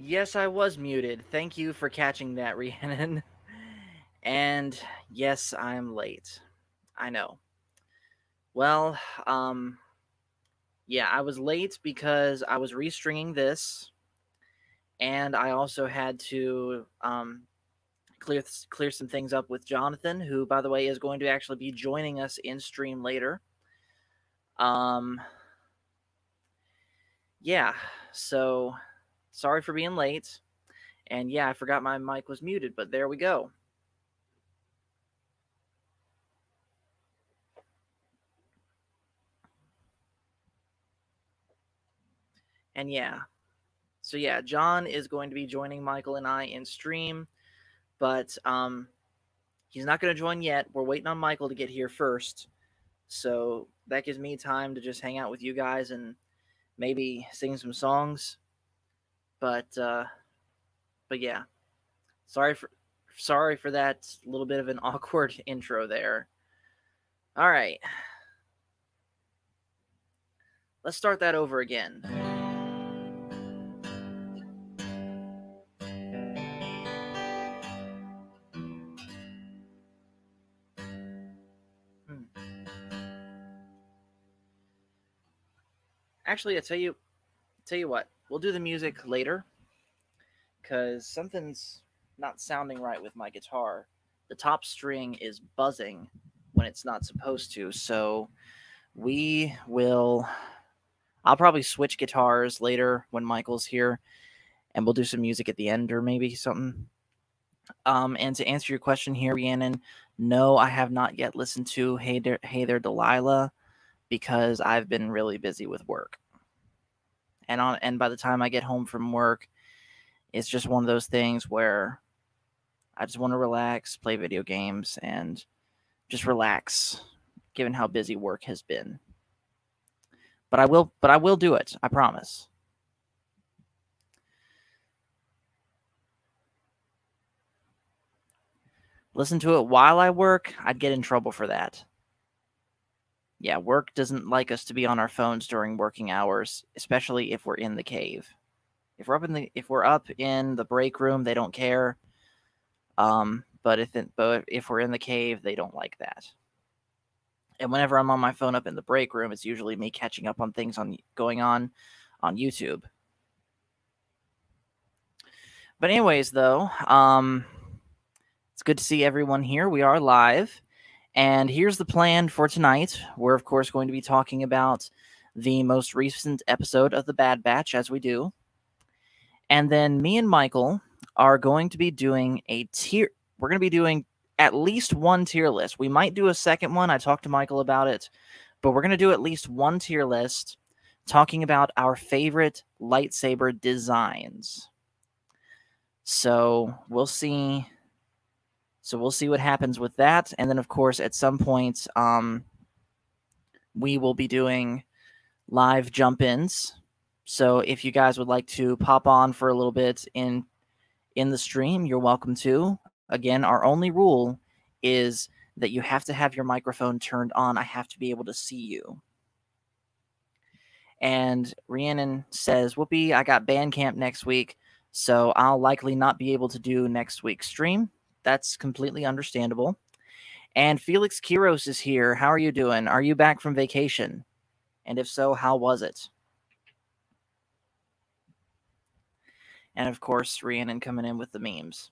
Yes, I was muted. Thank you for catching that, Rhiannon. And yes, I'm late. I know. Well, um, yeah, I was late because I was restringing this, and I also had to clear some things up with Jonathan, who, by the way, is going to actually be joining us in stream later. Um, yeah, so sorry for being late, and yeah, I forgot my mic was muted, but there we go. And yeah, so yeah, John is going to be joining Michael and I in stream, but he's not going to join yet. We're waiting on Michael to get here first, so that gives me time to just hang out with you guys and maybe sing some songs. But but yeah, sorry for that little bit of an awkward intro there. All right, let's start that over again. Hmm. Actually, I tell you what, we'll do the music later because something's not sounding right with my guitar. The top string is buzzing when it's not supposed to. So we will. I'll probably switch guitars later when Michael's here, and we'll do some music at the end or maybe something. And to answer your question here, Rhiannon, no, I have not yet listened to Hey There, Delilah, because I've been really busy with work. And by the time I get home from work, it's just one of those things where I just want to relax, play video games, and just relax, given how busy work has been. But I will do it. I promise. Listen to it while I work, I'd get in trouble for that. Yeah, work doesn't like us to be on our phones during working hours, especially if we're in the cave. If we're up in the break room, they don't care. But if we're in the cave, they don't like that. And whenever I'm on my phone up in the break room, it's usually me catching up on things on going on YouTube. But anyways, though, it's good to see everyone here. We are live, and here's the plan for tonight. We're of course going to be talking about the most recent episode of the Bad Batch, as we do, and then me and Michael are going to be doing a tier. We're going to be doing at least one tier list. We might do a second one. I talked to Michael about it, but we're going to do at least one tier list talking about our favorite lightsaber designs. So we'll see. So we'll see what happens with that, and then of course at some point, we will be doing live jump-ins. So if you guys would like to pop on for a little bit in the stream, you're welcome to. Again, our only rule is that you have to have your microphone turned on. I have to be able to see you. And Rhiannon says, "Whoopee, I got Bandcamp next week, so I'll likely not be able to do next week's stream." That's completely understandable. And Felix Kiros is here. How are you doing? Are you back from vacation? And if so, how was it? And of course, Rhiannon coming in with the memes.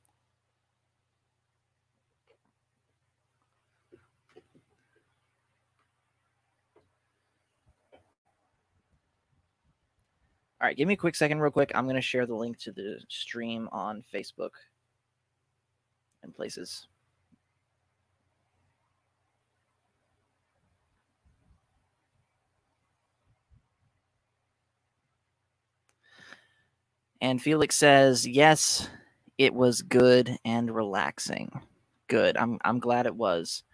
All right, give me a quick second, real quick. I'm going to share the link to the stream on Facebook and places. And Felix says, "Yes, it was good and relaxing." Good. I'm glad it was.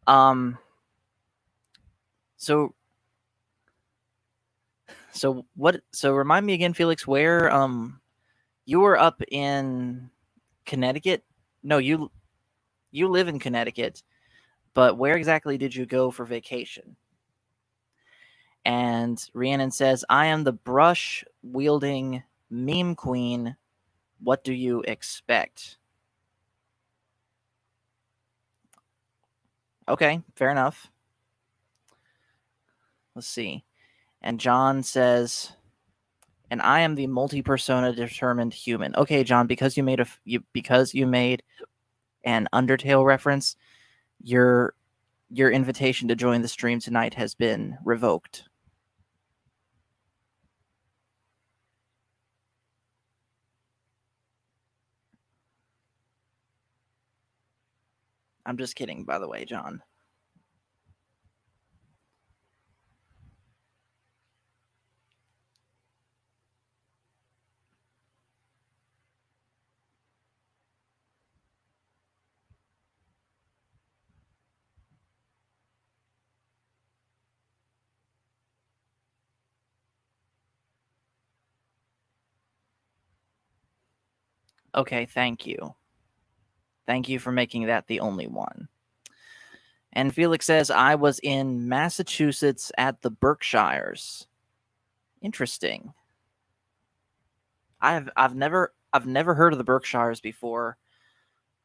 Um. So what? So remind me again, Felix, where you were up in Connecticut? No, you live in Connecticut, but where exactly did you go for vacation? And Rhiannon says, "I am the brush wielding meme queen What do you expect? Okay, fair enough. Let's see. And John says, and I am the multi-persona determined human. Okay, John, because you made an Undertale reference, your invitation to join the stream tonight has been revoked. I'm just kidding, by the way, John. Okay, thank you. Thank you for making that the only one. And Felix says, I was in Massachusetts at the Berkshires. Interesting. I've never heard of the Berkshires before.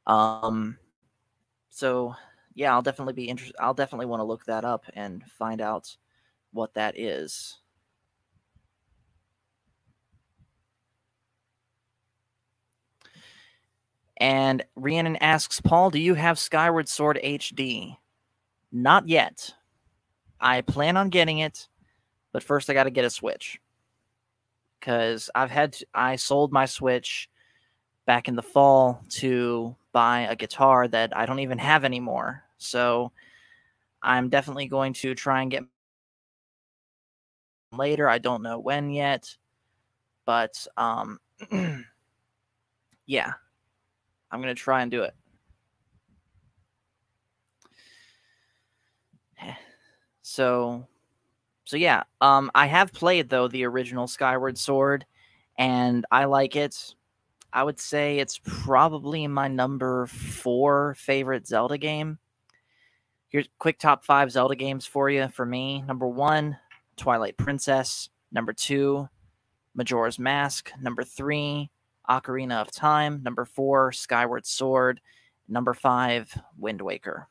So yeah, I'll definitely be interested. I'll definitely want to look that up and find out what that is. And Rhiannon asks, Paul, do you have Skyward Sword HD? Not yet. I plan on getting it, but first I got to get a Switch. Because I sold my Switch back in the fall to buy a guitar that I don't even have anymore. So I'm definitely going to try and get later. I don't know when yet, but yeah, I'm gonna try and do it. So yeah, I have played though the original Skyward Sword, and I like it. I would say it's probably my number 4 favorite Zelda game. Here's quick top 5 Zelda games for you. For me, number 1, Twilight Princess. Number 2, Majora's Mask. Number 3, Ocarina of Time. Number 4, Skyward Sword. Number 5, Wind Waker.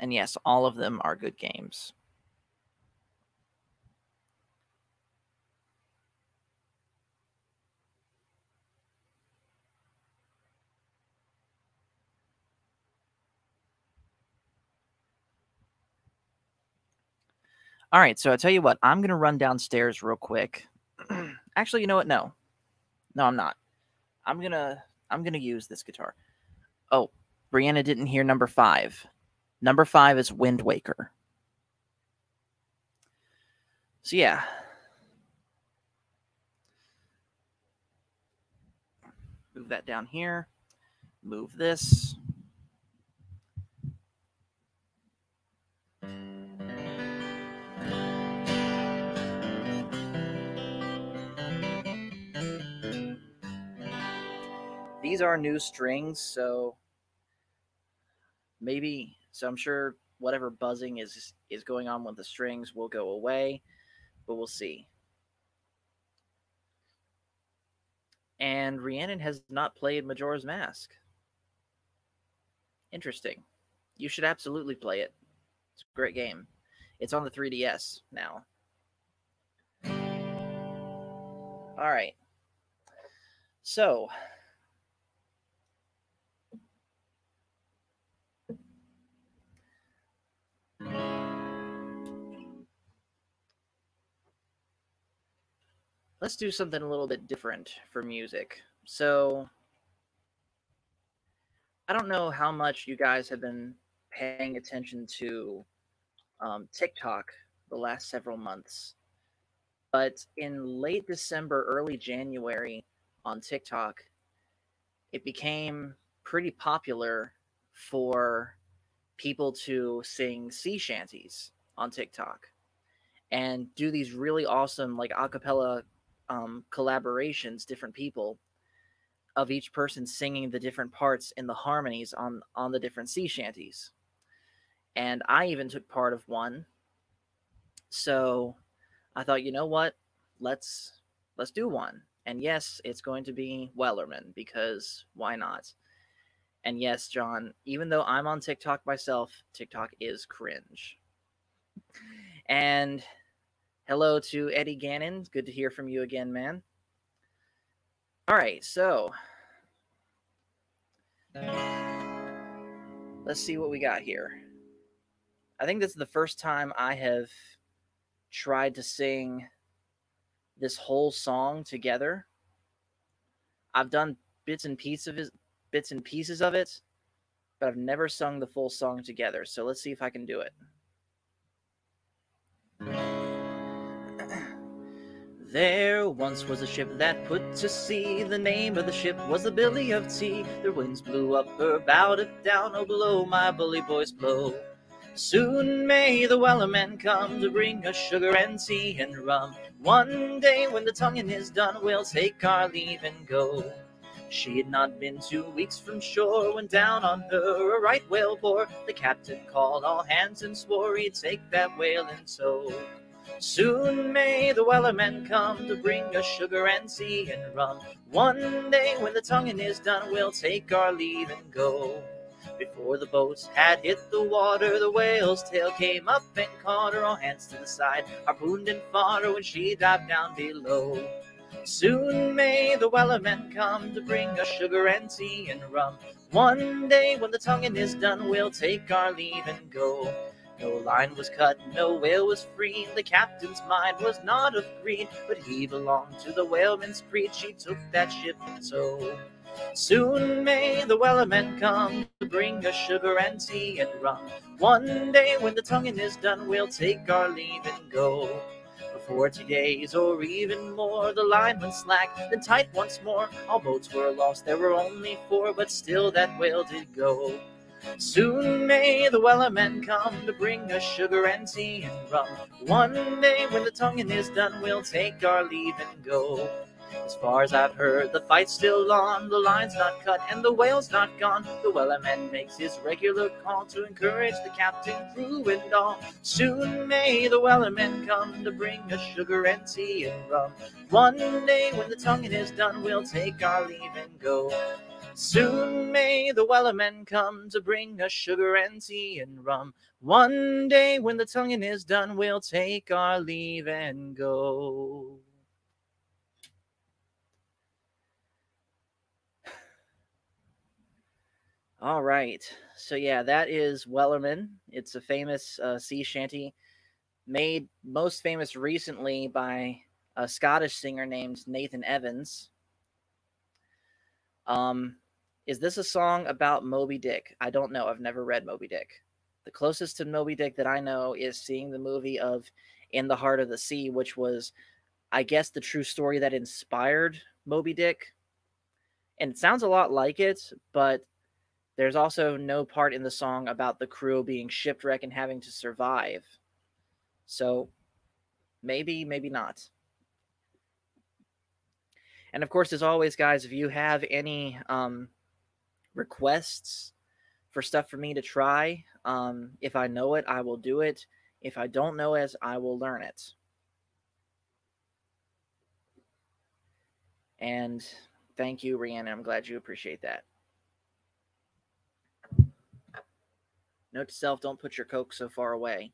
And yes, all of them are good games. All right, so I tell you what, I'm gonna run downstairs real quick. Actually, you know what? No, I'm not. I'm gonna use this guitar. Oh, Brianna didn't hear number 5. Number 5 is Wind Waker. So yeah. Move that down here. Move this. These are new strings, so I'm sure whatever buzzing is going on with the strings will go away, but we'll see. And Rhiannon has not played Majora's Mask. Interesting. You should absolutely play it. It's a great game. It's on the 3DS now. All right. So, let's do something a little bit different for music. So, I don't know how much you guys have been paying attention to TikTok the last several months, but in late December, early January on TikTok, it became pretty popular for people to sing sea shanties on TikTok and do these really awesome like acapella collaborations, different people. of each person singing the different parts in the harmonies on the different sea shanties. And I even took part of one. So I thought, you know what? Let's let's do one. And yes, it's going to be Wellerman because why not? And yes, John, even though I'm on TikTok myself, TikTok is cringe. And hello to Eddie Gannon. Good to hear from you again, man. All right, so let's see what we got here. I think this is the first time I have tried to sing this whole song together. I've done bits and pieces of it, but I've never sung the full song together. So let's see if I can do it. There once was a ship that put to sea. The name of the ship was the Billy of Tea. The winds blew up her bow it down. Oh, blow, my bully boys, blow. Soon may the Wellerman come to bring us sugar and tea and rum. One day when the tonguing is done, we'll take our leave and go. She had not been 2 weeks from shore when down on her a right whale bore. The captain called all hands and swore he'd take that whale in tow. Soon may the Wellerman come to bring us sugar and tea and rum. One day when the tonguing is done, we'll take our leave and go. Before the boats had hit the water, the whale's tail came up and caught her. All hands to the side, harpooned and fought her when she dived down below. Soon may the Wellerman come to bring us sugar and tea and rum. One day when the tonguing is done, we'll take our leave and go. No line was cut, no whale was free. The captain's mind was not of greed, but he belonged to the whaleman's creed. She took that ship in tow. Soon may the Wellerman come to bring us sugar and tea and rum. One day when the tonguing is done, we'll take our leave and go. For 40 days or even more, the line went slack, then tight once more. All boats were lost, there were only 4, but still that whale did go. Soon may the Wellerman come to bring us sugar and tea and rum. One day when the tonguing is done, we'll take our leave and go. As far as I've heard, the fight's still on, the line's not cut and the whale's not gone. The Wellerman makes his regular call to encourage the captain, crew and all. Soon may the Wellerman come to bring us sugar and tea and rum. One day when the tonguing is done, we'll take our leave and go. Soon may the Wellerman come to bring us sugar and tea and rum. One day when the tonguing is done, we'll take our leave and go. All right. So yeah, that is Wellerman. It's a famous sea shanty made most famous recently by a Scottish singer named Nathan Evans. Is this a song about Moby Dick? I don't know. I've never read Moby Dick. The closest to Moby Dick that I know is seeing the movie of In the Heart of the Sea, which was, I guess, the true story that inspired Moby Dick. And it sounds a lot like it, but there's also no part in the song about the crew being shipwrecked and having to survive. So maybe, maybe not. And of course, as always, guys, if you have any requests for stuff for me to try, if I know it, I will do it. If I don't know it, I will learn it. And thank you, Rhiannon. I'm glad you appreciate that. Note to self, don't put your Coke so far away.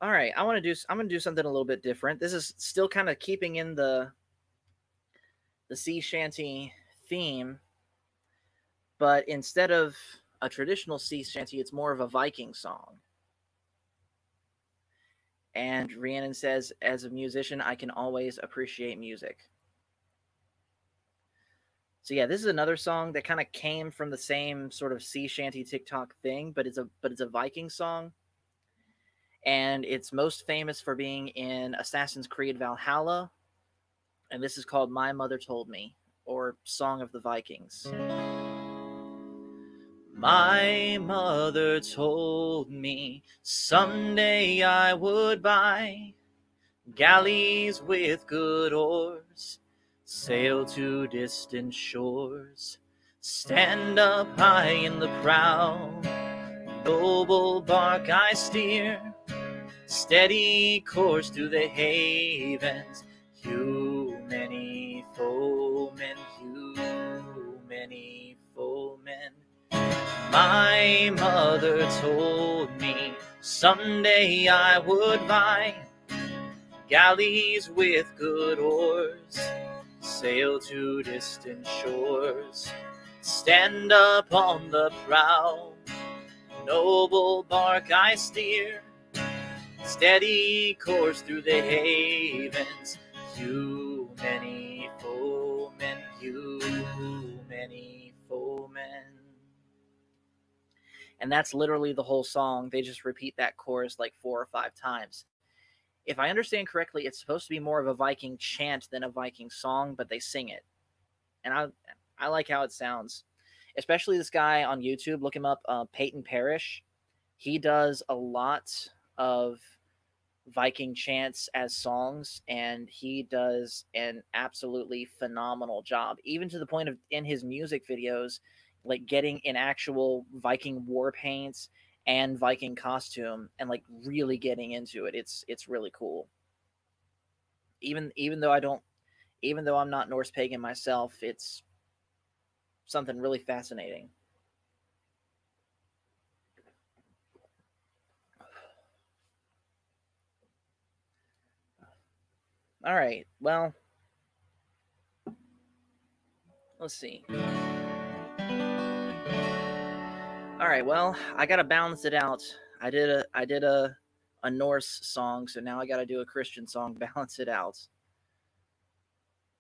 All right, I'm gonna do something a little bit different. This is still kind of keeping in the sea shanty theme, but instead of a traditional sea shanty, it's more of a Viking song. And Rhiannon says, as a musician, I can always appreciate music. So yeah, this is another song that kind of came from the same sort of sea shanty TikTok thing, but it's a Viking song. And it's most famous for being in Assassin's Creed Valhalla. And this is called My Mother Told Me, or Song of the Vikings. My mother told me someday I would buy galleys with good oars, sail to distant shores, stand up high in the prow, noble bark I steer, steady course through the havens, hew many foemen, hew many foemen. My mother told me someday I would buy galleys with good oars, sail to distant shores, stand up on the prow, noble bark I steer, steady course through the havens, hew many foemen, hew many foemen. And that's literally the whole song. They just repeat that chorus like 4 or 5 times. If I understand correctly, it's supposed to be more of a Viking chant than a Viking song, but they sing it. And I like how it sounds. Especially this guy on YouTube, look him up, Peyton Parrish. He does a lot of Viking chants as songs, and he does an absolutely phenomenal job, even to the point of in his music videos, like getting in actual Viking war paints and Viking costume and like really getting into it. It's really cool. Even though I'm not Norse pagan myself, it's something really fascinating. All right. Well, let's see. All right. Well, I got to balance it out. I did a Norse song, so now I got to do a Christian song, balance it out.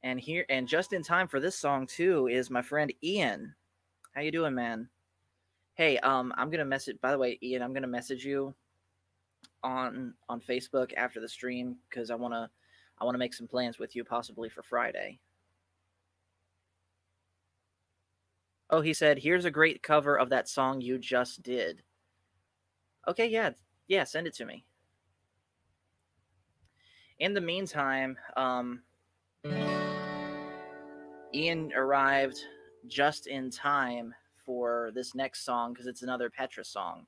And here, and just in time for this song too, is my friend Ian. How you doing, man? Hey, I'm gonna message. By the way, Ian, I'm gonna message you on Facebook after the stream because I wanna make some plans with you, possibly for Friday. Oh, he said, "Here's a great cover of that song you just did." Okay, yeah, send it to me. In the meantime, Ian arrived just in time for this next song because it's another Petra song,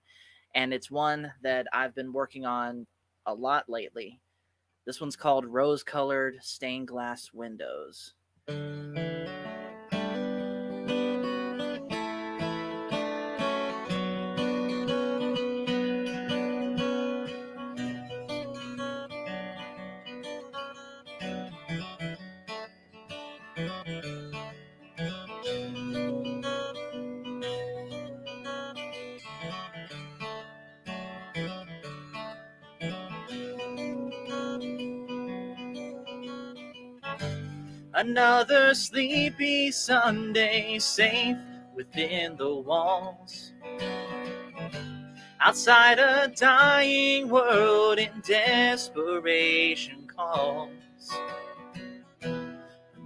and it's one that I've been working on a lot lately. This one's called Rose-Colored Stained Glass Windows. Another sleepy Sunday, safe within the walls. Outside a dying world in desperation calls.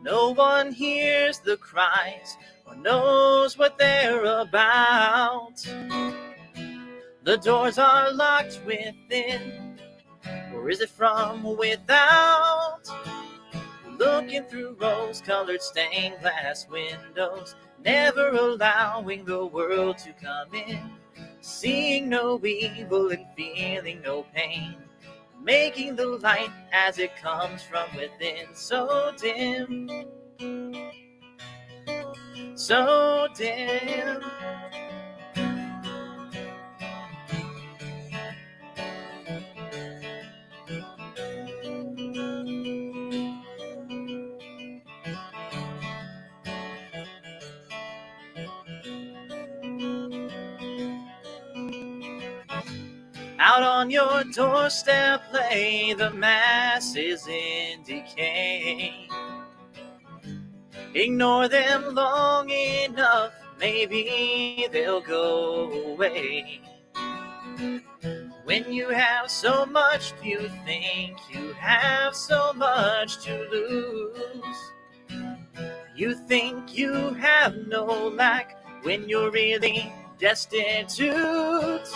No one hears the cries or knows what they're about. The doors are locked within, or is it from without? Looking through rose-colored stained glass windows, never allowing the world to come in, seeing no evil and feeling no pain, making the light as it comes from within so dim, so dim. Out on your doorstep lay the masses in decay. Ignore them long enough, maybe they'll go away. When you have so much, you think you have so much to lose. You think you have no lack when you're really destitute,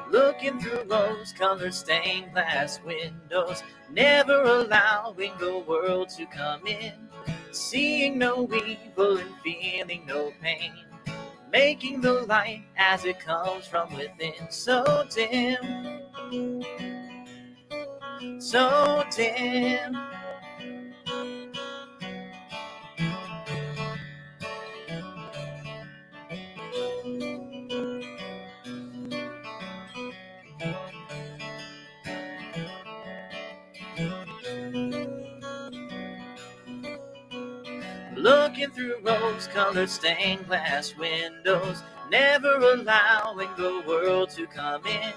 looking through rose-colored stained glass windows, never allowing the world to come in, seeing no evil and feeling no pain, making the light as it comes from within, so dim, so dim. Looking through rose-colored stained glass windows, never allowing the world to come in,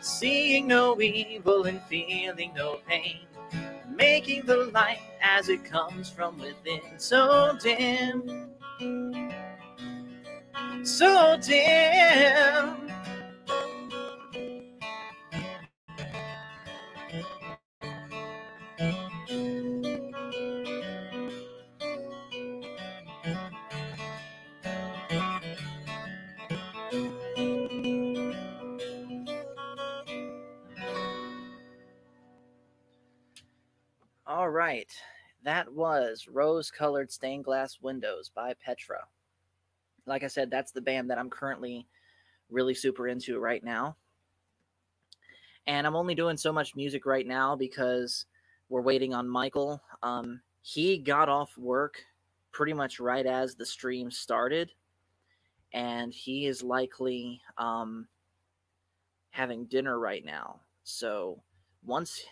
seeing no evil and feeling no pain, making the light as it comes from within, so dim, so dim. All right, that was Rose-Colored Stained Glass Windows by Petra. Like I said, that's the band that I'm currently really super into right now. And I'm only doing so much music right now because we're waiting on Michael. He got off work pretty much right as the stream started, and he is likely having dinner right now. So once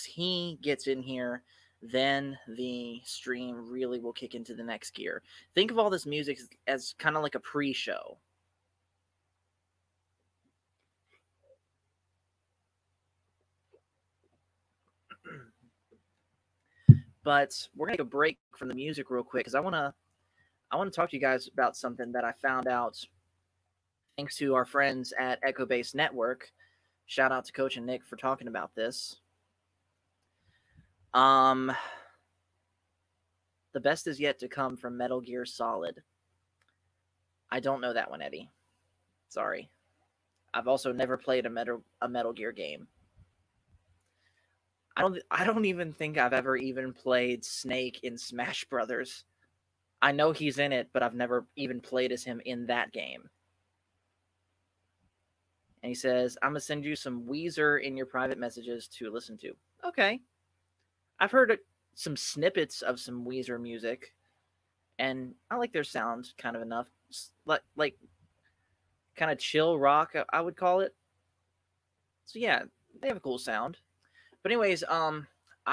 he gets in here, then the stream really will kick into the next gear. Think of all this music as kind of like a pre-show. But we're gonna take a break from the music real quick because I want to talk to you guys about something that I found out thanks to our friends at Echo Base Network. Shout out to Coach and Nick for talking about this. The best is yet to come from Metal Gear Solid. I don't know that one, Eddie. Sorry. I've also never played a Metal Gear game. I don't even think I've ever even played Snake in Smash Brothers. I know he's in it, but I've never even played as him in that game. And he says, I'm going to send you some Weezer in your private messages to listen to. Okay. I've heard some snippets of some Weezer music, and I like their sound kind of enough. Like kind of chill rock, I would call it. So yeah, they have a cool sound. But anyways, I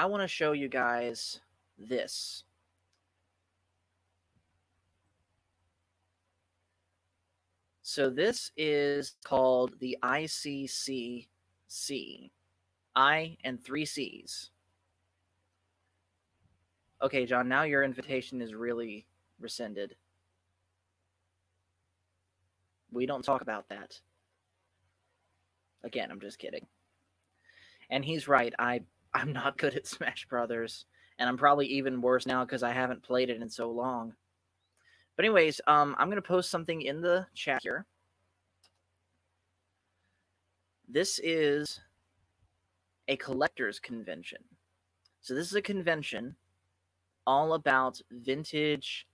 want to show you guys this. So this is called the ICCC. I and 3 C's. Okay, John, now your invitation is really rescinded. We don't talk about that. Again, I'm just kidding. And he's right. I'm not good at Smash Brothers, and I'm probably even worse now because I haven't played it in so long. But anyways, I'm gonna post something in the chat here. This is a collector's convention. So this is a convention all about vintage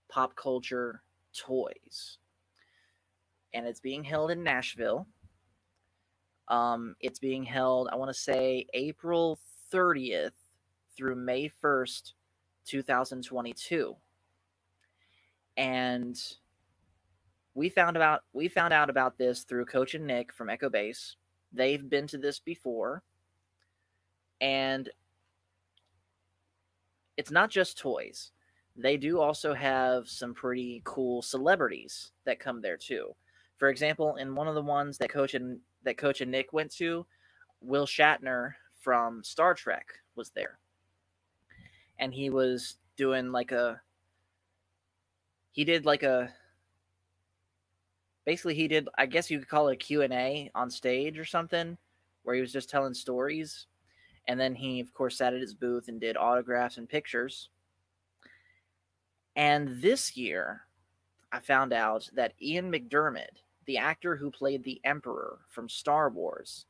pop culture toys. And it's being held in Nashville. It's being held, I want to say, April 30th through May 1st, 2022. And we found out about this through Coach and Nick from Echo Base. They've been to this before. And it's not just toys. They do also have some pretty cool celebrities that come there too. For example, in one of the ones that Coach and Nick went to, Will Shatner from Star Trek was there. And he was doing basically he did, I guess you could call it a Q&A on stage or something, where he was just telling stories. And then he, of course, sat at his booth and did autographs and pictures. And this year, I found out that Ian McDiarmid, the actor who played the Emperor from Star Wars,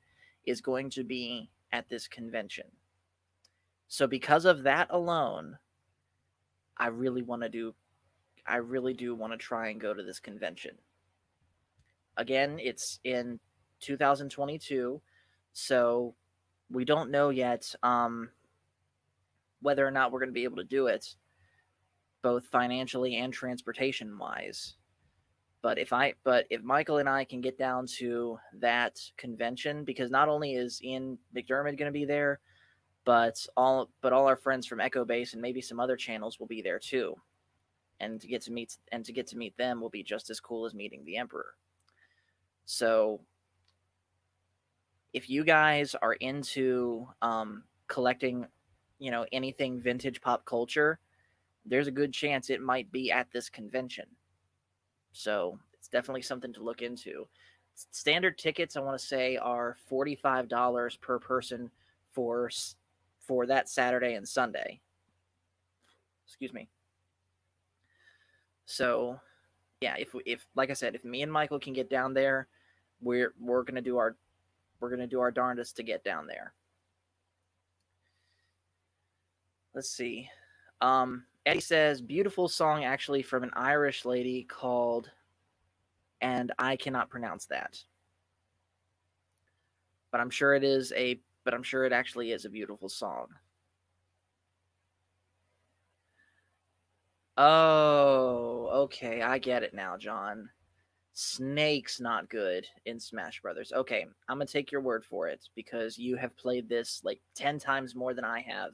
is going to be at this convention. So because of that alone, I really do want to try and go to this convention. Again, it's in 2022, so we don't know yet whether or not we're going to be able to do it, both financially and transportation wise. But if Michael and I can get down to that convention, because not only is Ian McDiarmid going to be there, but all our friends from Echo Base and maybe some other channels will be there too. And to get to meet them will be just as cool as meeting the Emperor. So if you guys are into collecting, anything vintage pop culture, there's a good chance it might be at this convention. So it's definitely something to look into. Standard tickets, I want to say, are $45 per person for that Saturday and Sunday. Excuse me. So, yeah, if like I said, if me and Michael can get down there, we're gonna do our darndest to get down there. Let's see. Eddie says, beautiful song actually from an Irish lady called, and I cannot pronounce that. But I'm sure it actually is a beautiful song. Oh, okay, I get it now, John. Snake's not good in Smash Brothers. Okay, I'm gonna take your word for it because you have played this like 10 times more than I have.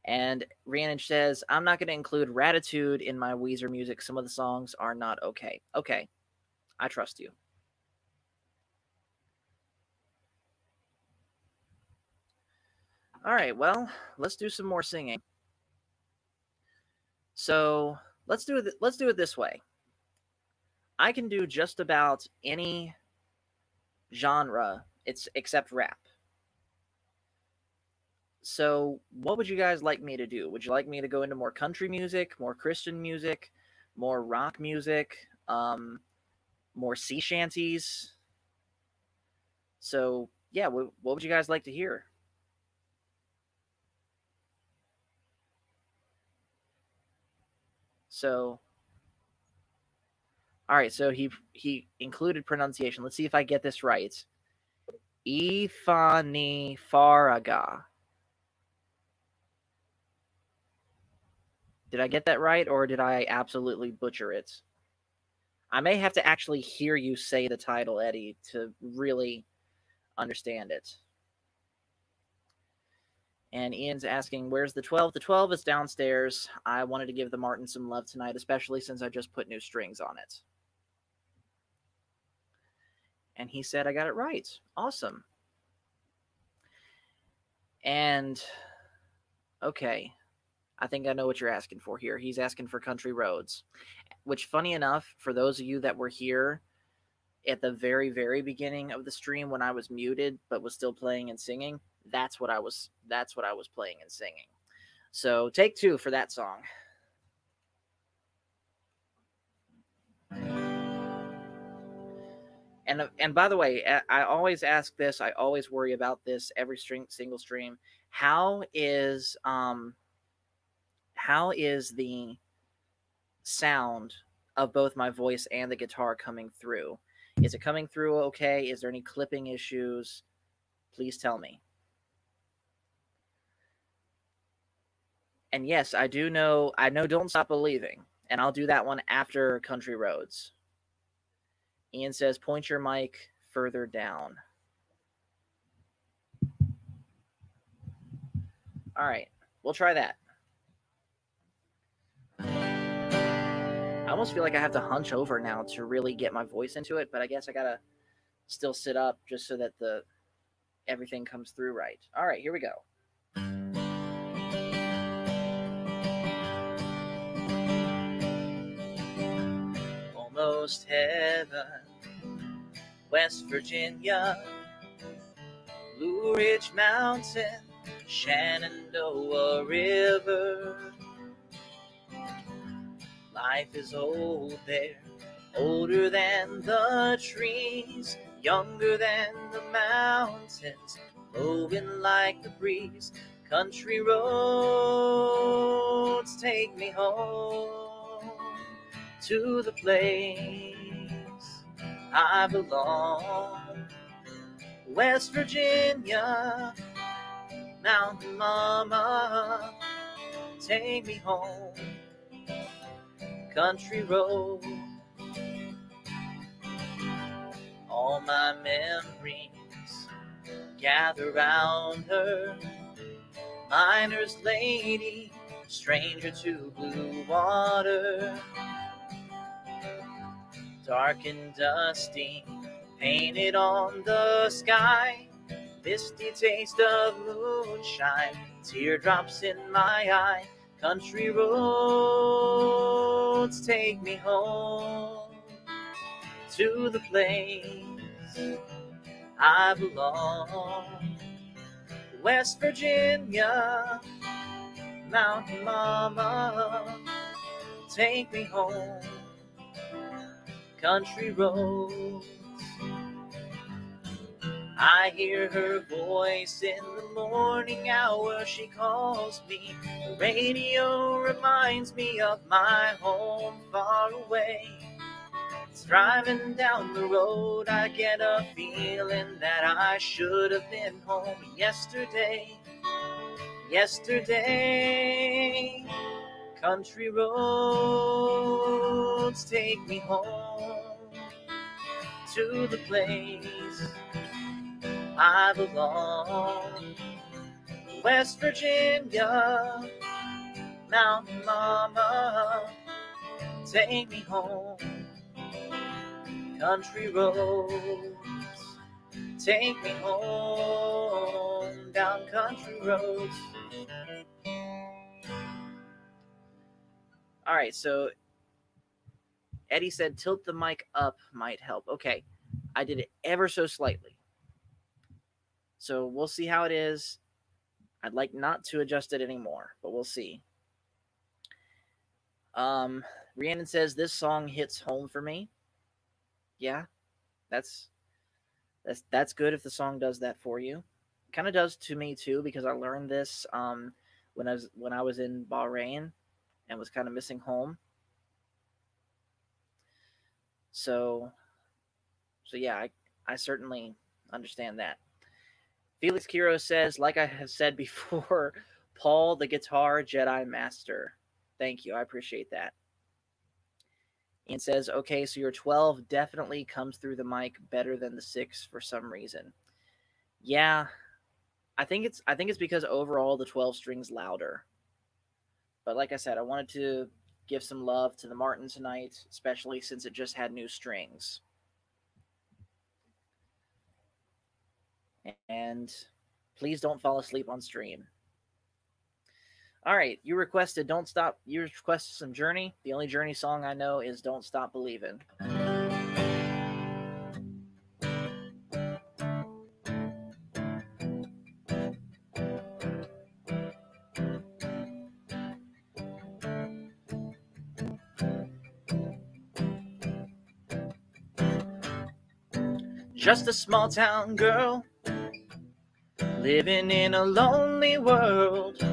And Rhiannon says, I'm not going to include Ratitude in my Weezer music. Some of the songs are not okay. Okay, I trust you. All right, well, let's do some more singing. So let's do it this way. I can do just about any genre except rap. So what would you guys like me to do? Would you like me to go into more country music, more Christian music, more rock music, more sea shanties? So yeah, what would you guys like to hear? So, all right. So he included pronunciation. Let's see if I get this right. Ifani Faraga. Did I get that right, or did I absolutely butcher it? I may have to actually hear you say the title, Eddie, to really understand it. And Ian's asking, where's the 12? The 12 is downstairs. I wanted to give the Martin some love tonight, especially since I just put new strings on it. And he said I got it right. Awesome. And, okay, I think I know what you're asking for here. He's asking for Country Roads, which, funny enough, for those of you that were here at the very, very beginning of the stream when I was muted but was still playing and singing, that's what I was playing and singing. So take two for that song. And by the way, I always ask this. I always worry about this every single stream. How is the sound of both my voice and the guitar coming through? Is it coming through okay? Is there any clipping issues? Please tell me. And yes, I know Don't Stop Believing, and I'll do that one after Country Roads. Ian says, point your mic further down. All right, we'll try that. I almost feel like I have to hunch over now to really get my voice into it, but I guess I gotta still sit up just so that everything comes through right. All right, here we go. Almost heaven, West Virginia, Blue Ridge Mountain, Shenandoah River. Life is old there, older than the trees, younger than the mountains, blowing like the breeze. Country roads take me home to the place I belong. West Virginia, Mountain Mama, take me home. Country road, all my memories gather round her. Miner's lady, stranger to blue water. Dark and dusty, painted on the sky. Misty taste of moonshine, teardrops in my eye. Country roads take me home to the place I belong. West Virginia, Mountain Mama, take me home. Country roads, I hear her voice in the morning hour. She calls me. The radio reminds me of my home far away. It's driving down the road, I get a feeling that I should have been home yesterday. Yesterday, country roads take me home to the place I belong. West Virginia, Mountain Mama, take me home. Country roads, take me home, down country roads. All right, so Eddie said tilt the mic up might help. Okay, I did it ever so slightly. So we'll see how it is. I'd like not to adjust it anymore, but we'll see. Rhiannon says this song hits home for me. Yeah, that's good if the song does that for you. Kind of does to me too, because I learned this when I was in Bahrain and was kind of missing home. So yeah, I certainly understand that. Felix Kiro says, like I have said before, Paul the Guitar Jedi Master. Thank you. I appreciate that. Ian says, okay, so your 12 definitely comes through the mic better than the 6 for some reason. Yeah, I think it's because overall the 12 string's louder. But like I said, I wanted to give some love to the Martin tonight, especially since it just had new strings. And please don't fall asleep on stream. All right, you requested some Journey. The only Journey song I know is Don't Stop Believin'. Just a small town girl living in a lonely world.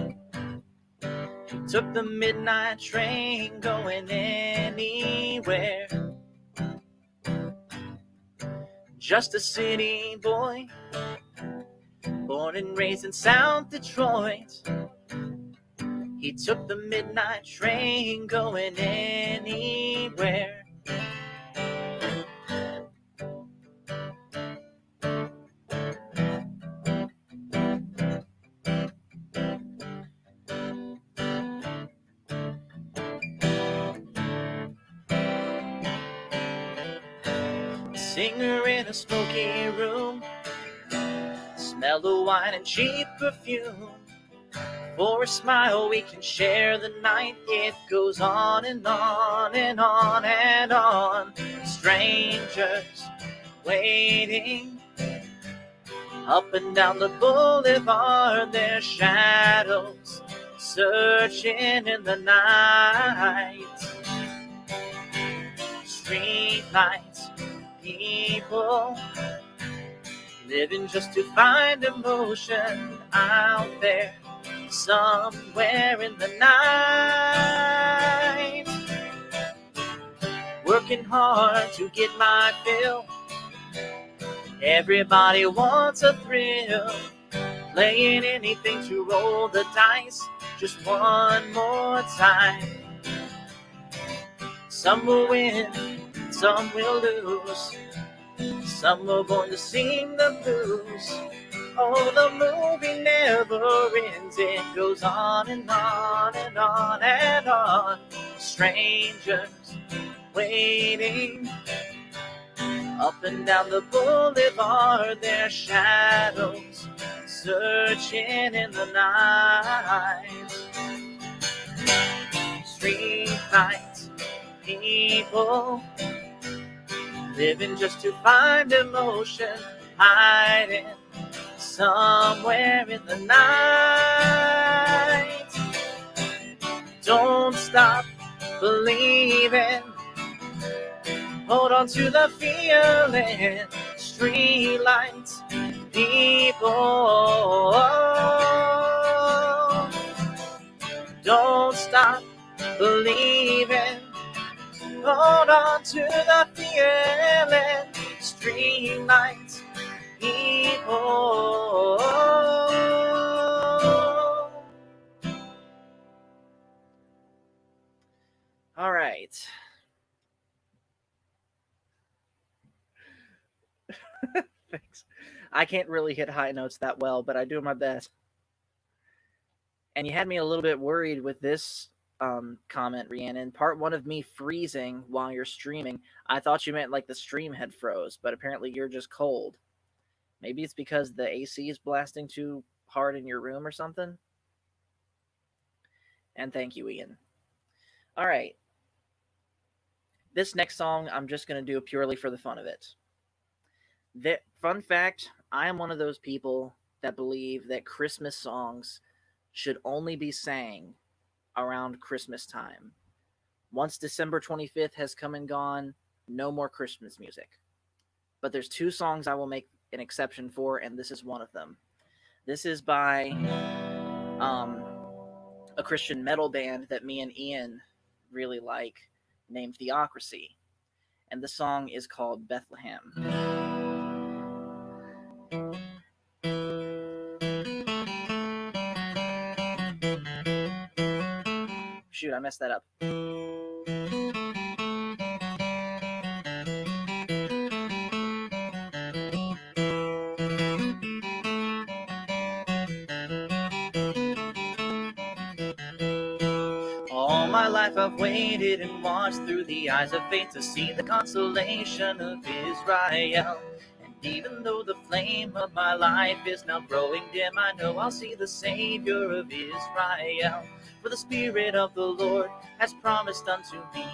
She took the midnight train going anywhere. Just a city boy, born and raised in South Detroit. He took the midnight train going anywhere. Singer in a smoky room, smell of wine and cheap perfume. For a smile we can share the night. It goes on and on and on and on. Strangers waiting up and down the boulevard, their shadows searching in the night. Street lights, people living just to find emotion out there somewhere in the night. Working hard to get my fill. Everybody wants a thrill. Playing anything to roll the dice just one more time. Some will win, some will lose. Some are born to sing the blues. Oh, the movie never ends. It goes on and on and on and on. Strangers waiting up and down the boulevard, their shadows searching in the night. Street lights, people living just to find emotion, hiding somewhere in the night. Don't stop believing. Hold on to the feeling. Street lights, people. Don't stop believing. Hold on to the feeling. Street lights, people. All right. Thanks. I can't really hit high notes that well, but I do my best. And you had me a little bit worried with this comment, Rhiannon. Part one of me freezing while you're streaming. I thought you meant like the stream had froze, but apparently you're just cold. Maybe it's because the AC is blasting too hard in your room or something. And thank you, Ian. All right. This next song, I'm just going to do purely for the fun of it. Fun fact, I am one of those people that believe that Christmas songs should only be sang around Christmas time. Once December 25th has come and gone, no more Christmas music. But there's two songs I will make an exception for, and this is one of them. This is by a Christian metal band that me and Ian really like, named Theocracy. And the song is called Bethlehem. Shoot, I messed that up. All my life I've waited and watched through the eyes of faith to see the consolation of Israel. Even though the flame of my life is now growing dim, I know I'll see the Savior of Israel. For the Spirit of the Lord has promised unto me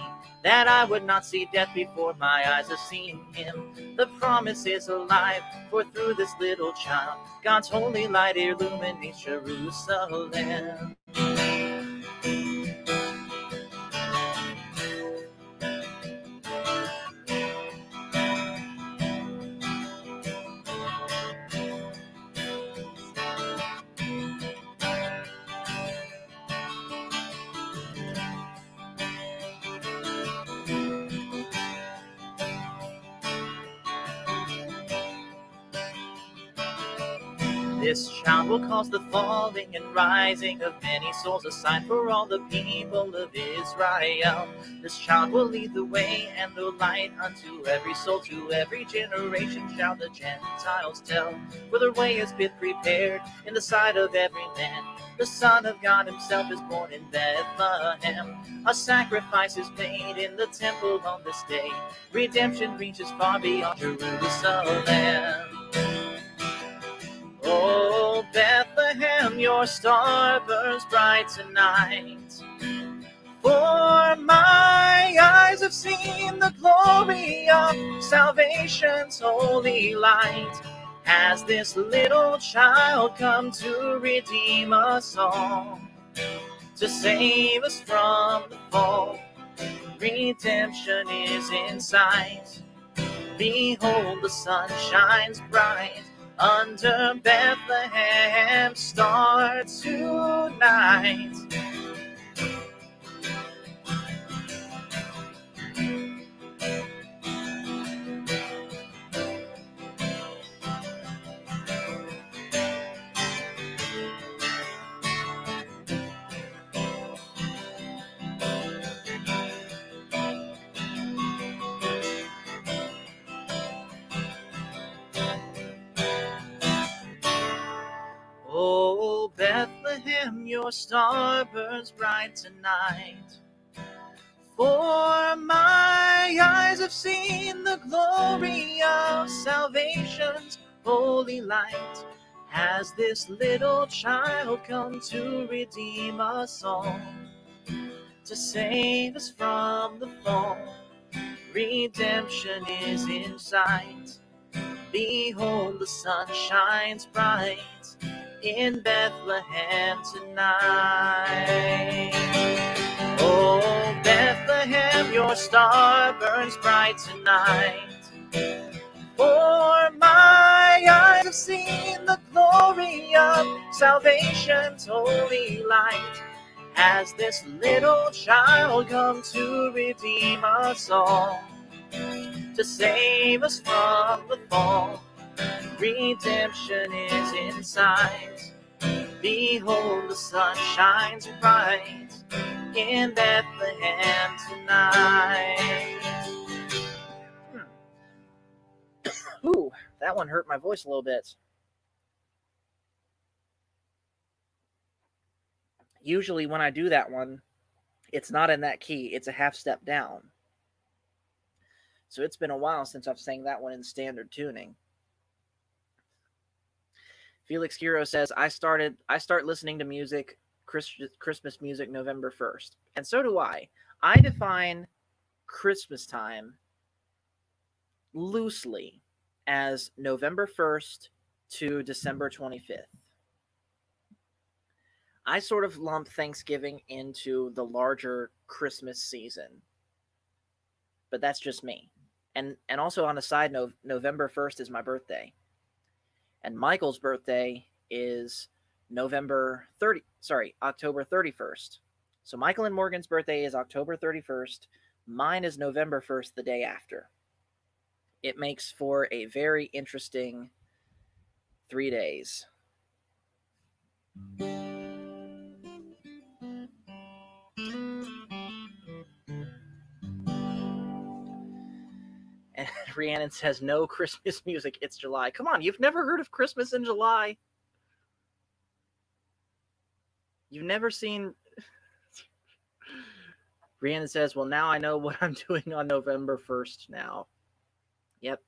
that I would not see death before my eyes have seen him. The promise is alive, for through this little child, God's holy light illuminates Jerusalem. This child will cause the falling and rising of many souls, a sign for all the people of Israel. This child will lead the way and the light unto every soul. To every generation shall the Gentiles tell, for the way has been prepared in the sight of every man. The Son of God himself is born in Bethlehem. A sacrifice is made in the temple on this day. Redemption reaches far beyond Jerusalem. Oh, Bethlehem, your star burns bright tonight. For my eyes have seen the glory of salvation's holy light. Has this little child come to redeem us all, to save us from the fall? redemption is in sight. Behold, the sun shines bright under Bethlehem's star tonight. Oh, Bethlehem, your star burns bright tonight. For my eyes have seen the glory of salvation's holy light. Has this little child come to redeem us all, to save us from the fall? Redemption is in sight. Behold, the sun shines bright in Bethlehem tonight. Oh, Bethlehem, your star burns bright tonight. For my eyes have seen the glory of salvation's holy light. Has this little child come to redeem us all, to save us from the fall? Redemption is in sight. Behold, the sun shines bright in Bethlehem tonight. Ooh, that one hurt my voice a little bit. Usually when I do that one, it's not in that key. It's a half step down. So it's been a while since I've sang that one in standard tuning. Felix Giro says, I start listening to music, Christmas music, November 1st. And so do I. I define Christmas time loosely as November 1st to December 25th. I sort of lump Thanksgiving into the larger Christmas season. But that's just me. And also on a side note, November 1st is my birthday. And Michael's birthday is October 31st. So Michael and Morgan's birthday is October 31st. Mine is November 1st, the day after. It makes for a very interesting 3 days. And Rhiannon says, no Christmas music, it's July. Come on, you've never heard of Christmas in July? You've never seen... Rhiannon says, well, now I know what I'm doing on November 1st now. Yep.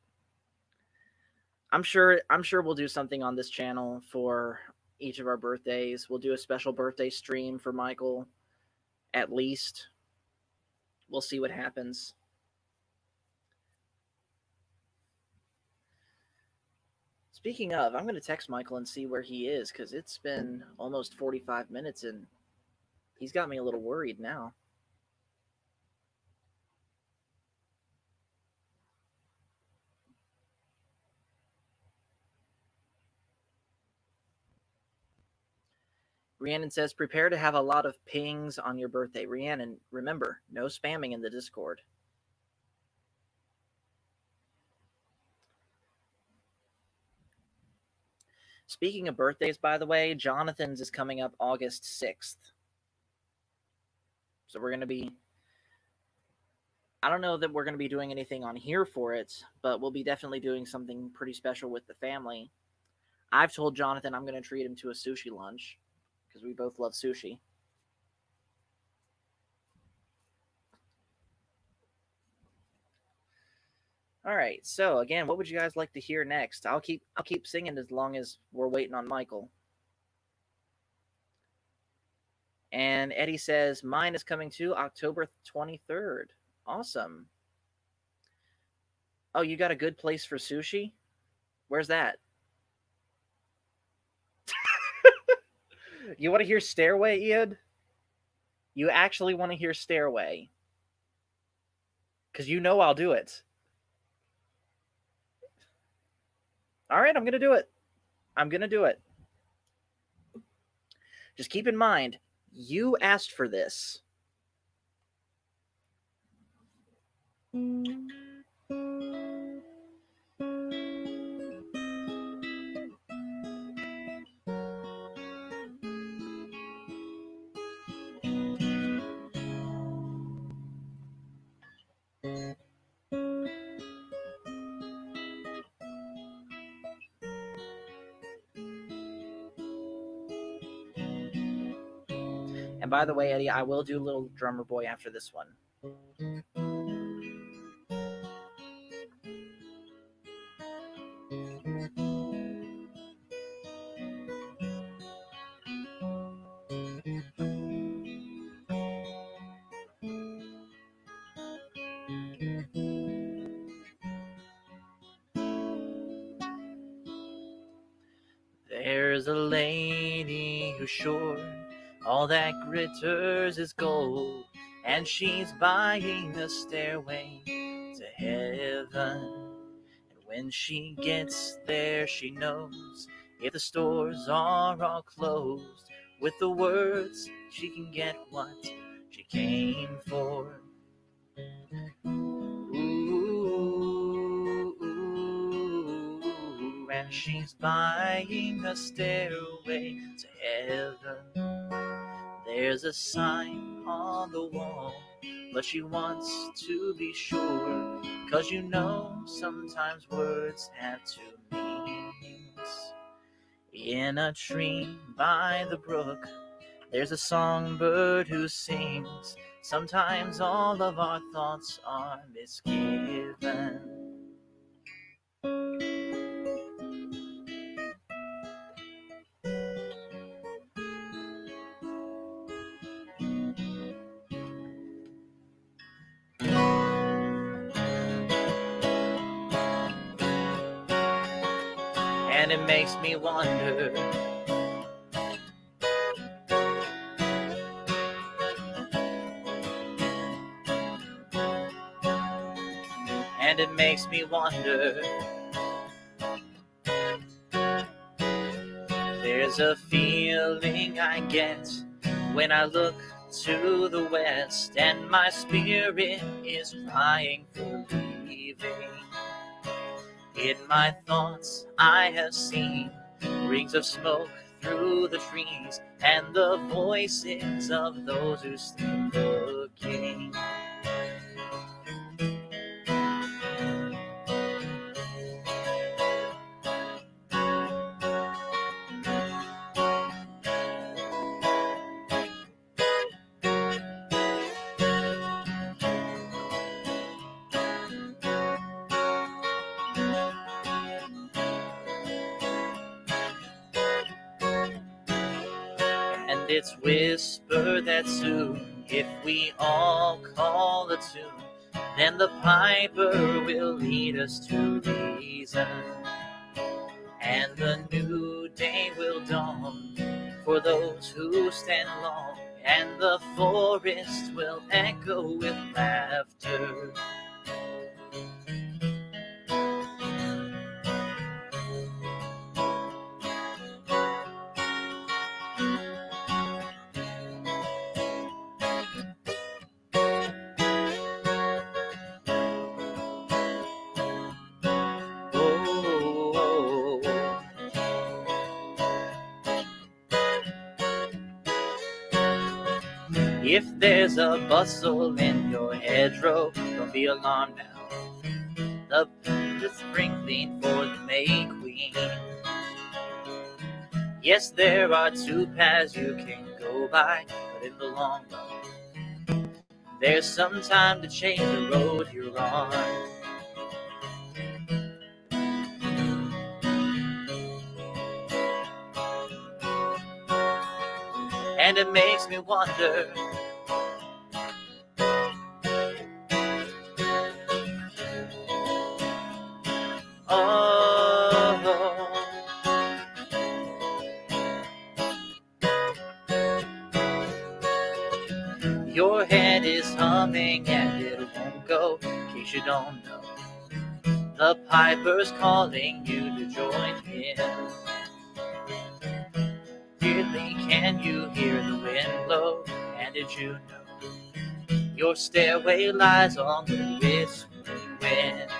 I'm sure we'll do something on this channel for each of our birthdays. We'll do a special birthday stream for Michael, at least. We'll see what happens. Speaking of, I'm going to text Michael and see where he is, because it's been almost 45 minutes, and he's got me a little worried now. Rhiannon says, prepare to have a lot of pings on your birthday. Rhiannon, remember, no spamming in the Discord. Speaking of birthdays, by the way, Jonathan's is coming up August 6th. So we're going to be... I don't know that we're going to be doing anything on here for it, but we'll be definitely doing something pretty special with the family. I've told Jonathan I'm going to treat him to a sushi lunch, because we both love sushi. All right, so again, what would you guys like to hear next? I'll keep singing as long as we're waiting on Michael. And Eddie says, mine is coming too, October 23rd. Awesome. Oh, you got a good place for sushi? Where's that? You want to hear Stairway, Ian? You actually want to hear Stairway? because you know I'll do it. All right, I'm going to do it. I'm going to do it. Just keep in mind, you asked for this. And by the way, Eddie, I will do Little Drummer Boy after this one. There's a lady who's sure all that glitters is gold, and she's buying a stairway to heaven. And when she gets there, she knows if the stores are all closed, with the words she can get what she came for. And she's buying a stairway to heaven. There's a sign on the wall, but she wants to be sure, 'cause you know sometimes words have two meanings. In a tree by the brook, there's a songbird who sings. Sometimes all of our thoughts are misgiven. And it makes me wonder, and it makes me wonder. There's a feeling I get when I look to the west, and my spirit is crying for leaving. In my thoughts I have seen rings of smoke through the trees, and the voices of those who stay looking. And it's whispered that soon, if we all call a tune, then the piper will lead us to reason. And the new day will dawn for those who stand long, and the forest will echo with laughter. If there's a bustle in your hedgerow, don't be alarmed now. The pond is sprinkling for the May Queen. Yes, there are two paths you can go by, but in the long run, there's some time to change the road you're on. And it makes me wonder, your head is humming and it won't go. don't know. The piper's calling you to join him. Dearly, can you hear the wind blow? And did you know your stairway lies on the whispering wind?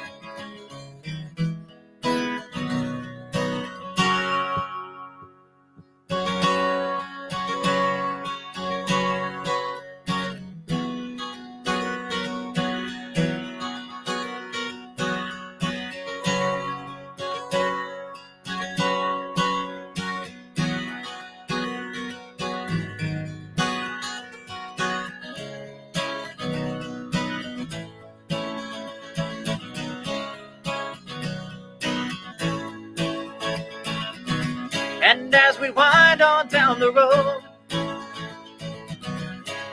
And as we wind on down the road,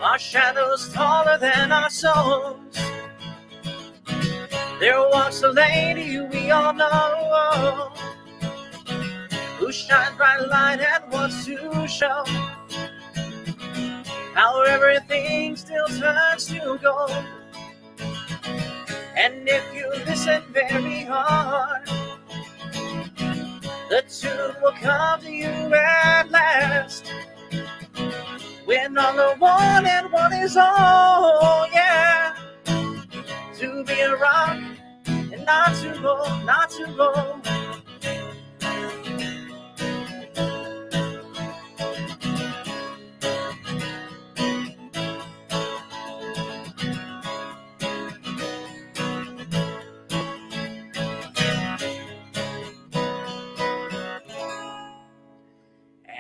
our shadows taller than our souls, there walks a lady we all know, who shines bright light and wants to show how everything still turns to gold. And if you listen very hard, the tune will come to you at last, when all the one and one is all, yeah. To be a rock and not to go, not to go.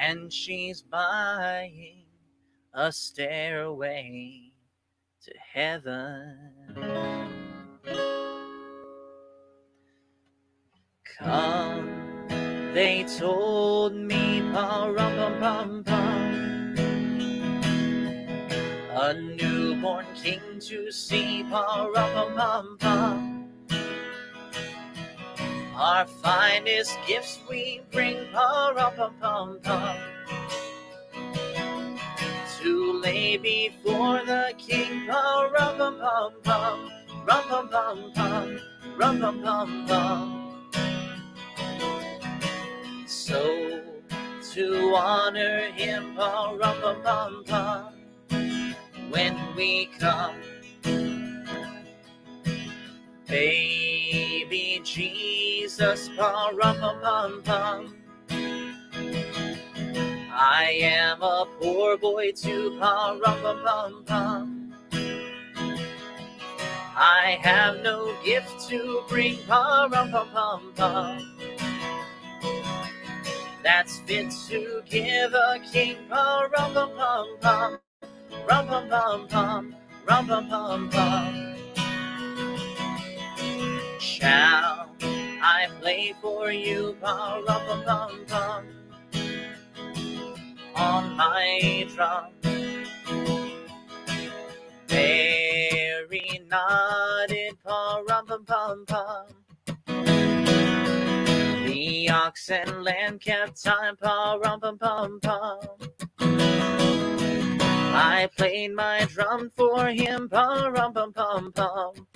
And she's buying a stairway to heaven. Come, they told me, pa-rum-pum-pum-pum, a newborn king to see, pa-rum-pum-pum-pum. Our finest gifts we bring, pa-rum-pum-pum-pum, to lay before the king, pa-rum-pum-pum-pum, rum-pum-pum-pum, rum-pum-pum-pum. So, to honor him, pa-rum-pum-pum-pum, when we come, baby Jesus, pa-rum-pum-pum-pum, I am a poor boy too, pa-rum-pum-pum-pum, I have no gift to bring, pa-rum-pum-pum-pum, that's fit to give a king, pa-rum-pum-pum-pum, rum-pum-pum-pum, rum-pum-pum-pum. Shall I play for you, pa-rum-pum-pum-pum, on my drum? Very nodded, pa-rum-pum-pum-pum. The ox and lamb kept time, pa-rum-pum-pum-pum. I played my drum for him, pa-rum-pum-pum-pum.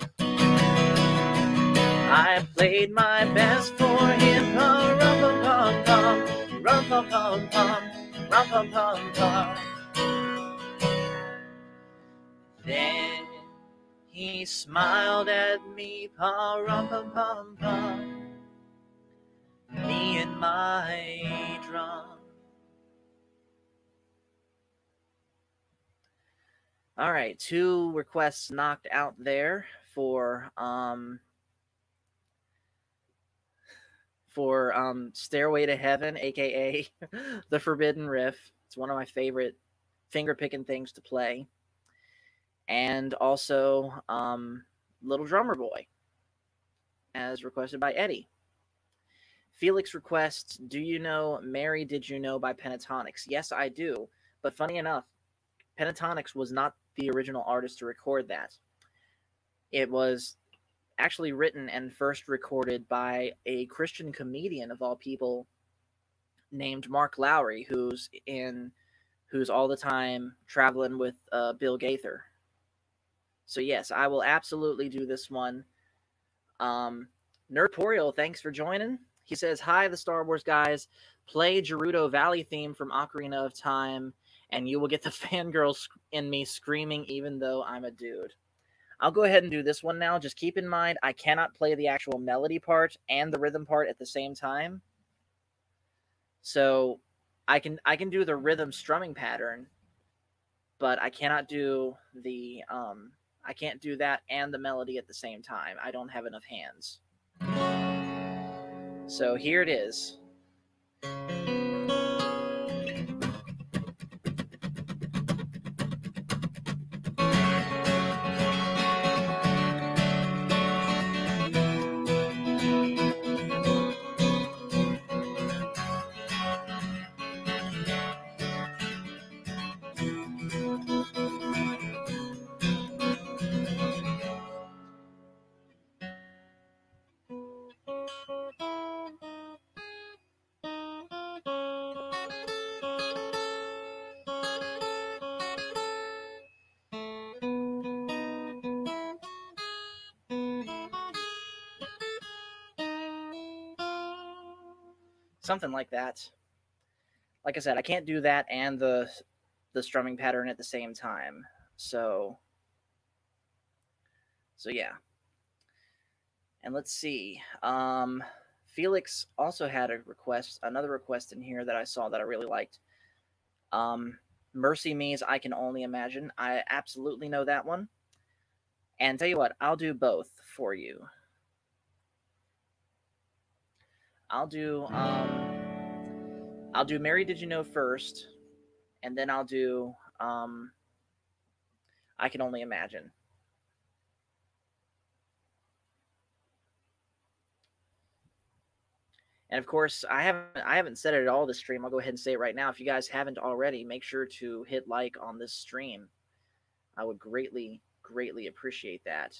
I played my best for him, pa-rum-pum-pum-pum, rum-pum-pum-pum, rum-pum-pum-pum. Then he smiled at me, pa-rum-pum-pum-pum, me and my drum. All right, 2 requests knocked out there for Stairway to Heaven, aka the Forbidden Riff. It's one of my favorite finger-picking things to play. And also Little Drummer Boy, as requested by Eddie. Felix requests, do you know Mary Did You Know by Pentatonix? Yes, I do. But funny enough, Pentatonix was not the original artist to record that. It was actually written and first recorded by a Christian comedian of all people named Mark Lowry, who's all the time traveling with Bill Gaither. So yes, I will absolutely do this one. Nerdporial, thanks for joining. He says, "Hi, the Star Wars guys. Play Gerudo Valley theme from Ocarina of Time, and you will get the fangirl in me screaming even though I'm a dude." I'll go ahead and do this one now. Just keep in mind, I cannot play the actual melody part and the rhythm part at the same time. So I can do the rhythm strumming pattern, but I cannot do the I can't do that and the melody at the same time. I don't have enough hands. So here it is. Something like that. Like I said, I can't do that and the strumming pattern at the same time. So yeah. And let's see. Felix also had another request in here that I saw that I really liked. Mercy Me's I Can Only Imagine. I absolutely know that one. And tell you what, I'll do both for you. I'll do Mary Did You Know first, and then I'll do I Can Only Imagine. And of course, I haven't said it at all this stream. I'll go ahead and say it right now. If you guys haven't already, make sure to hit like on this stream. I would greatly, greatly appreciate that.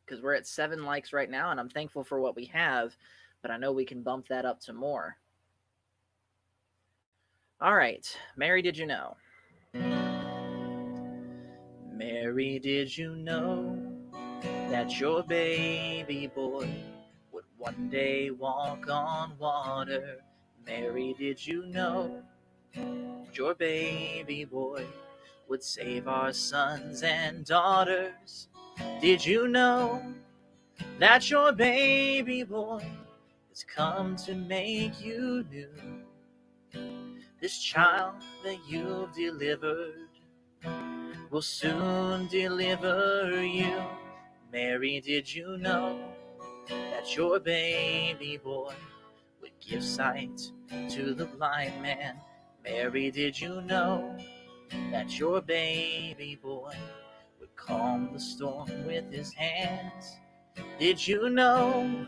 Because we're at 7 likes right now, and I'm thankful for what we have, but I know we can bump that up to more. All right, Mary, did you know? Mary, did you know that your baby boy would one day walk on water? Mary, did you know your baby boy would save our sons and daughters? Did you know that your baby boy has come to make you new? This child that you've delivered will soon deliver you. Mary, did you know that your baby boy would give sight to the blind man? Mary, did you know that your baby boy would calm the storm with his hands? Did you know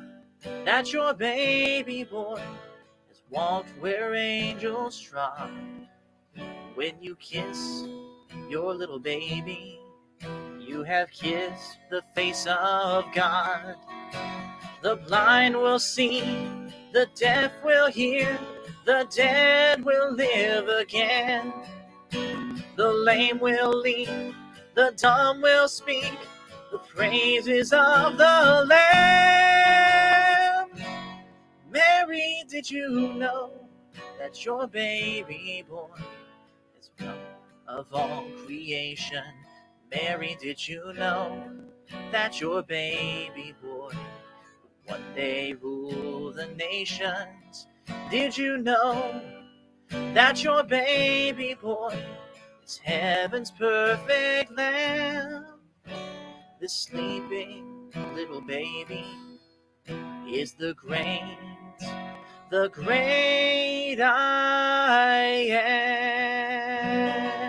that your baby boy has walked where angels trod? When you kiss your little baby, you have kissed the face of God. The blind will see, the deaf will hear, the dead will live again. The lame will leap, the dumb will speak, the praises of the Lamb. Mary, did you know that your baby boy is one of all creation? Mary, did you know that your baby boy would one day rule the nations? Did you know that your baby boy is heaven's perfect lamb? The sleeping little baby is the great I am.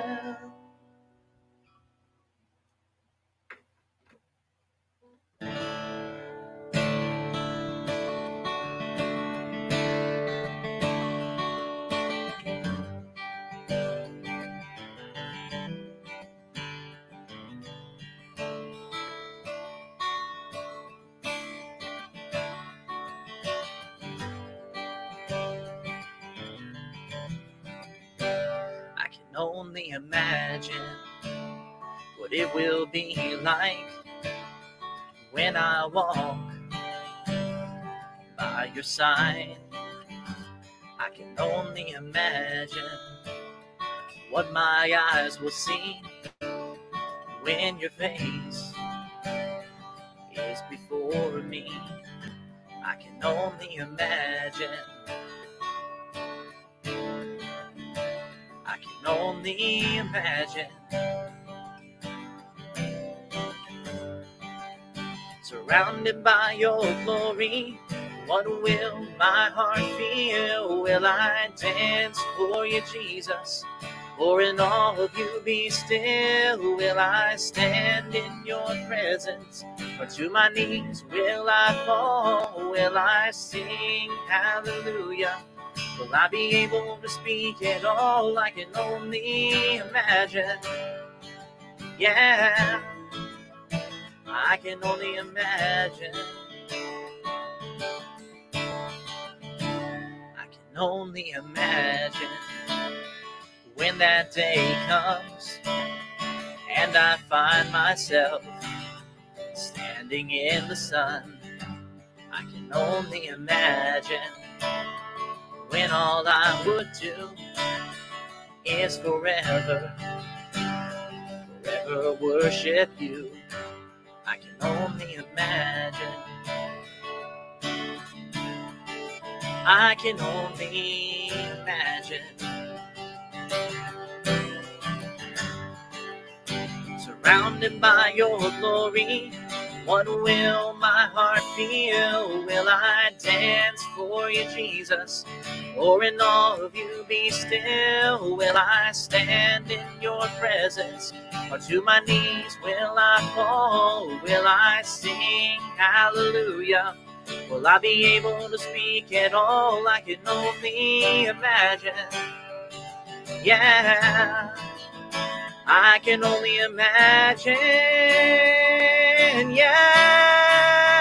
I can only imagine what it will be like when I walk by your side. I can only imagine what my eyes will see when your face is before me. I can only imagine. I can only imagine. Surrounded by your glory, what will my heart feel? Will I dance for you, Jesus? Or in all of you be still? Will I stand in your presence? Or to my knees will I fall? Will I sing hallelujah? Will I be able to speak at all? I can only imagine. Yeah, I can only imagine. I can only imagine when that day comes and I find myself standing in the sun. I can only imagine when all I would do is forever worship you. I can only imagine. I can only imagine. Surrounded by your glory, what will my heart feel? Will I dance for you, Jesus? Or in all of you be still? Will I stand in your presence? Or to my knees will I fall? Will I sing hallelujah? Will I be able to speak at all? I can only imagine. Yeah, I can only imagine. Yeah,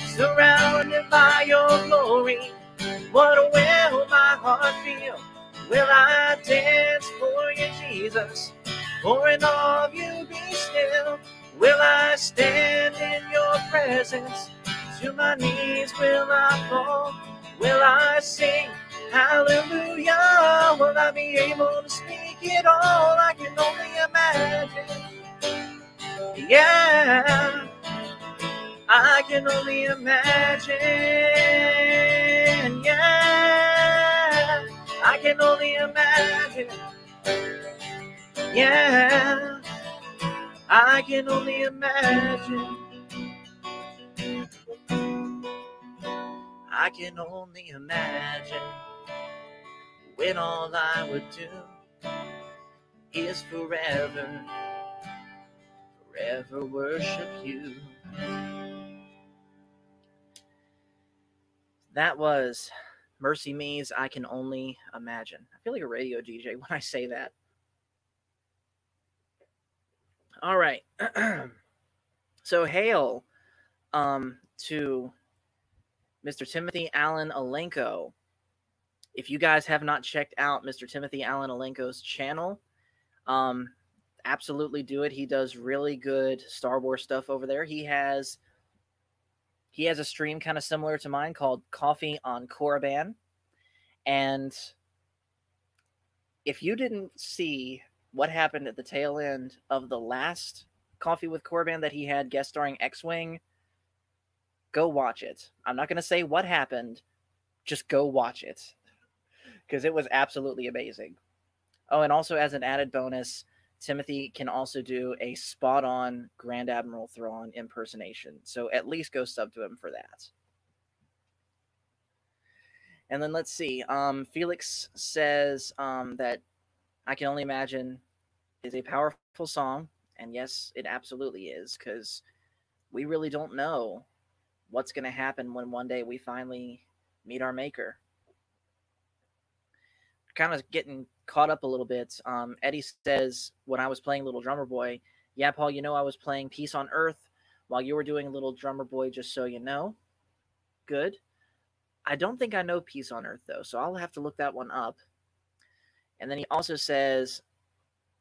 surrounded by your glory, what will my heart feel? Will I dance for you, Jesus? Or in all of you be still? Will I stand in your presence? To my knees will I fall? Will I sing hallelujah? Will I be able to speak it all? I can only imagine. Yeah, I can only imagine. Yeah, I can only imagine. Yeah, I can only imagine. I can only imagine when all I would do is forever worship you. That was Mercy Me's I Can Only Imagine. I feel like a radio DJ when I say that. All right. So hail to Mr. Timothy Allen Alenko. If you guys have not checked out Mr. Timothy Allen Alenko's channel, absolutely do it. He does really good Star Wars stuff over there. He has a stream kind of similar to mine called Coffee on Korriban. And if you didn't see what happened at the tail end of the last Coffee with Korriban that he had guest starring X-Wing, go watch it. I'm not going to say what happened. Just go watch it. Because it was absolutely amazing. Oh, and also as an added bonus, Timothy can also do a spot-on Grand Admiral Thrawn impersonation. So at least go sub to him for that. And then let's see. Felix says that I Can Only Imagine is a powerful song. And yes, it absolutely is. Because we really don't know what's going to happen when one day we finally meet our maker. Kind of getting caught up a little bit. Eddie says, when I was playing Little Drummer Boy, yeah, Paul, you know I was playing Peace on Earth while you were doing Little Drummer Boy, just so you know. Good. I don't think I know Peace on Earth, though, so I'll have to look that one up. And then he also says,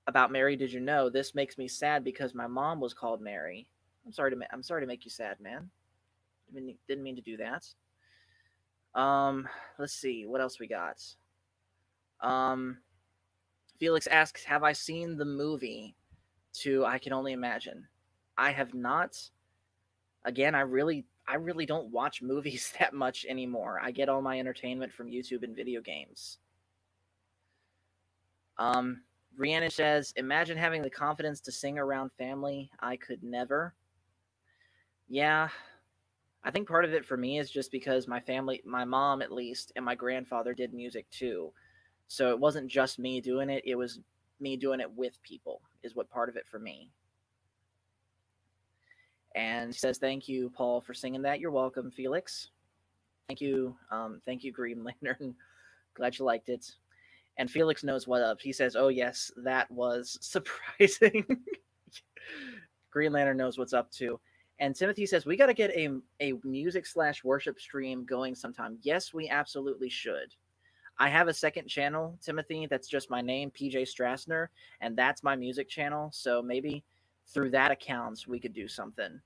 about Mary, did you know? This makes me sad because my mom was called Mary. I'm sorry to make you sad, man. Didn't mean to do that. Um, let's see what else we got. Um, Felix asks, "Have I seen the movie to I Can Only Imagine?" I have not. Again, I really don't watch movies that much anymore. I get all my entertainment from YouTube and video games. Um, Rhiannon says, "Imagine having the confidence to sing around family. I could never." Yeah, I think part of it for me is just because my family, my mom at least, and my grandfather did music too. So it wasn't just me doing it, it was me doing it with people, is what part of it for me. And he says, "Thank you, Paul, for singing that. You're welcome, Felix. Thank you, Green Lantern. Glad you liked it." And Felix knows what up. He says, "Oh yes, that was surprising." Green Lantern knows what's up too. And Timothy says, "We got to get a music/worship stream going sometime." Yes, we absolutely should. I have a second channel, Timothy, that's just my name, PJ Strassner, and that's my music channel. So maybe through that account we could do something.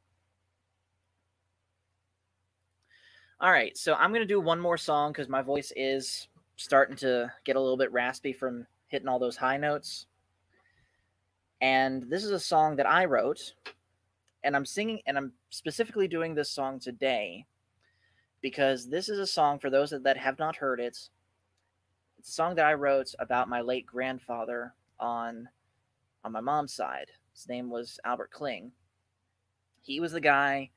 All right, so I'm going to do one more song because my voice is starting to get a little bit raspy from hitting all those high notes. And this is a song that I wrote, and I'm singing, and I'm specifically doing this song today because this is a song for those that have not heard it. It's a song that I wrote about my late grandfather on my mom's side. His name was Albert Kling. He was the guy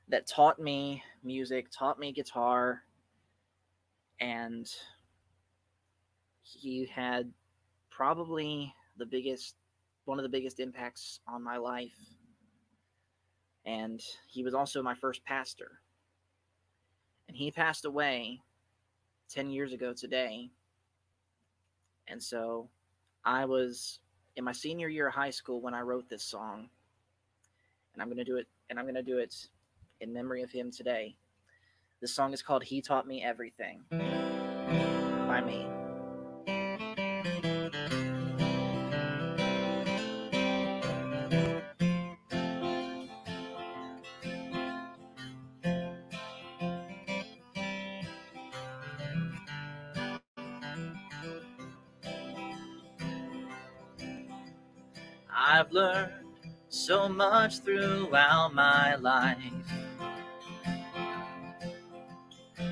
that taught me music, taught me guitar, and he had probably one of the biggest impacts on my life. And he was also my first pastor. And he passed away 10 years ago today. And so I was in my senior year of high school when I wrote this song. And I'm going to do it in memory of him today. This song is called "He Taught Me Everything" by me. I've learned so much throughout my life,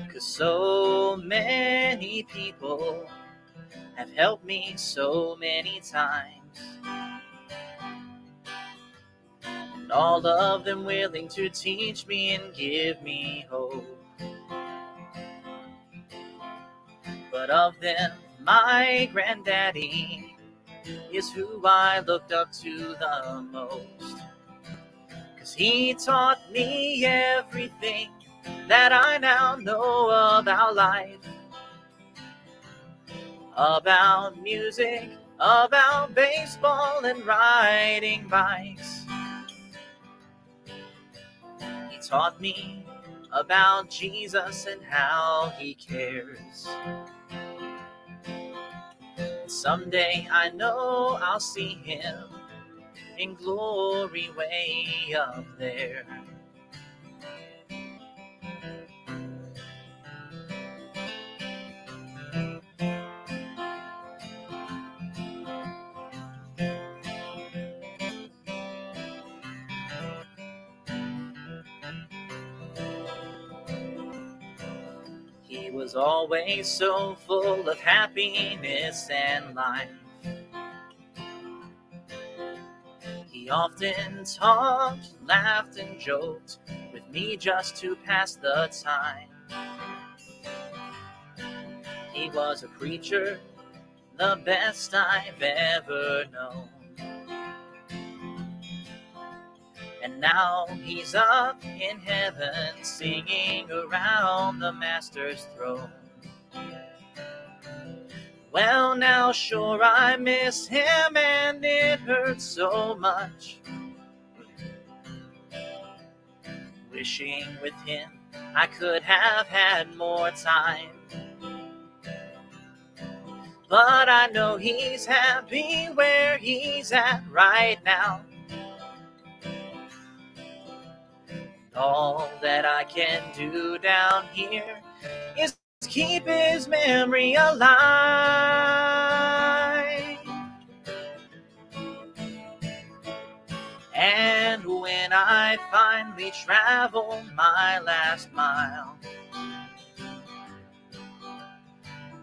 'cause so many people have helped me so many times, and all of them willing to teach me and give me hope. But of them, my granddaddy is who I looked up to the most, 'cause he taught me everything that I now know about life, about music, about baseball and riding bikes. He taught me about Jesus and how he cares. Someday I know I'll see him in glory way up there. He was always so full of happiness and life. He often talked, laughed, and joked with me just to pass the time. He was a preacher, the best I've ever known. And now he's up in heaven, singing around the Master's throne. Well, now sure I miss him, and it hurts so much. Wishing with him I could have had more time. but I know he's happy where he's at right now. All that I can do down here is keep his memory alive. And when I finally travel my last mile,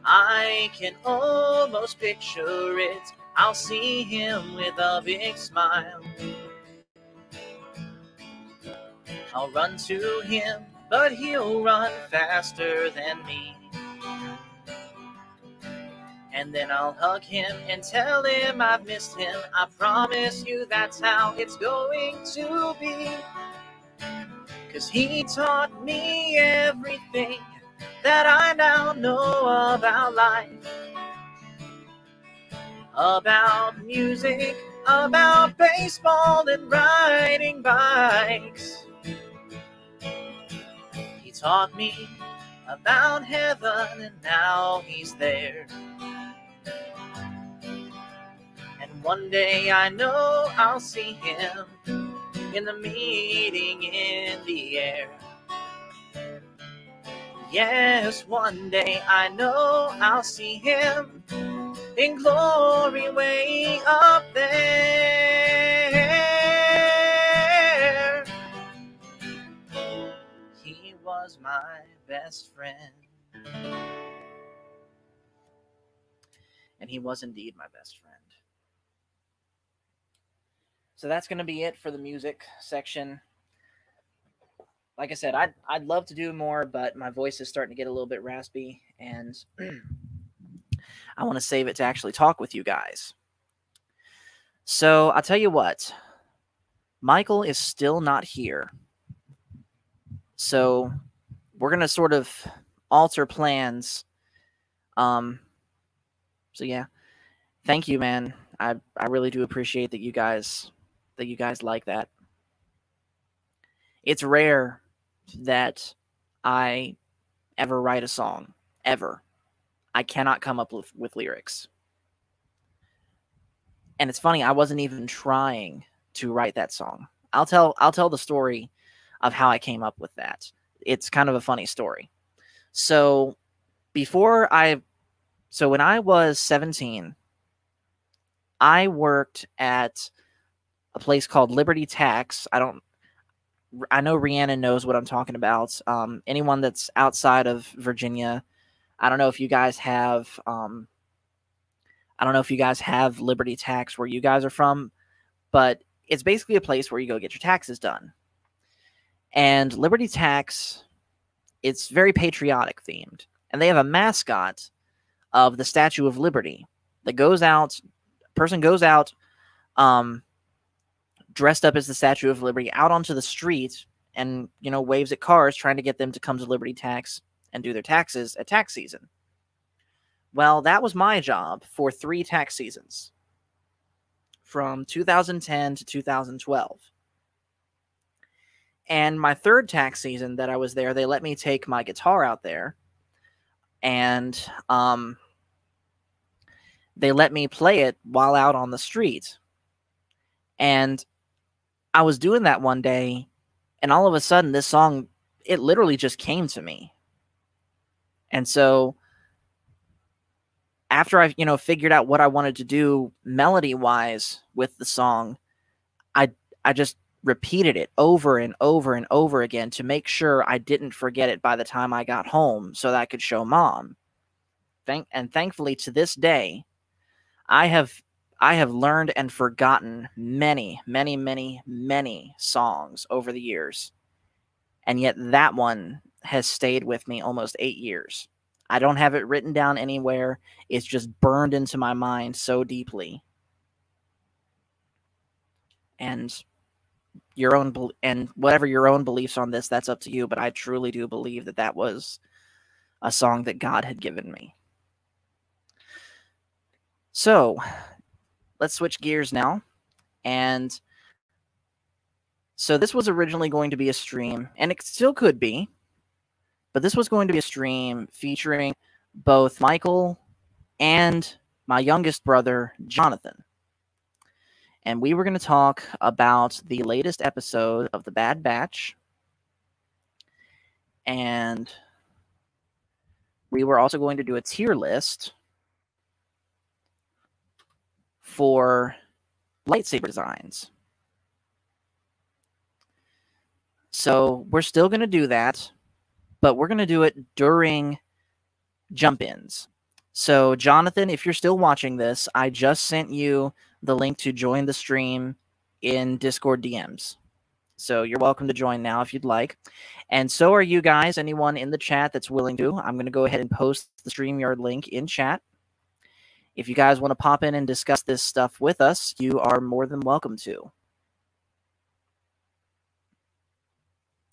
I can almost picture it. I'll see him with a big smile. I'll run to him, but he'll run faster than me. And then I'll hug him and tell him I've missed him. I promise you that's how it's going to be. 'Cause he taught me everything that I now know about life. About music, about baseball and riding bikes. He taught me about heaven and now he's there. And one day I know I'll see him in the meeting in the air. Yes, one day I know I'll see him in glory way up there. He was my best friend. And he was indeed my best friend. So that's going to be it for the music section. Like I said, I'd love to do more, but my voice is starting to get a little bit raspy, and I want to save it to actually talk with you guys. So I'll tell you what, Michael is still not here. So we're going to sort of alter plans. So yeah, thank you, man. I really do appreciate that you guys like that. It's rare that I ever write a song, ever. I cannot come up with lyrics. And it's funny, I wasn't even trying to write that song. I'll tell the story of how I came up with that. It's kind of a funny story. So when I was 17, I worked at a place called Liberty Tax. I know Rhiannon knows what I'm talking about. Anyone that's outside of Virginia, I don't know if you guys have Liberty Tax where you guys are from, but it's basically a place where you go get your taxes done. And Liberty Tax, it's very patriotic themed. And they have a mascot of the Statue of Liberty that goes out, dressed up as the Statue of Liberty out onto the street and, waves at cars trying to get them to come to Liberty Tax and do their taxes at tax season. Well, that was my job for 3 tax seasons from 2010 to 2012. And my 3rd tax season that I was there, they let me take my guitar out there and they let me play it while out on the street. And I was doing that one day, and all of a sudden, this song, it literally just came to me. And so after I, figured out what I wanted to do melody-wise with the song, I just repeated it over and over and over again to make sure I didn't forget it by the time I got home so that I could show Mom. And thankfully, to this day, I have learned and forgotten many, many, many, many songs over the years. And yet that one has stayed with me almost 8 years. I don't have it written down anywhere. It's just burned into my mind so deeply. And whatever your own beliefs on this, that's up to you. But I truly do believe that was a song that God had given me. So let's switch gears now. And so this was originally going to be a stream, and it still could be, but this was going to be a stream featuring both Michael and my youngest brother, Jonathan. And we were going to talk about the latest episode of The Bad Batch. And we were also going to do a tier list for lightsaber designs. So we're still going to do that, but we're going to do it during jump-ins. So Jonathan, if you're still watching this, I just sent you the link to join the stream in Discord DMs. So you're welcome to join now if you'd like. And so are you guys, anyone in the chat that's willing to. I'm going to go ahead and post the StreamYard link in chat. If you guys want to pop in and discuss this stuff with us, you are more than welcome to.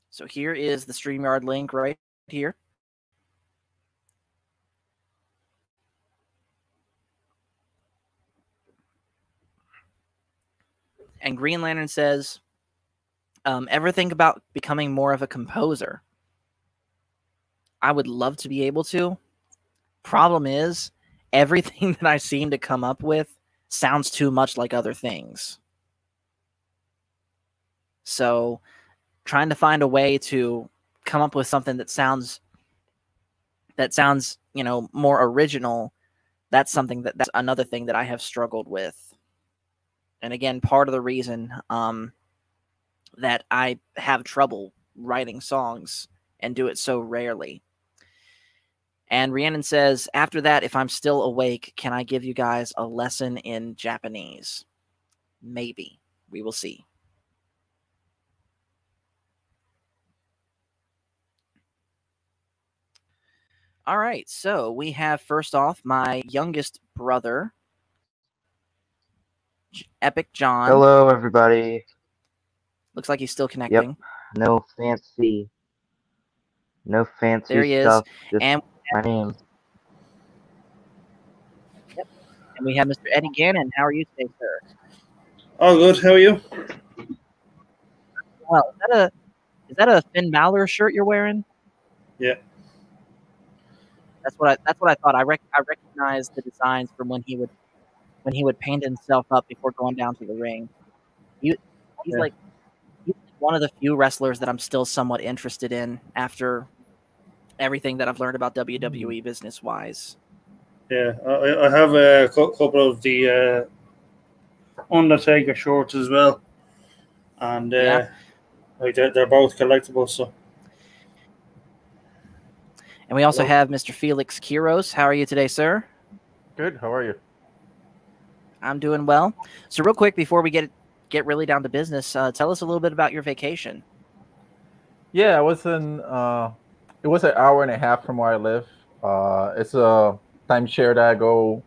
So here is the StreamYard link right here. And Green Lantern says, ever think about becoming more of a composer? I would love to be able to. Problem is, everything that I seem to come up with sounds too much like other things. So trying to find a way to come up with something that sounds, more original, that's another thing that I have struggled with. And again, part of the reason that I have trouble writing songs and do it so rarely. And Rhiannon says, after that, if I'm still awake, can I give you guys a lesson in Japanese? Maybe. We will see. All right, so we have first off my youngest brother, Epic John. Hello, everybody. Looks like he's still connecting. Yep. No fancy There he stuff. is. Just And my name. Yep. And we have Mr. Eddie Gannon. How are you today, sir? All good. How are you? Well, is that a Finn Balor shirt you're wearing? Yeah. That's what I thought. I recognize the designs from when he would paint himself up before going down to the ring. He's like one of the few wrestlers that I'm still somewhat interested in after everything that I've learned about WWE business wise. Yeah, I have a couple of the Undertaker shorts as well, and they're both collectibles. So. And we also have Mr. Felix Quiros. How are you today, sir? Good. How are you? I'm doing well. So real quick, before we get really down to business, tell us a little bit about your vacation. Yeah, I was in. It was an hour and a half from where I live. It's a timeshare that I go,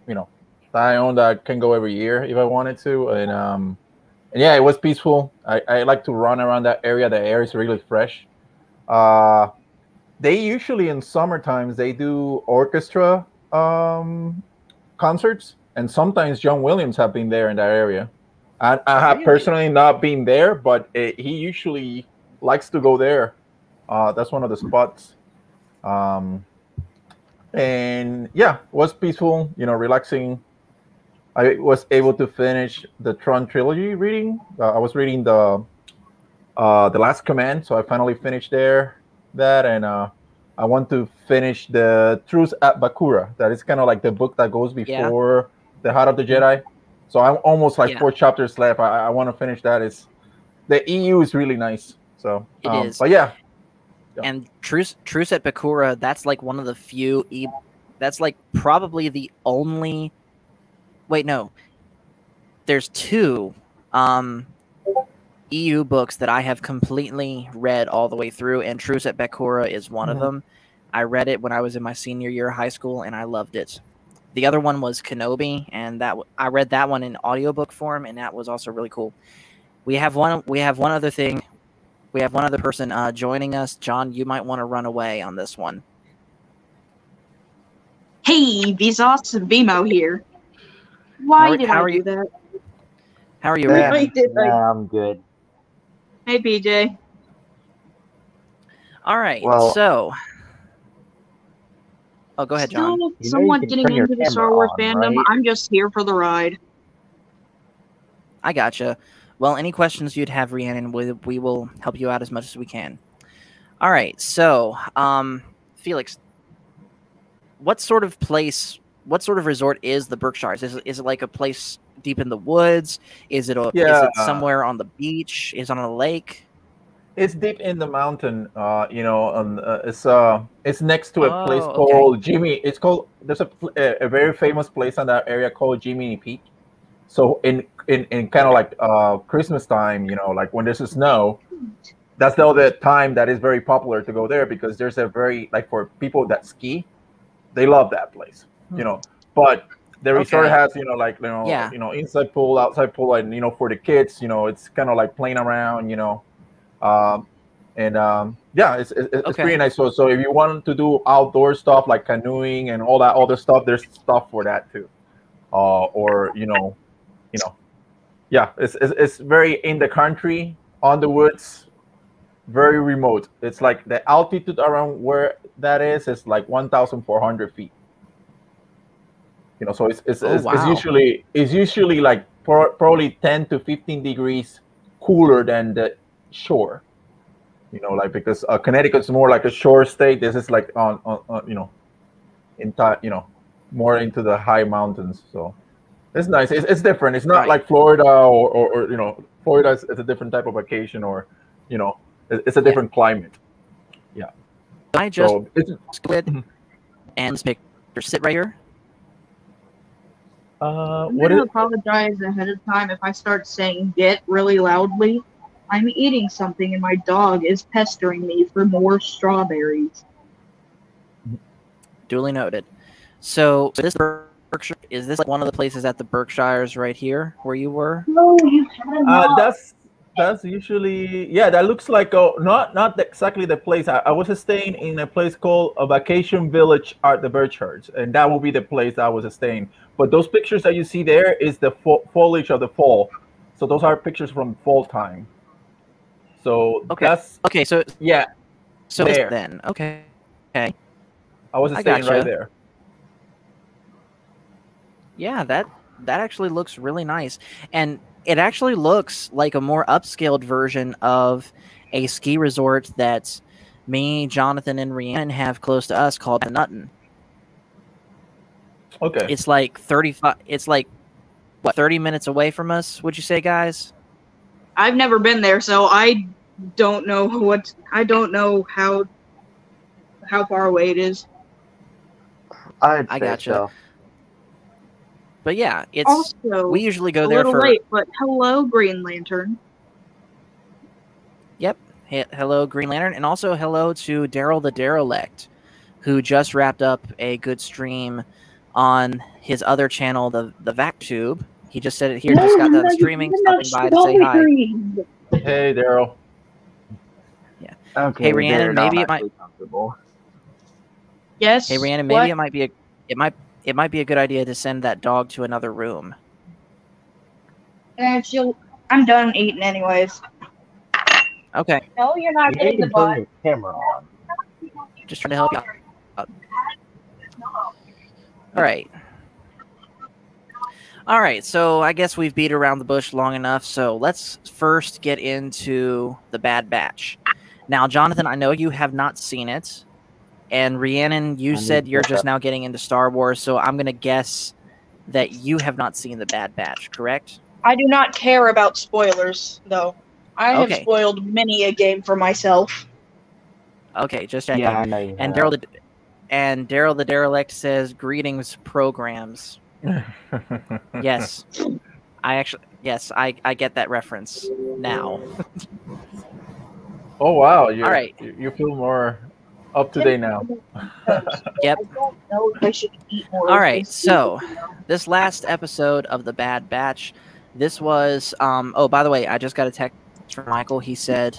that I own, that I can go every year if I wanted to, and yeah, it was peaceful. I like to run around that area. The air is really fresh. They usually in summer times they do orchestra concerts, and sometimes John Williams have been there in that area. I have personally not been there, but he usually likes to go there. That's one of the spots. And yeah, it was peaceful, relaxing. I was able to finish the Tron trilogy reading. I was reading the Last Command, so I finally finished that, and I want to finish the Truce at Bakura. That is kind of like the book that goes before the Heart of the Jedi. So I'm almost 4 chapters left. I want to finish that. The EU is really nice. So it is. But yeah. And Truce at Bakura, that's like one of the few. That's like probably the only. Wait, no. There's 2 EU books that I have completely read all the way through, and Truce at Bakura is one of them. I read it when I was in my senior year of high school, and I loved it. The other one was Kenobi, and I read that one in audiobook form, and that was also really cool. We have one other thing. We have one other person joining us. John, you might want to run away on this one. Hey, Vsauce, Vimo here. Why did I do that? How are you? I'm good. Hey, BJ. All right, well, so Oh, go ahead, John. Still you somewhat can getting turn your into the camera Star Wars on, fandom. right? I'm just here for the ride. I gotcha. Well, any questions you'd have, Rhiannon, we will help you out as much as we can. All right. So, Felix, what sort of resort is the Berkshires? Is it like a place deep in the woods? Is it somewhere on the beach? Is it on a lake? It's deep in the mountain. It's next to a place Oh, called Jimmy. There's a very famous place on that area called Jiminy Peak. So in kind of like Christmas time, like when there's snow, that's the other time that is very popular to go there, because there's a very, like, for people that ski, they love that place. But the resort has Yeah. inside pool, outside pool, and for the kids, it's kind of like playing around, yeah, it's pretty nice. So if you want to do outdoor stuff like canoeing and all that other stuff, there's stuff for that too. Yeah, it's very in the country, on the woods, very remote. It's like the altitude around where that is like 1,400 feet. So it's usually like probably 10 to 15 degrees cooler than the shore. Like, because Connecticut's more like a shore state. This is like on more into the high mountains. So it's nice. It's different. It's not like Florida or Florida is a different type of vacation, or it's a different climate. Yeah. I just and sit right here. I'm going to apologize ahead of time if I start saying "get" really loudly. I'm eating something and my dog is pestering me for more strawberries. Duly noted. So this Berkshire, is this like one of the places at the Berkshires right here where you were? No, you cannot. That's usually, yeah, that looks like not exactly the place. I was staying in a place called a Vacation Village at the Berkshires, and that will be the place I was staying. But those pictures that you see there is the foliage of the fall. So those are pictures from fall time. So so yeah. So there. Then okay. I was staying right there. Yeah, that actually looks really nice, and it actually looks like a more upscaled version of a ski resort that me, Jonathan, and Rhiannon have close to us called Nutton. Okay. It's like 35. It's like what, 30 minutes away from us? Would you say, guys? I've never been there, so I don't know how far away it is. I gotcha. So. But yeah, it's also we usually go a there little for late. But hello, Green Lantern. Yep. Hello, Green Lantern, and also hello to Daryl the Derelict, who just wrapped up a good stream on his other channel, the VacTube. He just said it here. Just got done streaming. Stopping by to say hi. Hey, Daryl. Yeah. Okay. Hey, Rhiannon. Maybe it might. Yes. Hey, Rhiannon. Maybe it might be it might be a good idea to send that dog to another room. I'm done eating anyways. Okay. No, you're not getting the bun. Your camera on. Just trying to help you out. All right. All right. So I guess we've beat around the bush long enough. So let's first get into the Bad Batch. Now, Jonathan, I know you have not seen it. And Rhiannon, you said you're just now getting into Star Wars, so I'm going to guess that you have not seen the Bad Batch, correct? I do not care about spoilers, though. I have spoiled many a game for myself. Okay, just checking. Yeah, I know you and have. Daryl the Derelict says, "Greetings, programs." Yes, I get that reference now. Oh wow! All right, you feel more up to date now. Yep. I don't know if I should eat more. All right, so this last episode of the Bad Batch, this was oh, by the way, I just got a text from Michael. He said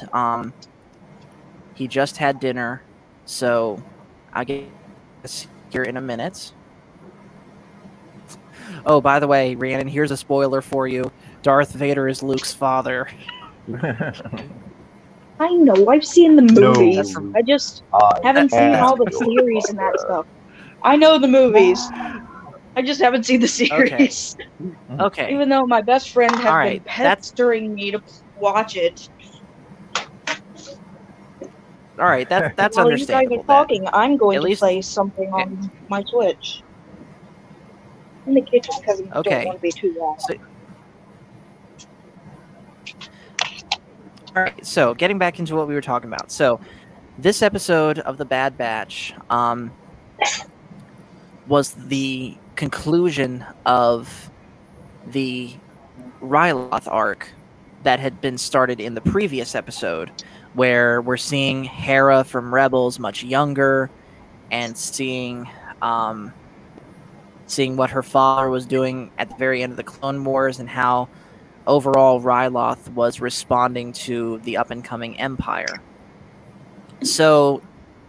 he just had dinner, so I guess here in a minute. Oh, by the way, Rhiannon, here's a spoiler for you. Darth Vader is Luke's father. I know, I've seen the movies. No. I just haven't seen all the series and that stuff. I know the movies. I just haven't seen the series. Okay. Even though my best friend had All right, been pestering me to watch it. All right, that's While understandable. you guys are talking, I'm going At to least- play something on my Switch. In the kitchen because I Okay. don't want to be too loud. All right, so getting back into what we were talking about. So this episode of The Bad Batch was the conclusion of the Ryloth arc that had been started in the previous episode, where we're seeing Hera from Rebels much younger and seeing what her father was doing at the very end of the Clone Wars and how overall Ryloth was responding to the up-and-coming Empire. So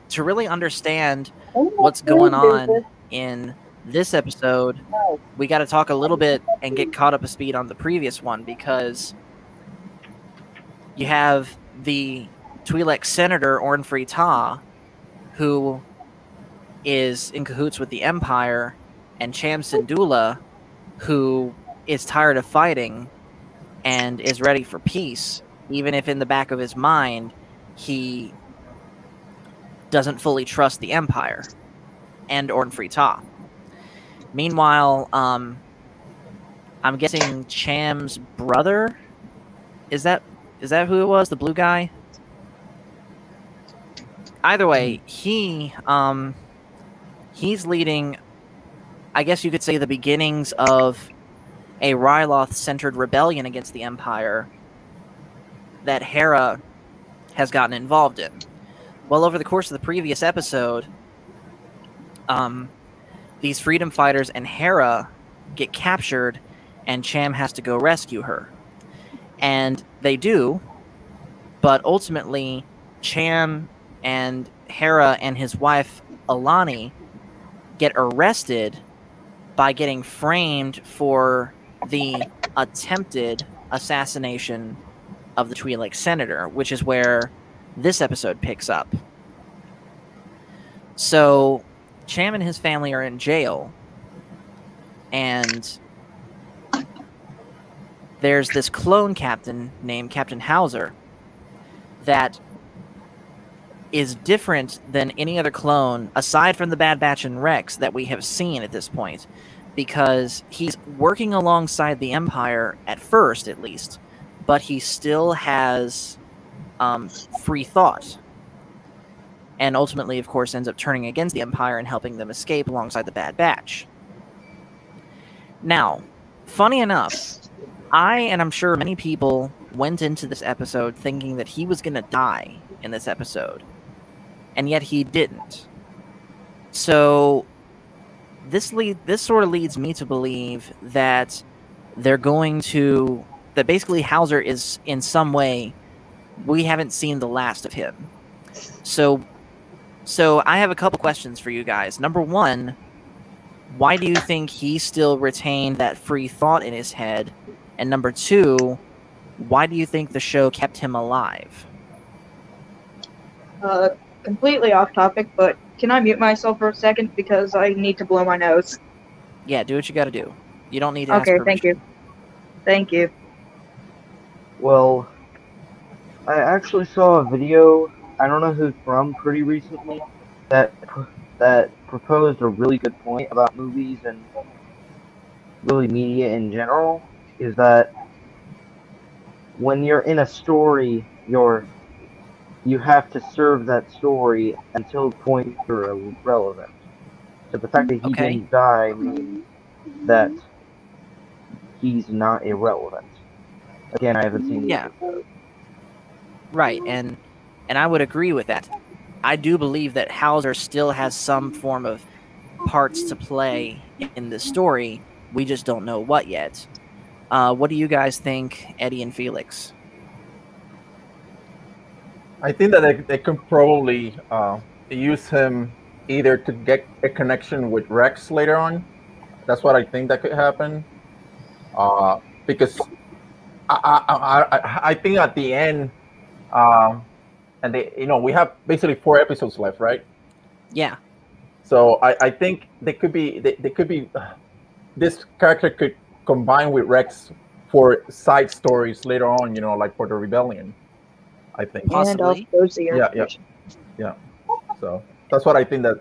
to really understand what's going on in this episode, we got to talk a little bit and get caught up to speed on the previous one, because you have the Twi'lek senator Orn Free Taa, who is in cahoots with the Empire, and Cham Syndulla, who is tired of fighting and is ready for peace, even if in the back of his mind he doesn't fully trust the Empire and Orn Free Taa. Meanwhile, I'm guessing Cham's brother, is that who it was, the blue guy? Either way, he's leading, I guess you could say, the beginnings of a Ryloth-centered rebellion against the Empire that Hera has gotten involved in. Well, over the course of the previous episode, these freedom fighters and Hera get captured, and Cham has to go rescue her. And they do, but ultimately, Cham and Hera and his wife, Alani, get arrested by getting framed for the attempted assassination of the Twi'lek senator, which is where this episode picks up. So Cham and his family are in jail, and there's this clone captain named Captain Hauser that is different than any other clone, aside from the Bad Batch and Rex, that we have seen at this point, because he's working alongside the Empire, at first at least, but he still has free thought. And ultimately, of course, ends up turning against the Empire and helping them escape alongside the Bad Batch. Now, funny enough, and I'm sure many people went into this episode thinking that he was going to die in this episode, and yet he didn't. So this sort of leads me to believe that that basically Hauser is in some way, we haven't seen the last of him. So I have a couple questions for you guys. Number one, why do you think he still retained that free thought in his head? And number two, why do you think the show kept him alive? Completely off topic, but can I mute myself for a second because I need to blow my nose? Yeah, do what you got to do. You don't need to ask Okay, permission. thank you. Thank you. Well, I actually saw a video, I don't know who's from, pretty recently, that proposed a really good point about movies and really media in general, is that when you're in a story, you have to serve that story until the point you're relevant. So the fact that he didn't die means that he's not irrelevant. Again, I haven't seen the episode. Right, and I would agree with that. I do believe that Hauser still has some form of parts to play in the story. We just don't know what yet. What do you guys think, Eddie and Felix? I think that they can probably use him either to get a connection with Rex later on. That's what I think that could happen. Because I think at the end, and we have basically 4 episodes left, right? Yeah. So I think they could be this character could combine with Rex for side stories later on. You know, like for the rebellion. I think. Possibly. And off goes the Yeah, yeah. information. Yeah. So that's what I think that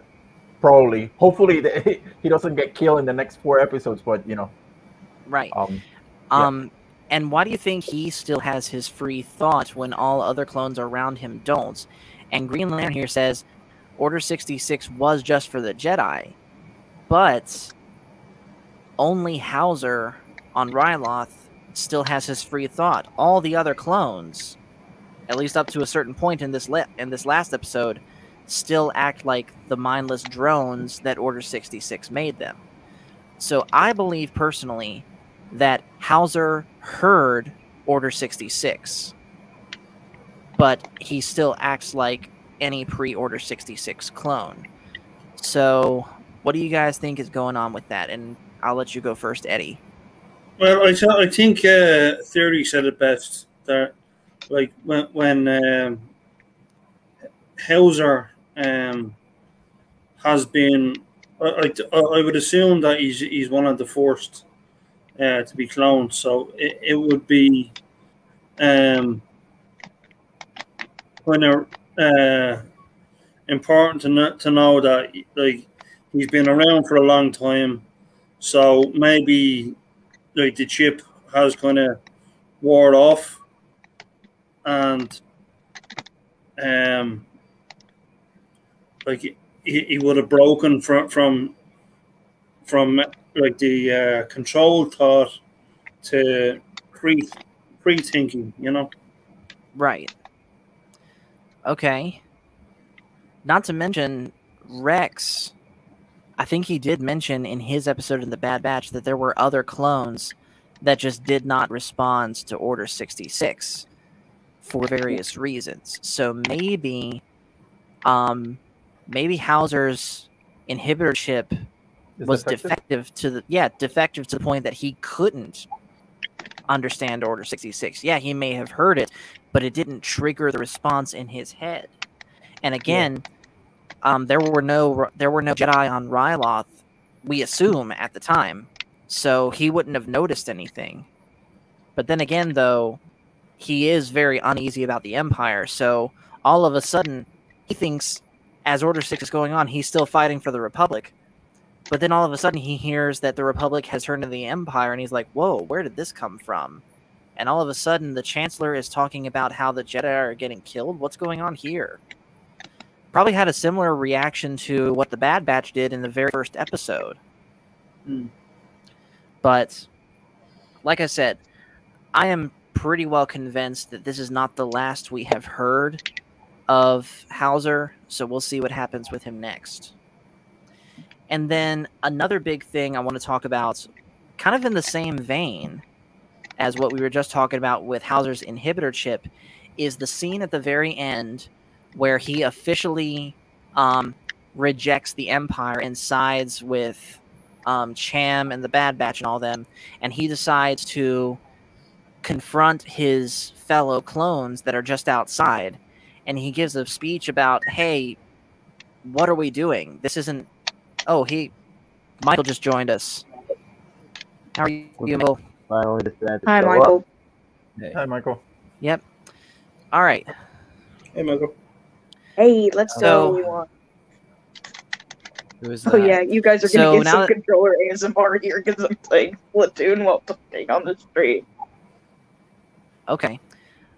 probably, hopefully, he doesn't get killed in the next 4 episodes. But you know, Right. Yeah. And why do you think he still has his free thought when all other clones around him don't? And Green Lantern here says Order 66 was just for the Jedi, but only Hauser on Ryloth still has his free thought. All the other clones, at least up to a certain point in this last episode, still act like the mindless drones that Order 66 made them. So I believe personally that Hauser heard Order 66, but he still acts like any pre-Order 66 clone. So what do you guys think is going on with that? And I'll let you go first, Eddie. Well, I think Theory said it best. That like when Hauser has been, I would assume that he's one of the first to be cloned. So it would be important to know that like he's been around for a long time. So maybe like the chip has kind of wore off, and like he would have broken from like the controlled thought to free thinking, you know. Right. Okay. Not to mention Rex. I think he did mention in his episode of The Bad Batch that there were other clones that just did not respond to Order 66 for various reasons. So maybe Hauser's inhibitor chip was defective to the point that he couldn't understand Order 66. Yeah, he may have heard it, but it didn't trigger the response in his head. And again, there were no Jedi on Ryloth, we assume, at the time, so he wouldn't have noticed anything. But then again, though, he is very uneasy about the Empire, so all of a sudden he thinks, as Order 6 is going on, he's still fighting for the Republic. But then all of a sudden he hears that the Republic has turned to the Empire, and he's like, whoa, where did this come from? And all of a sudden the Chancellor is talking about how the Jedi are getting killed. What's going on here? Probably had a similar reaction to what the Bad Batch did in the very first episode. But, like I said, I am pretty well convinced that this is not the last we have heard of Hauser, so we'll see what happens with him next. And then another big thing I want to talk about, kind of in the same vein as what we were just talking about with Hauser's inhibitor chip, is the scene at the very end where he officially rejects the Empire and sides with Cham and the Bad Batch and all them, and he decides to confront his fellow clones that are just outside, and he gives a speech about, hey, what are we doing? This isn't... Oh, Michael just joined us. How are you, Michael? Hi, Michael. Hey. Hi, Michael. Yep. All right. Hey, Michael. Hey, let's go. Who is Oh that? yeah, you guys are gonna get some controller ASMR here because I'm playing Splatoon while talking on the stream. Okay.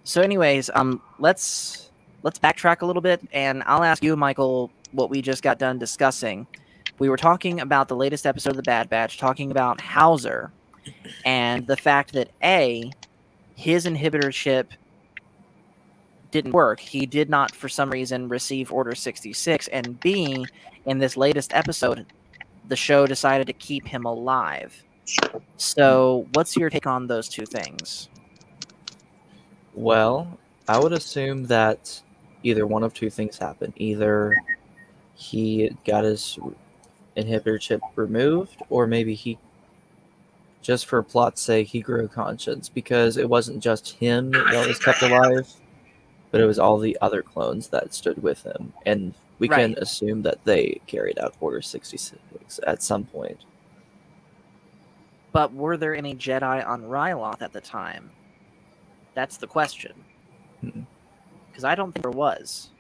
So, anyways, let's backtrack a little bit, and I'll ask you, Michael, what we just got done discussing. We were talking about the latest episode of The Bad Batch, talking about Hauser, and the fact that A, his inhibitor chip didn't work. He did not, for some reason, receive Order 66, and B, in this latest episode, the show decided to keep him alive. So, what's your take on those two things? Well, I would assume that either one of two things happened. Either he got his inhibitor chip removed, or maybe he, just for plot's sake, he grew a conscience, because it wasn't just him that was kept alive. but it was all the other clones that stood with him, and we can Right. assume that they carried out Order 66 at some point. But were there any Jedi on Ryloth at the time? That's the question. Hmm. Because I don't think there was.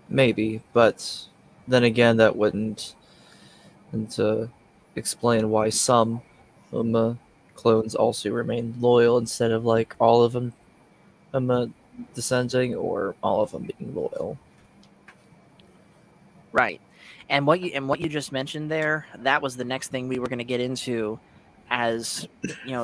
Maybe, but then again, that wouldn't explain why some clones also remain loyal instead of like all of them dissenting or all of them being loyal. Right. And what you just mentioned there, that was the next thing we were going to get into as,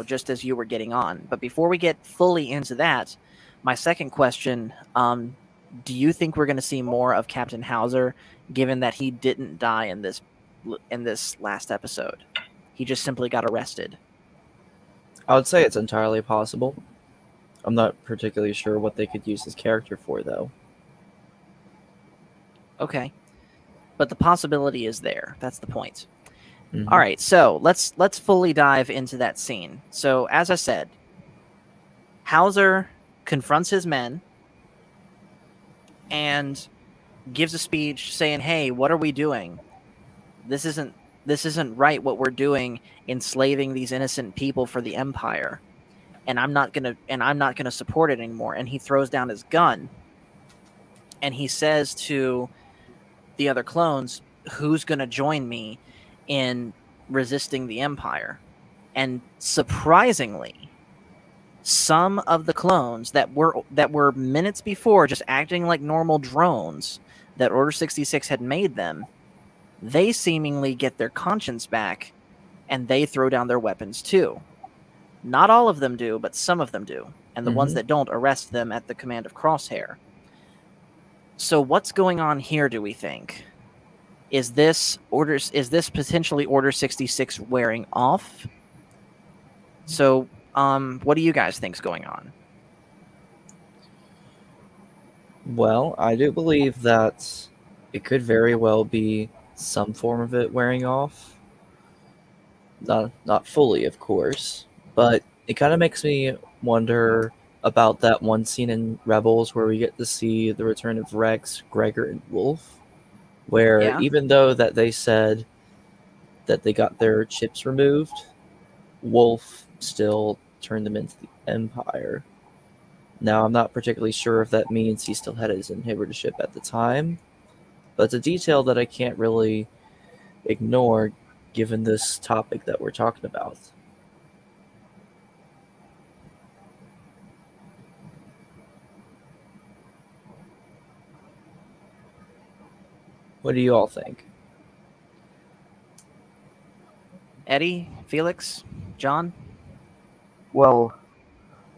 just as you were getting on. But before we get fully into that, my second question, do you think we're going to see more of Captain Hauser, given that he didn't die in this last episode? He just simply got arrested. I would say it's entirely possible. I'm not particularly sure what they could use his character for, though. Okay. But the possibility is there. That's the point. Mhm. All right, so let's fully dive into that scene. So, as I said, Hauser confronts his men and gives a speech saying, "Hey, what are we doing? This isn't right what we're doing, enslaving these innocent people for the Empire. And I'm not going to support it anymore." And he throws down his gun. And he says to the other clones, "Who's going to join me in resisting the Empire?" And surprisingly, some of the clones that were minutes before just acting like normal drones that Order 66 had made them, they seemingly get their conscience back and they throw down their weapons too. Not all of them do, but some of them do. And the ones that don't arrest them at the command of Crosshair. So what's going on here, do we think? Is this potentially Order 66 wearing off? So, what do you guys think's going on? Well, I do believe that it could very well be some form of it wearing off. Not fully, of course, but it kind of makes me wonder about that one scene in Rebels where we get to see the return of Rex, Gregor, and Wolf, where even though that they said that they got their chips removed, Wolf still turned them into the Empire. Now, I'm not particularly sure if that means he still had his inhibitor chip at the time, but it's a detail that I can't really ignore given this topic that we're talking about. What do you all think? Eddie, Felix, John? Well,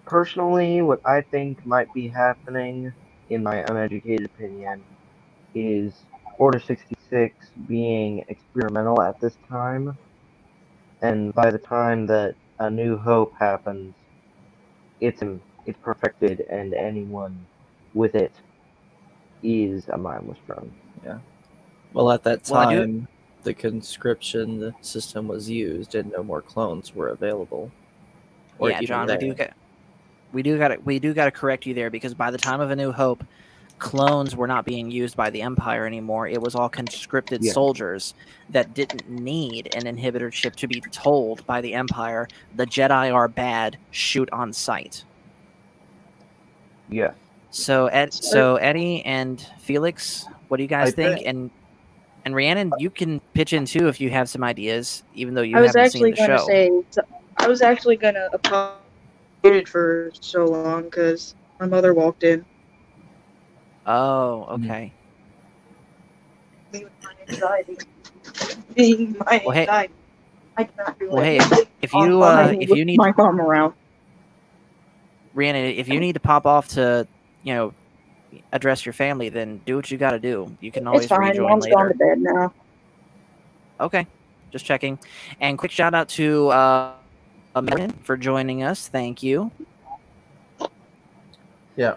personally, what I think might be happening, in my uneducated opinion, is Order 66 being experimental at this time, and by the time that A New Hope happens, it's perfected, and anyone with it is a mindless drone. Yeah. Well, at that Well, time, the conscription system was used, and no more clones were available. Or Yeah, even John, there. we do got to correct you there, because by the time of A New Hope, clones were not being used by the Empire anymore. It was all conscripted soldiers that didn't need an inhibitor chip to be told by the Empire, "The Jedi are bad, shoot on sight." Yeah. So Eddie and Felix, what do you guys think? And Rhiannon, you can pitch in too if you have some ideas, even though you haven't seen the show. I was actually gonna apologize for so long because my mother walked in. Oh, okay. Being my anxiety. Being my Well, hey- anxiety. I cannot do Well, hey, anything if you with need my arm around. Rhiannon, if you need to pop off to, address your family, then do what you got to do. You can always It's fine. rejoin Mom's gone later. to bed now. Okay, just checking. And quick shout out to Marion for joining us. Thank you. Yeah.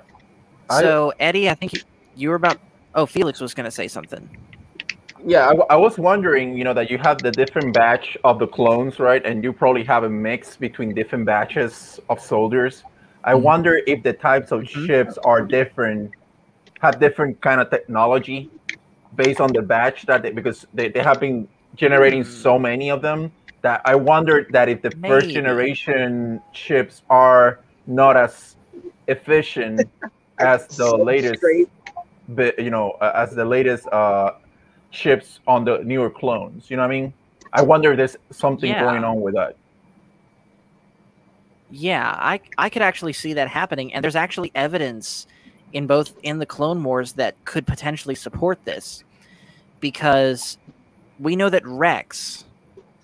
So Eddie, I think you were about. Oh, Felix was going to say something. Yeah, I was wondering, that you have the different batch of the clones, right? And you probably have a mix between different batches of soldiers. I wonder if the types of Mhm. ships are different, have different kind of technology based on the batch that because they have been generating so many of them that I wondered that if the first Maybe. generation ships are not as efficient as the So latest, straight. as the latest ships on the newer clones. You know what I mean? I wonder if there's something going Yeah. on with that. Yeah, I could actually see that happening, and there's actually evidence in the Clone Wars that could potentially support this, because we know that Rex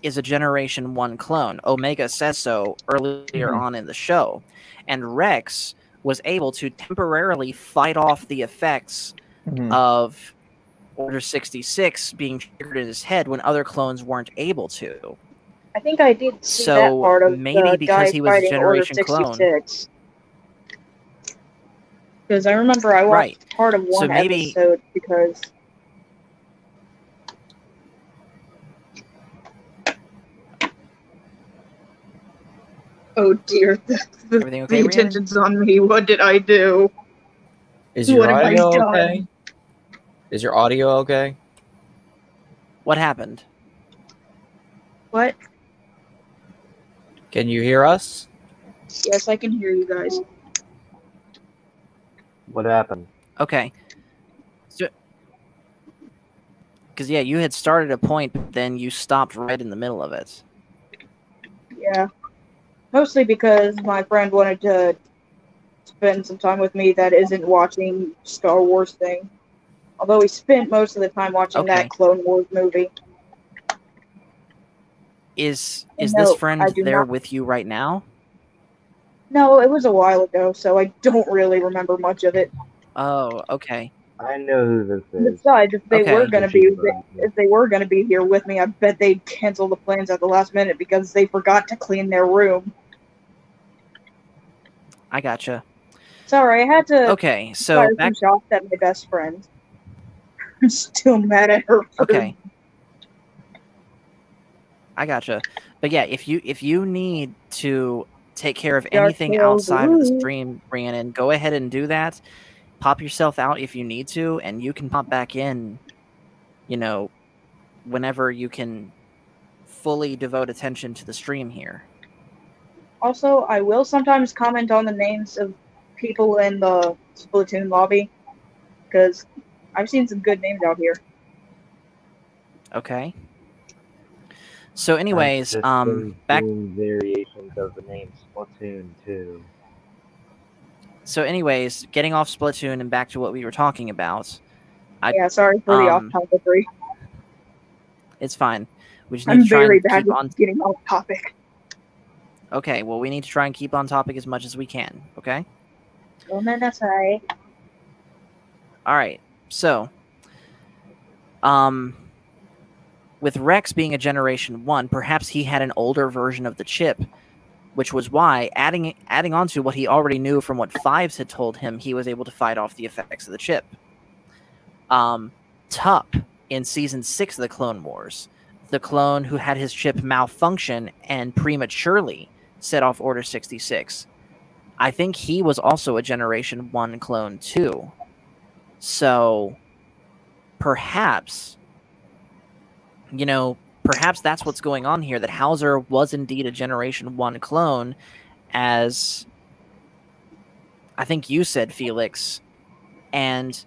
is a Generation 1 clone. Omega says so earlier on in the show, and Rex was able to temporarily fight off the effects of Order 66 being triggered in his head when other clones weren't able to. I think I did see that So part of maybe the because guy he was a fighting Order Generation clone. 66. Because I remember I watched Right. part of So one maybe- episode because... Oh dear, Everything okay, the Rhiannon? attention's on me. What did I do? Is your What have I audio done? okay? Is your audio okay? What happened? What? Can you hear us? Yes, I can hear you guys. What happened? Okay. So, because yeah, you had started a point, but then you stopped right in the middle of it. Yeah. Mostly because my friend wanted to spend some time with me that isn't watching Star Wars thing. Although he spent most of the time watching Okay. that Clone Wars movie. Is No, this friend I do there not. with you right now? No, it was a while ago, so I don't really remember much of it. Oh, okay. I know who this is. Besides, if they Okay. were gonna be here with me, I bet they'd cancel the plans at the last minute because they forgot to clean their room. I gotcha. Sorry, I had to Okay, so fire back. some shots at my best friend. I'm still mad at her. For Okay. I gotcha. But yeah, if you need to take care of Dark anything Souls, outside of the ooh. stream, Rhiannon, go ahead and do that. Pop yourself out if you need to, and you can pop back in, whenever you can fully devote attention to the stream here. Also, I will sometimes comment on the names of people in the Splatoon lobby, because I've seen some good names out here. Okay. So anyways, Just back doing variations of the name Splatoon 2. So anyways, getting off Splatoon and back to what we were talking about. Yeah, sorry for the off-topic. It's fine. We just need I'm to try very and bad keep at on. getting off topic. Okay, well, we need to try and keep on topic as much as we can. Okay. Gomenasai. All right. So, with Rex being a Generation 1, perhaps he had an older version of the chip, which was why, adding on to what he already knew from what Fives had told him, he was able to fight off the effects of the chip. Tup, in Season 6 of the Clone Wars, the clone who had his chip malfunction and prematurely set off Order 66, I think he was also a Generation 1 clone too. So, perhaps that's what's going on here, that Hauser was indeed a Generation 1 clone, as I think you said, Felix, and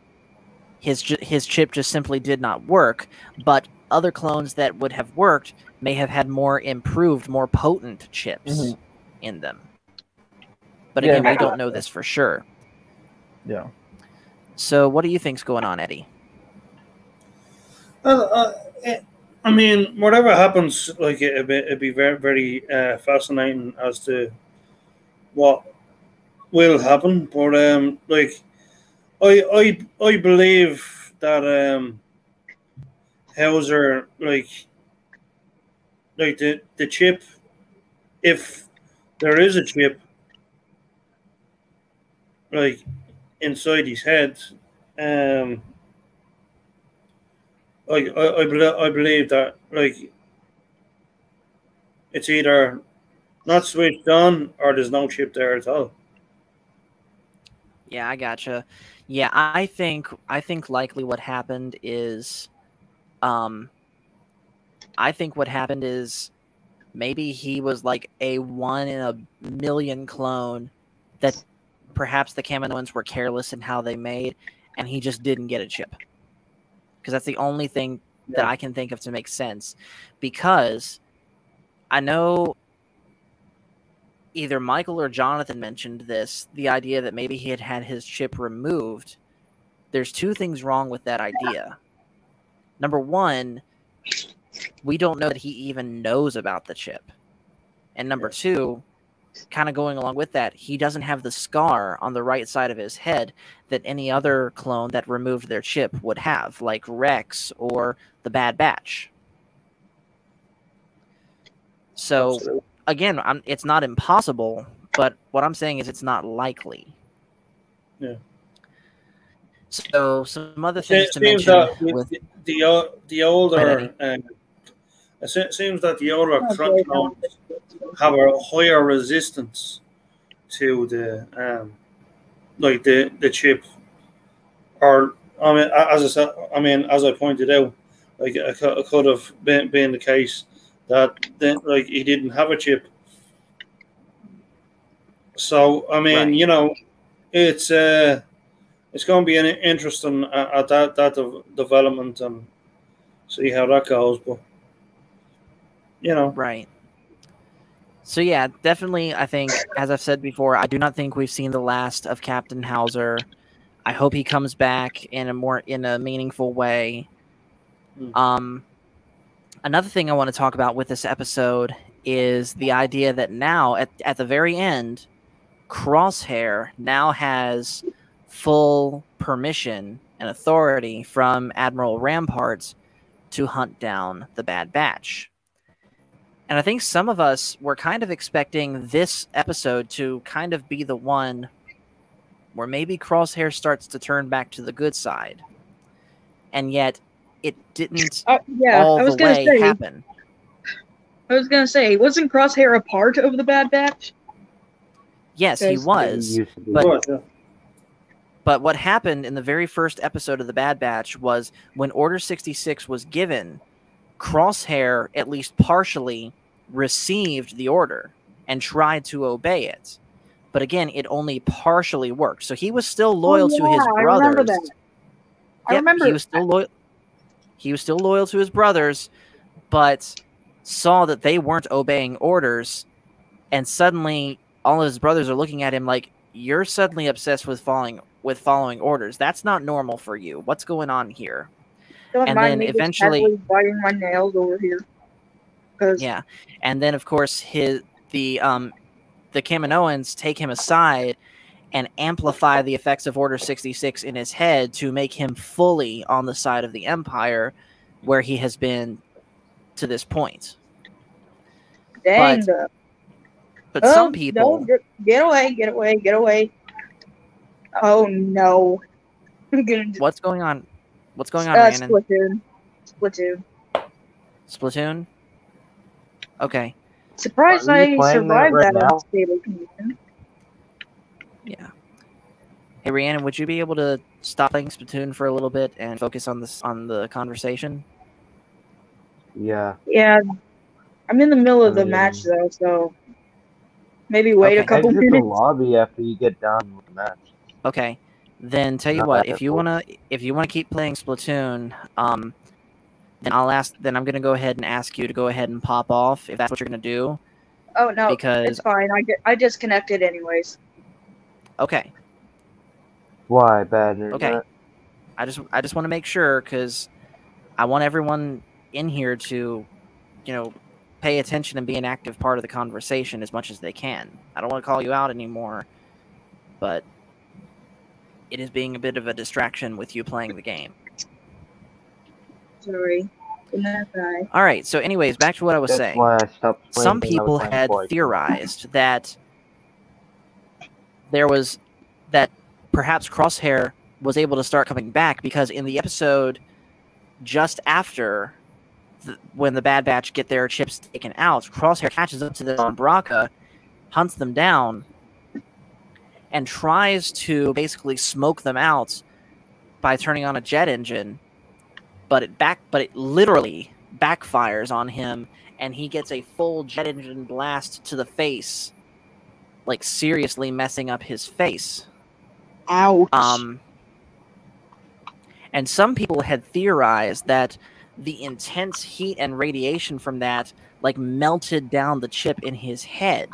his chip just simply did not work, but other clones that would have worked may have had more improved, more potent chips in them. But again, we don't know this for sure. Yeah. So what do you think's going on, Eddie? I mean, whatever happens, like it'd be very, very fascinating as to what will happen. But I believe that Hauser, like the chip, if there is a chip, like inside his head, I believe that like it's either not switched on or there's no chip there at all. Yeah, I gotcha. Yeah, I think likely what happened is, I think what happened is maybe he was like a 1 in a million clone that perhaps the Kaminoans were careless in how they made, and he just didn't get a chip. Because that's the only thing that I can think of to make sense. Because I know either Michael or Jonathan mentioned this, the idea that maybe he had had his chip removed. There's two things wrong with that idea. Number one, we don't know that he even knows about the chip. And number two, kind of going along with that, he doesn't have the scar on the right side of his head that any other clone that removed their chip would have, like Rex or the Bad Batch. So, Absolutely. again, it's not impossible, but what I'm saying is it's not likely. Yeah. So, some other It things to seems mention that with the older, Eddie. it seems that the older clones have a higher resistance to the like the chip, or I mean, as I said, I mean, as I pointed out, like it could have been the case that then like he didn't have a chip. So I mean, Right. you know, it's going to be an interesting at that development and see how that goes. But you know, Right. So yeah, definitely. I think, as I've said before, I do not think we've seen the last of Captain Hauser. I hope he comes back in a meaningful way. Another thing I want to talk about with this episode is the idea that now, at the very end, Crosshair now has full permission and authority from Admiral Rampart to hunt down the Bad Batch. And I think some of us were kind of expecting this episode to kind of be the one where maybe Crosshair starts to turn back to the good side. And yet, it didn't all the way happen. I was going to say, wasn't Crosshair a part of the Bad Batch? Yes, he was. But what happened in the very first episode of the Bad Batch was when Order 66 was given, Crosshair, at least partially, received the order and tried to obey it. But again, it only partially worked. So he was still loyal to his brothers. I remember that. I remember he was still loyal. He was still loyal to his brothers, but saw that they weren't obeying orders, and suddenly all of his brothers are looking at him like, "You're suddenly obsessed with following orders. That's not normal for you. What's going on here?" Don't and mind then me eventually just biting my nails over here. Yeah, and then of course the Kaminoans take him aside and amplify the effects of Order 66 in his head to make him fully on the side of the Empire, where he has been to this point. Dang. But some people... No, get away. Oh, no. What's going on? What's going on, Rhiannon? Splatoon? Okay. Surprised I survived that unstable condition. Yeah. Hey, Rhiannon, would you be able to stop playing Splatoon for a little bit and focus on the conversation? Yeah. Yeah. I'm in the middle of the match, though, so maybe wait a couple minutes. Exit the lobby after you get done with the match. Okay. Then tell you what, if you wanna keep playing Splatoon, then I'm gonna go ahead and ask you to go ahead and pop off if that's what you're gonna do. Oh no, because it's fine. I disconnected anyways. Okay. Why bad internet? Okay. I just want to make sure, because I want everyone in here to, pay attention and be an active part of the conversation as much as they can. I don't want to call you out anymore, but it is being a bit of a distraction with you playing the game. Sorry. All right. So, anyways, back to what I was saying. Why I stopped playing. Some people had theorized that that perhaps Crosshair was able to start coming back because in the episode just after when the Bad Batch get their chips taken out, Crosshair catches up to them on Bracca, hunts them down, and tries to basically smoke them out by turning on a jet engine, but it literally backfires on him, and he gets a full jet engine blast to the face, like seriously messing up his face. Ouch. And some people had theorized that the intense heat and radiation from that like melted down the chip in his head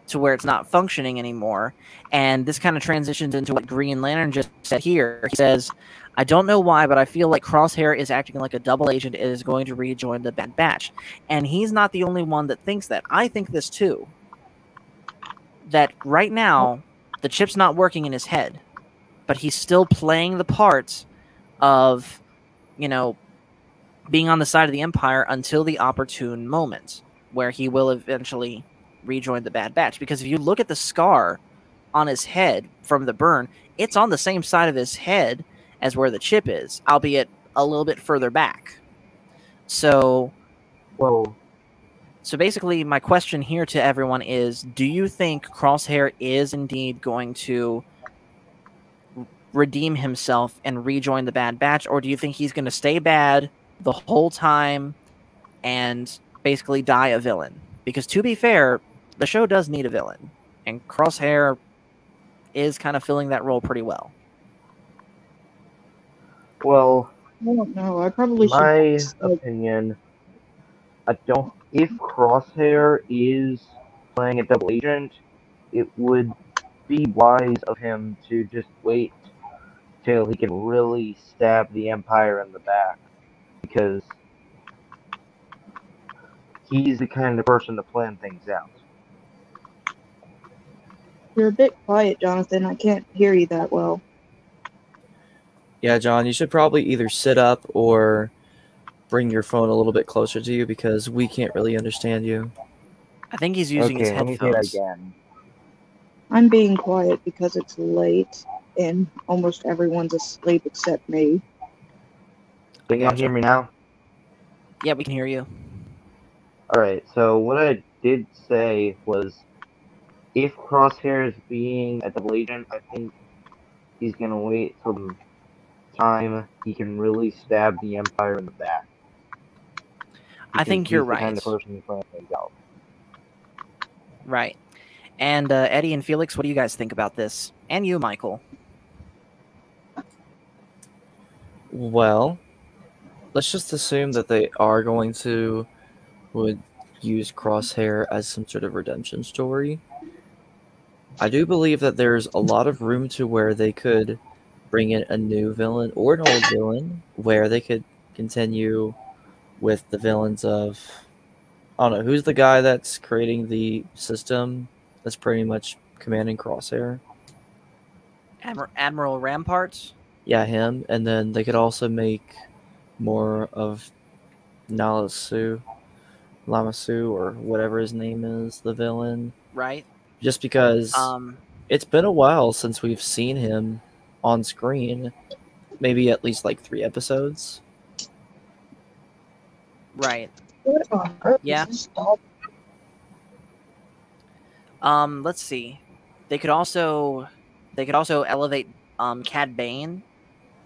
to where it's not functioning anymore. And this kind of transitions into what Green Lantern just said here. He says, I don't know why, but I feel like Crosshair is acting like a double agent and is going to rejoin the Bad Batch. And he's not the only one that thinks that. I think this too. That right now, the chip's not working in his head, but he's still playing the part of, you know, being on the side of the Empire until the opportune moment where he will eventually rejoin the Bad Batch. Because if you look at the scar on his head from the burn, it's on the same side of his head as where the chip is, albeit a little bit further back. So, Well, so basically my question here to everyone is, do you think Crosshair is indeed going to redeem himself and rejoin the Bad Batch, or do you think he's going to stay bad the whole time and basically die a villain? Because to be fair, the show does need a villain, and Crosshair is kind of filling that role pretty well. well, I don't know. I probably my should. opinion, if Crosshair is playing a double agent, it would be wise of him to just wait till he can really stab the Empire in the back, because he's the kind of person to plan things out. You're a bit quiet, Jonathan. I can't hear you that well. Yeah, John, you should probably either sit up or bring your phone a little bit closer to you because we can't really understand you. I think he's using his Okay, let me say that headphones. again. I'm being quiet because it's late and almost everyone's asleep except me. Can you hear me now? Yeah, we can hear you. Alright, so what I did say was, if Crosshair is being a double agent, I think he's gonna wait till the time he can really stab the Empire in the back. I think Because you're he's the kind right. of person who plans things out. Right. And Eddie and Felix, what do you guys think about this? And you, Michael. Well, let's just assume that they are going to would use Crosshair as some sort of redemption story. I do believe that there's a lot of room to where they could bring in a new villain or an old villain, where they could continue with the villains of, I don't know, who's the guy that's creating the system that's pretty much commanding Crosshair? Admiral Rampart? Yeah, him. And then they could also make more of Lamasu, or whatever his name is, the villain. Right. Just because it's been a while since we've seen him on screen. Maybe at least like 3 episodes. Right. What on earth Yeah. is this dog? Let's see. They could also elevate Cad Bane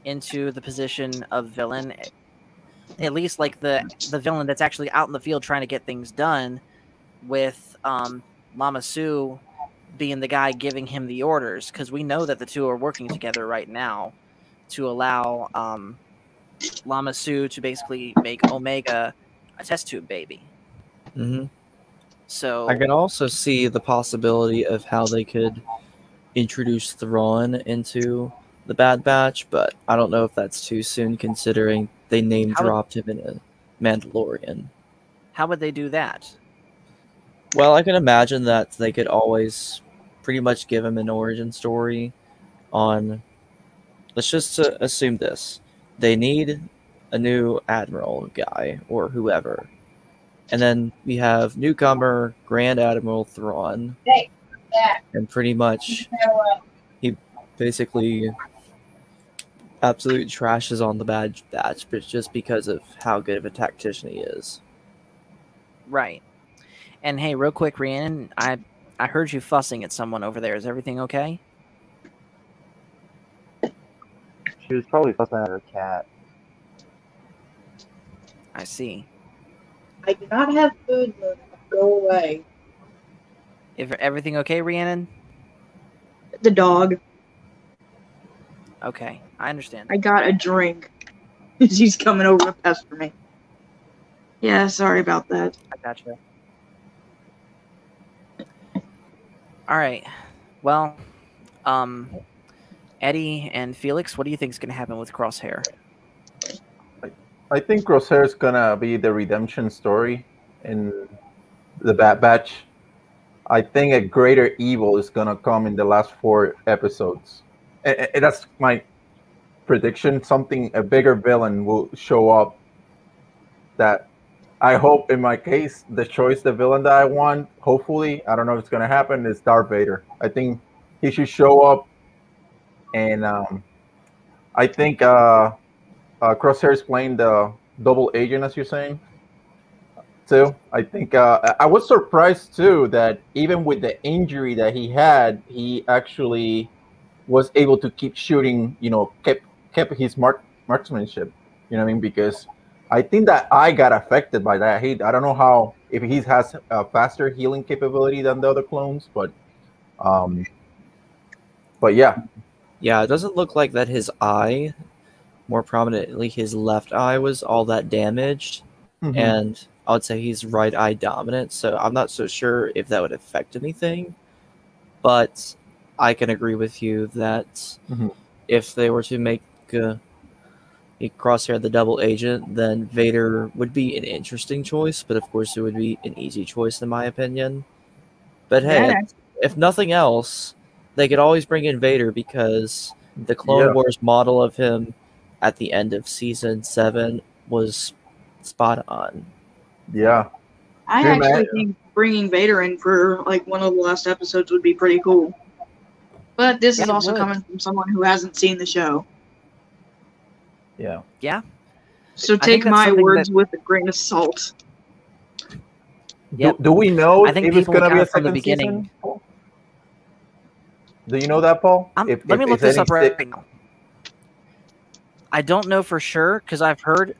into the position of villain. At least like the villain that's actually out in the field trying to get things done, with Lamasu being the guy giving him the orders, because we know that the two are working together right now to allow Lamasu to basically make Omega a test tube baby. Mm-hmm. So I can also see the possibility of how they could introduce Thrawn into the Bad Batch, but I don't know if that's too soon considering they name dropped him in a Mandalorian. How would they do that? Well, I can imagine that they could always pretty much give him an origin story on... Let's just assume this. They need a new Admiral guy, or whoever. And then we have newcomer Grand Admiral Thrawn. And pretty much he basically absolutely trashes on the Bad Batch, but just because of how good of a tactician he is. Right. And hey, real quick, Rhiannon, I heard you fussing at someone over there. Is everything okay? She was probably fussing at her cat. I see. I do not have food, Luna. Go away. If everything okay, Rhiannon? The dog. Okay, I understand. I got a drink. She's coming over to pester me. Yeah, sorry about that. I gotcha. All right. Well, Eddie and Felix, what do you think is going to happen with Crosshair? I think Crosshair is gonna be the redemption story in the Bad Batch. I think a greater evil is gonna come in the last 4 episodes. And that's my prediction. A bigger villain will show up. That I hope, in my case, the villain that I want. Hopefully, I don't know if it's gonna happen. Is Darth Vader. I think he should show up, and I think Crosshair is playing the double agent, as you're saying. Too. I think I was surprised too that even with the injury that he had, he actually was able to keep shooting. Kept his marksmanship. You know what I mean? Because I think that I got affected by that. I don't know if he has a faster healing capability than the other clones, but yeah. Yeah, it doesn't look like that his eye, more prominently his left eye, was all that damaged. Mm-hmm. And I would say he's right eye dominant, so I'm not so sure if that would affect anything. But I can agree with you that if they were to make a Crosshair the double agent, then Vader would be an interesting choice, but of course it would be an easy choice in my opinion. But hey, if nothing else, they could always bring in Vader because the Clone Wars model of him at the end of season 7 was spot on. Yeah. I actually think bringing Vader in for like one of the last episodes would be pretty cool. But this is also coming from someone who hasn't seen the show. Yeah. Yeah. So take my words with a grain of salt. Do we know if it's going to be a second beginning? Season? Do you know that, Paul? Let me look this up right now. I don't know for sure because I've heard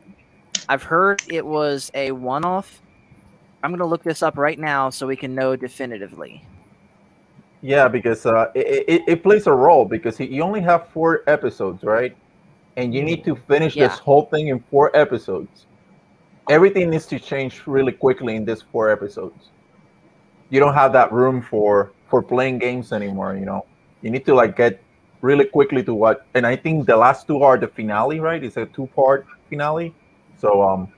it was a one-off. I'm going to look this up right now so we can know definitively. Yeah, because it plays a role because you only have 4 episodes, right? And you need to finish this whole thing in 4 episodes. Everything needs to change really quickly in these 4 episodes. You don't have that room for playing games anymore, You need to get really quickly to what, and I think the last 2 are the finale, right? It's a 2-part finale. So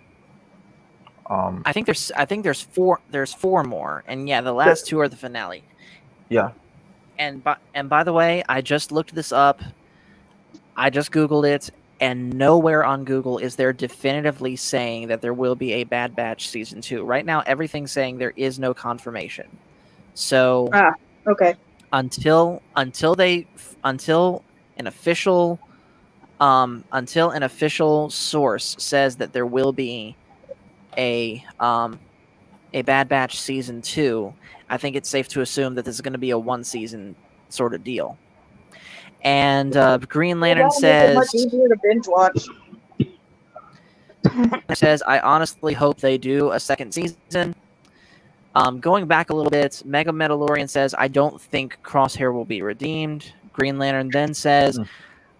I think there's 4 more, and the last 2 are the finale. Yeah. And by the way, I just looked this up. I just Googled it, and nowhere on Google is there definitively saying that there will be a Bad Batch season 2. Right now, everything's saying there is no confirmation. So okay. Until an official source says that there will be a Bad Batch season 2, I think it's safe to assume that this is going to be a 1-season sort of deal. And Green Lantern says, much easier to binge watch. says, I honestly hope they do a second season. Going back a little bit, Mega Mandalorian says, I don't think Crosshair will be redeemed. Green Lantern then says,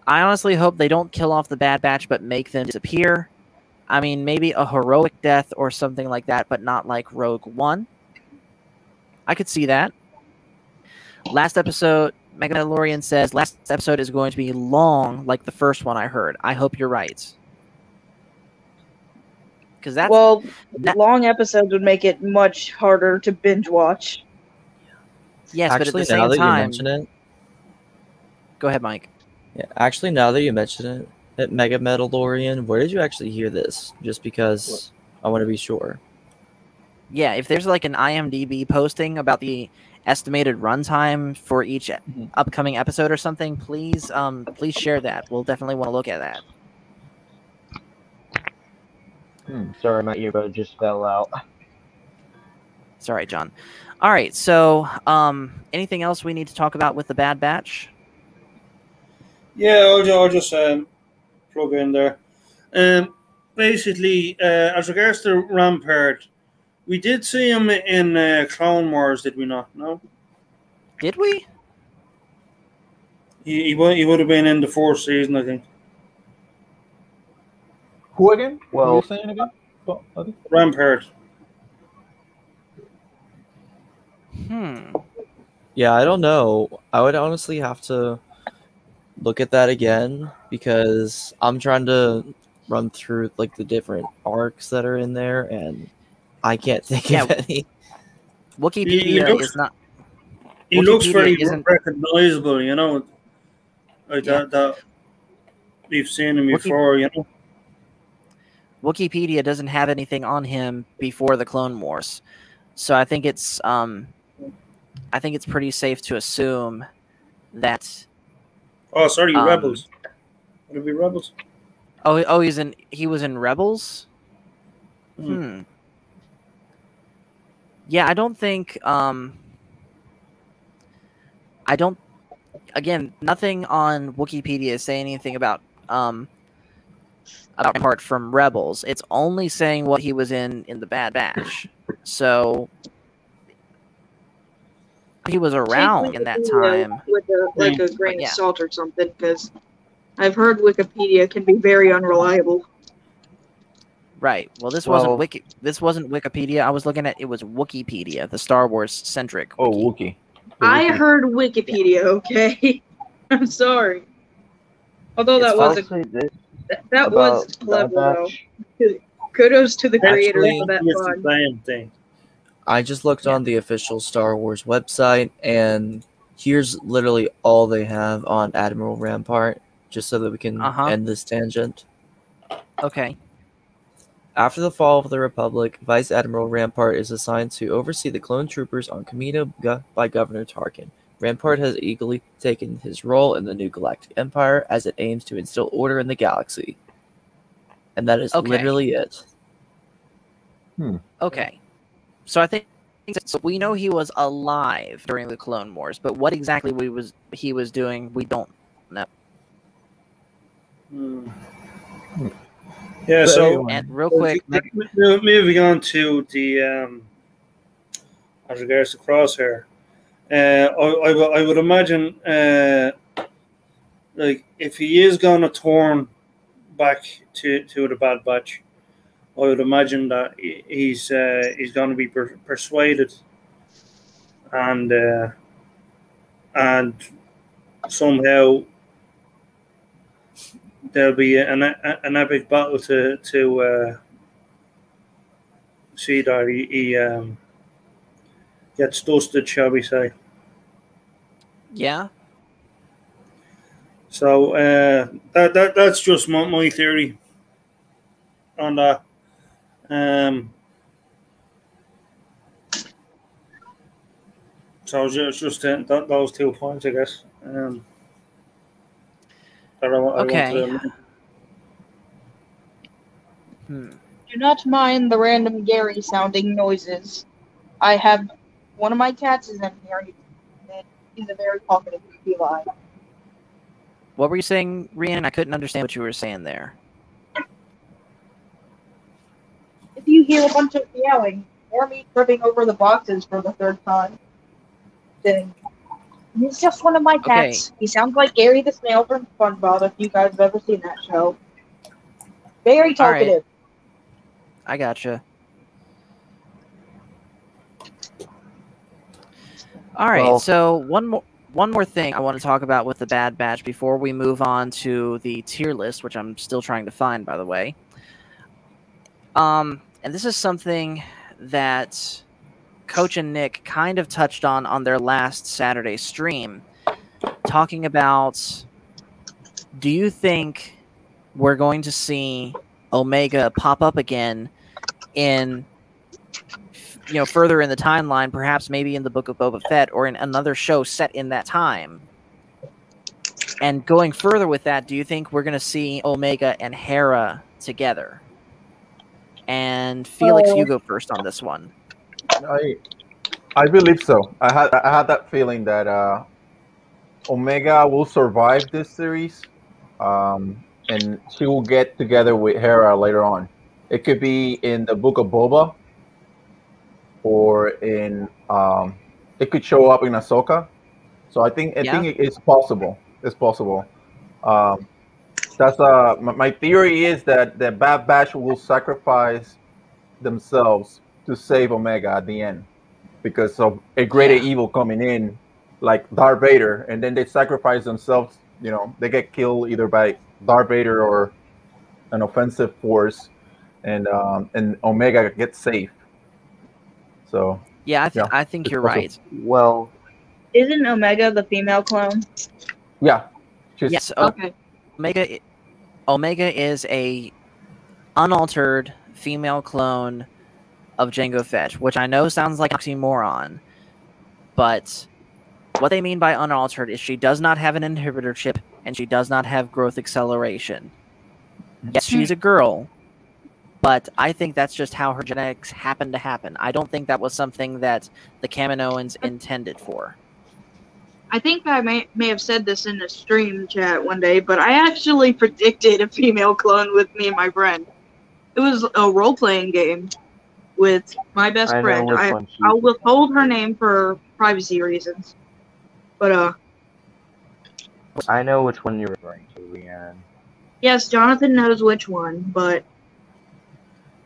I honestly hope they don't kill off the Bad Batch, but make them disappear. I mean, maybe a heroic death or something like that, but not like Rogue One. I could see that. Last episode, Mega Mandalorian says, last episode is going to be long like the first one I heard. I hope you're right. Because long episodes would make it much harder to binge watch. Yes, actually, but at the same time, you mention it, go ahead, Mike. Yeah, actually, now that you mention it, at Mega Mandalorian, where did you actually hear this? Just because I want to be sure. Yeah, if there's like an IMDb posting about the estimated runtime for each upcoming episode or something, please share that. We'll definitely want to look at that. Sorry, my earbud just fell out. It's all right, John. All right, so anything else we need to talk about with the Bad Batch? Yeah, I'll just plug in there. Basically, as regards to Rampart, we did see him in Clone Wars, did we not? No? Did we? He would have been in the 4th season, I think. Who again? Well- What are you saying again? Rampart. Yeah, I don't know. I would honestly have to look at that again because I'm trying to run through like the different arcs that are in there, and I can't think of any. Wikipedia is not. He looks Wikipedia very isn't- recognizable, you know. Like Yeah. that we've seen him before, you know. Wikipedia doesn't have anything on him before the Clone Wars, so I think it's pretty safe to assume that. Oh, sorry, Rebels. Would it be Rebels? Oh, he was in Rebels. Yeah, I don't think. I don't. Again, nothing on Wikipedia is saying anything about Rampart from Rebels. It's only saying what he was in the Bad Batch. So he was around in that time. with a grain Yeah. of salt or something, because I've heard Wikipedia can be very unreliable. Right. Well, this Well- wasn't Wikipedia. I was looking at it was Wikipedia, the Star Wars centric. Oh, wiki. Wookie. I heard Wikipedia. Okay, I'm sorry. Although It's that I'll was say this that was about clever Bad though. Batch. Kudos to the creators Actually, for that It's the fun. same thing. I just looked on the official Star Wars website, and here's literally all they have on Admiral Rampart, just so that we can end this tangent. Okay. After the fall of the Republic, Vice Admiral Rampart is assigned to oversee the clone troopers on Kamino by Governor Tarkin. Rampart has eagerly taken his role in the new Galactic Empire as it aims to instill order in the galaxy. And that is literally it. Okay. So I think so we know he was alive during the Clone Wars, but what exactly he was doing, we don't know. Yeah, But so anyway. And real quick, moving on to the as regards to Crosshair, I would imagine like if he is going to turn back to the Bad Batch, I would imagine that he's going to be persuaded and somehow there'll be an epic battle to see that he gets dusted, shall we say. yeah. So that's just my theory on that. So just those 2 points, I guess. That I want to Do not mind the random Gary sounding noises. I have one of my cats is in here. And he's a very talkative feline. What were you saying, Rhiannon? I couldn't understand what you were saying there. If you hear a bunch of yelling or me tripping over the boxes for the 3rd time, then he's just one of my cats. He sounds like Gary the Snail from SpongeBob, if you guys have ever seen that show. Very talkative. I gotcha. All right, Well- so one more thing I want to talk about with the Bad Batch before we move on to the tier list, which I'm still trying to find, by the way. And this is something that Coach and Nick kind of touched on their last Saturday stream, talking about, do you think we're going to see Omega pop up again in, further in the timeline, perhaps maybe in the Book of Boba Fett or in another show set in that time? And going further with that, do you think we're going to see Omega and Hera together? And Felix, you go first on this one. I believe so. I had that feeling that Omega will survive this series, and she will get together with Hera later on. It could be in the Book of Boba, or in it could show up in Ahsoka. So I Yeah. think it's possible. It's possible. Um, that's my theory is that the Bad Batch will sacrifice themselves to save Omega at the end because of a greater Yeah. evil coming in, like Darth Vader, and then they sacrifice themselves. You know, they get killed either by Darth Vader or an offensive force, and Omega gets safe. So Yeah, yeah, I think it's you're possible. right. Well, Isn't Omega the female clone? Yeah, she's, Yes, Okay. Omega is a unaltered female clone of Jango Fett, which I know sounds like oxymoron, but what they mean by unaltered is she does not have an inhibitor chip and she does not have growth acceleration. Yes, she's a girl, but I think that's just how her genetics happen to happen. I don't think that was something that the Kaminoans intended for. I think I may have said this in the stream chat one day, but I actually predicted a female clone with me and my friend. It was a role-playing game with my best I know friend. which one she I'll is. withhold her name for privacy reasons. But, I know which one you're referring to, Leanne. yes, Jonathan knows which one, but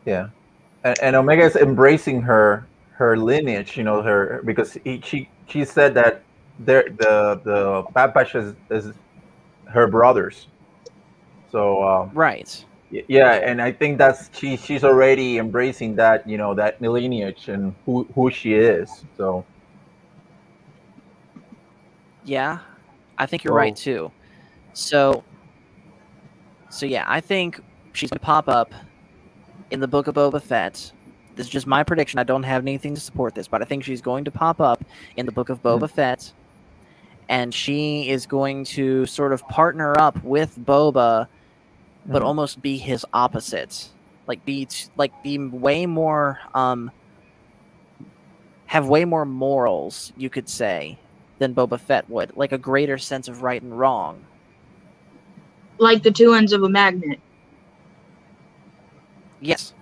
yeah, and Omega is embracing her lineage. You know, her because she said that the Bad Batch is her brothers. So Right. yeah, and I think that's she's already embracing that, you know, that lineage and who she is. So Yeah, I think you're right too. So yeah, I think she's going to pop up in the Book of Boba Fett. This is just my prediction. I don't have anything to support this, but I think she's going to pop up in the Book of Boba Fett, and she is going to sort of partner up with Boba, but almost be his opposite. Like be way more have way more morals, you could say, than Boba Fett would. Like a greater sense of right and wrong. like the two ends of a magnet. Yes.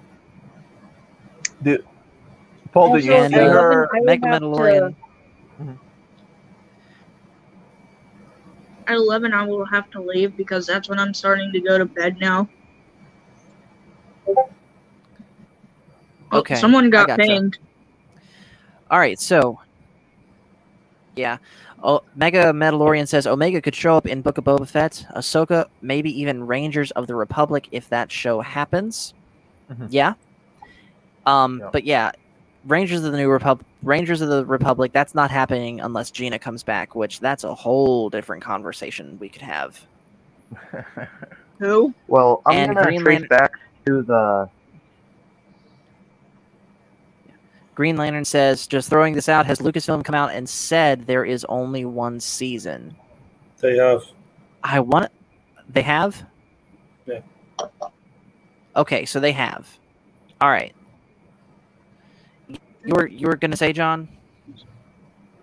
Paul, do you And see her? Mega Mandalorian. At 11, I will have to leave because that's when I'm starting to go to bed now. Okay, Someone got I gotcha. pinged. All right, so yeah, Mega Mandalorian says Omega could show up in Book of Boba Fett, Ahsoka, maybe even Rangers of the Republic if that show happens. Yeah. But yeah, Rangers of the Republic. That's not happening unless Gina comes back, which that's a whole different conversation we could have. Who? Well, I'm And gonna Green trace Lan- back to the. Green Lantern says, just throwing this out, has Lucasfilm come out and said there is only one season? They have. They have? Yeah. Okay, so they have. All right. You were gonna say, John?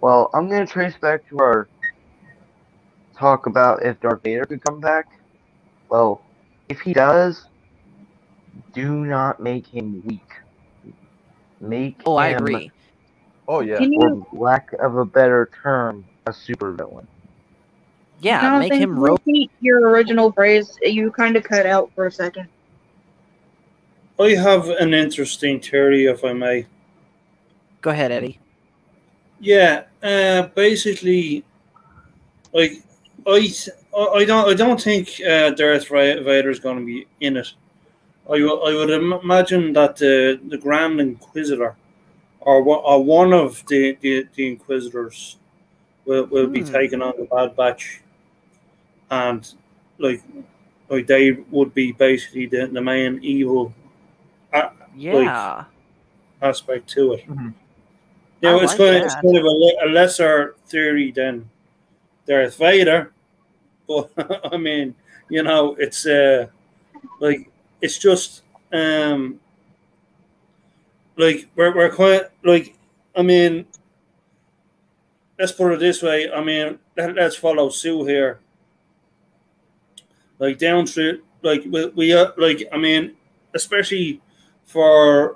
Well, I'm gonna trace back to our talk about if Darth Vader could come back. Well, if he does, do not make him weak. Make him, I agree. Oh yeah. for lack of a better term, a supervillain. Yeah, make him repeat your original phrase. You kind of cut out for a second. I have an interesting theory, if I may. Go ahead, Eddie. Yeah, basically, like I don't think Darth Vader is going to be in it. I would imagine that the Grand Inquisitor or one of the Inquisitors will be taking on the Bad Batch, and like they would be basically the main evil aspect to it. You know, it's kind of a lesser theory than Darth Vader, but I mean, you know, it's like it's just like we're quite like I mean, let's put it this way. I mean, let's follow suit here. Like down through, like we like. I mean, especially for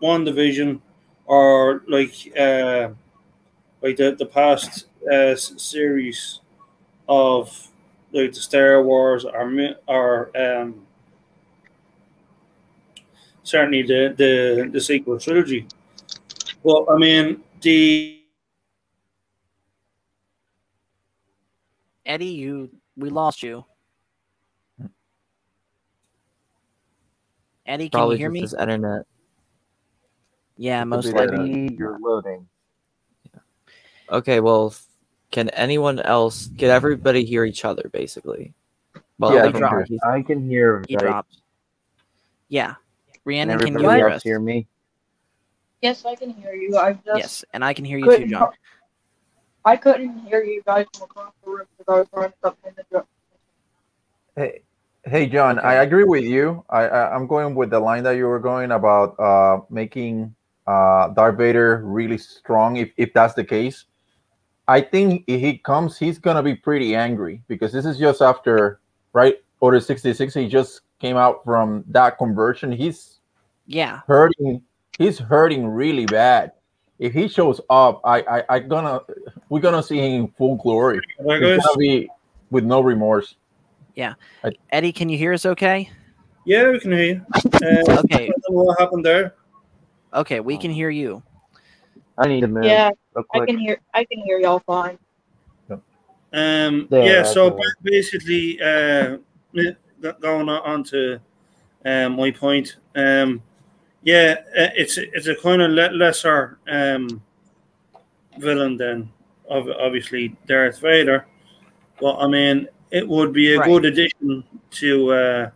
one division or like the past series of like the Star Wars or certainly the sequel trilogy. Well, I mean Eddie, we lost you. Eddie, can Probably you hear just me? his internet. Yeah, Could most be likely. Maybe you're loading. Okay, well, can anyone else? Can everybody hear each other, basically? Well, Yeah, I never can mind. hear. I can hear. He Right. dropped. Yeah. Can Rhiannon, can you everybody hear else us? hear me? Yes, I can hear you. I just Yes, and I can hear you too, couldn't. John. I couldn't hear you guys from across the room because I was running something in the Hey, John, Okay. I agree with you. I'm going with the line that you were going about making Darth Vader really strong. If that's the case, I think if he comes, he's gonna be pretty angry because this is just after, right? Order 66. He just came out from that conversion. He's Yeah. hurting. He's hurting really bad. If he shows up, we're gonna see him in full glory. There, He's guys. gonna be with no remorse. Eddie, can you hear us okay? Yeah, we can hear you. Okay. I don't know what happened there. Okay, we can hear you. I need to move. Yeah, real I quick. can hear y'all fine. Yeah, that's so all right. basically, going on to my point. It's a kind of lesser villain than obviously Darth Vader, but I mean it would be a Right. good addition to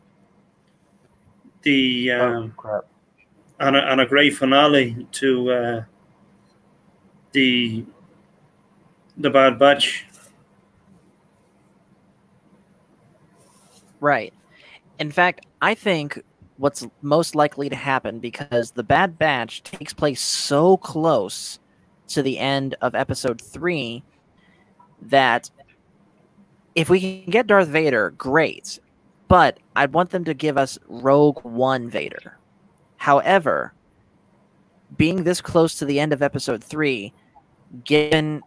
the Oh crap! and a great finale to the Bad Batch. Right. In fact, I think what's most likely to happen, because the Bad Batch takes place so close to the end of episode 3, that if we can get Darth Vader, great. But I'd want them to give us Rogue One Vader. However, being this close to the end of episode 3, given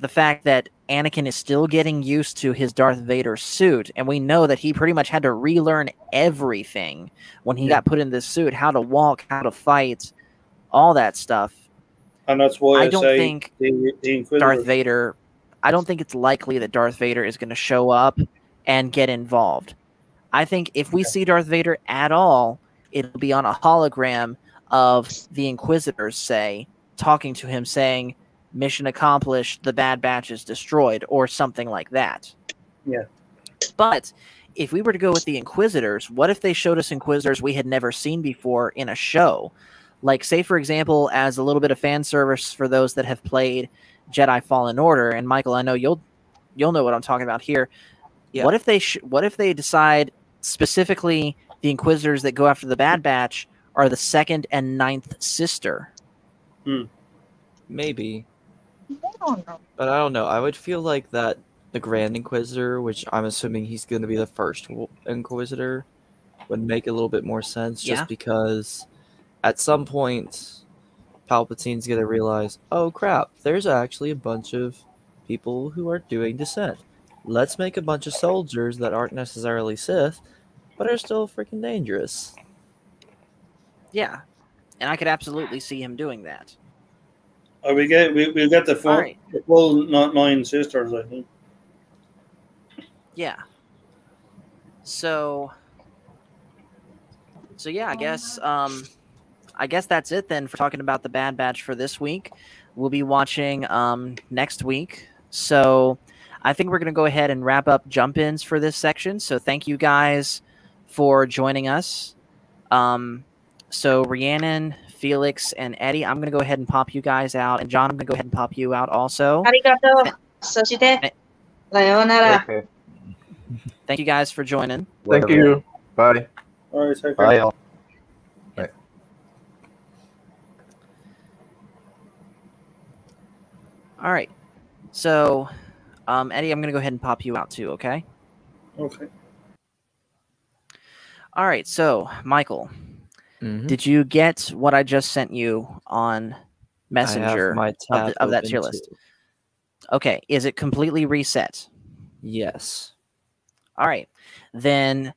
the fact that Anakin is still getting used to his Darth Vader suit, and we know that he pretty much had to relearn everything when he got put in this suit, how to walk, how to fight, all that stuff. And that's why I don't say think the Inquisitor. Darth Vader, I don't think it's likely that Darth Vader is going to show up and get involved. I think if we see Darth Vader at all, it'll be on a hologram of the Inquisitors, say, talking to him, saying, "Mission accomplished, the Bad Batch is destroyed," or something like that. Yeah. But if we were to go with the Inquisitors, what if they showed us Inquisitors we had never seen before in a show? Like, say, for example, as a little bit of fan service for those that have played Jedi Fallen Order, and Michael, I know you'll know what I'm talking about here. Yeah. What if they decide specifically the Inquisitors that go after the Bad Batch are the 2nd and 9th sister? Maybe, I don't know. but I don't know. I would feel like that the Grand Inquisitor, which I'm assuming he's going to be the first Inquisitor, would make a little bit more sense. Yeah. Just because at some point Palpatine's going to realize, oh crap, there's actually a bunch of people who are doing dissent. Let's make a bunch of soldiers that aren't necessarily Sith, but are still freaking dangerous. Yeah. And I could absolutely see him doing that. We'll get the full, All right. the full 9 sisters, I think. Yeah. So yeah, I guess that's it then for talking about the Bad Batch for this week. We'll be watching next week. So I think we're going to go ahead and wrap up jump-ins for this section. So thank you guys for joining us. So Rhiannon, Felix, and Eddie, I'm going to go ahead and pop you guys out. And John, I'm going to go ahead and pop you out also. Arigato. Soshite. Sayonara. Okay. Thank you guys for joining. Thank you. Bye. All right, take care. Bye, all. All right. So, Eddie, I'm going to go ahead and pop you out too, okay? Okay. All right. So, Michael, Mhm. did you get what I just sent you on Messenger my tab of that open tier list? too. Okay. Is it completely reset? Yes. All right. Then,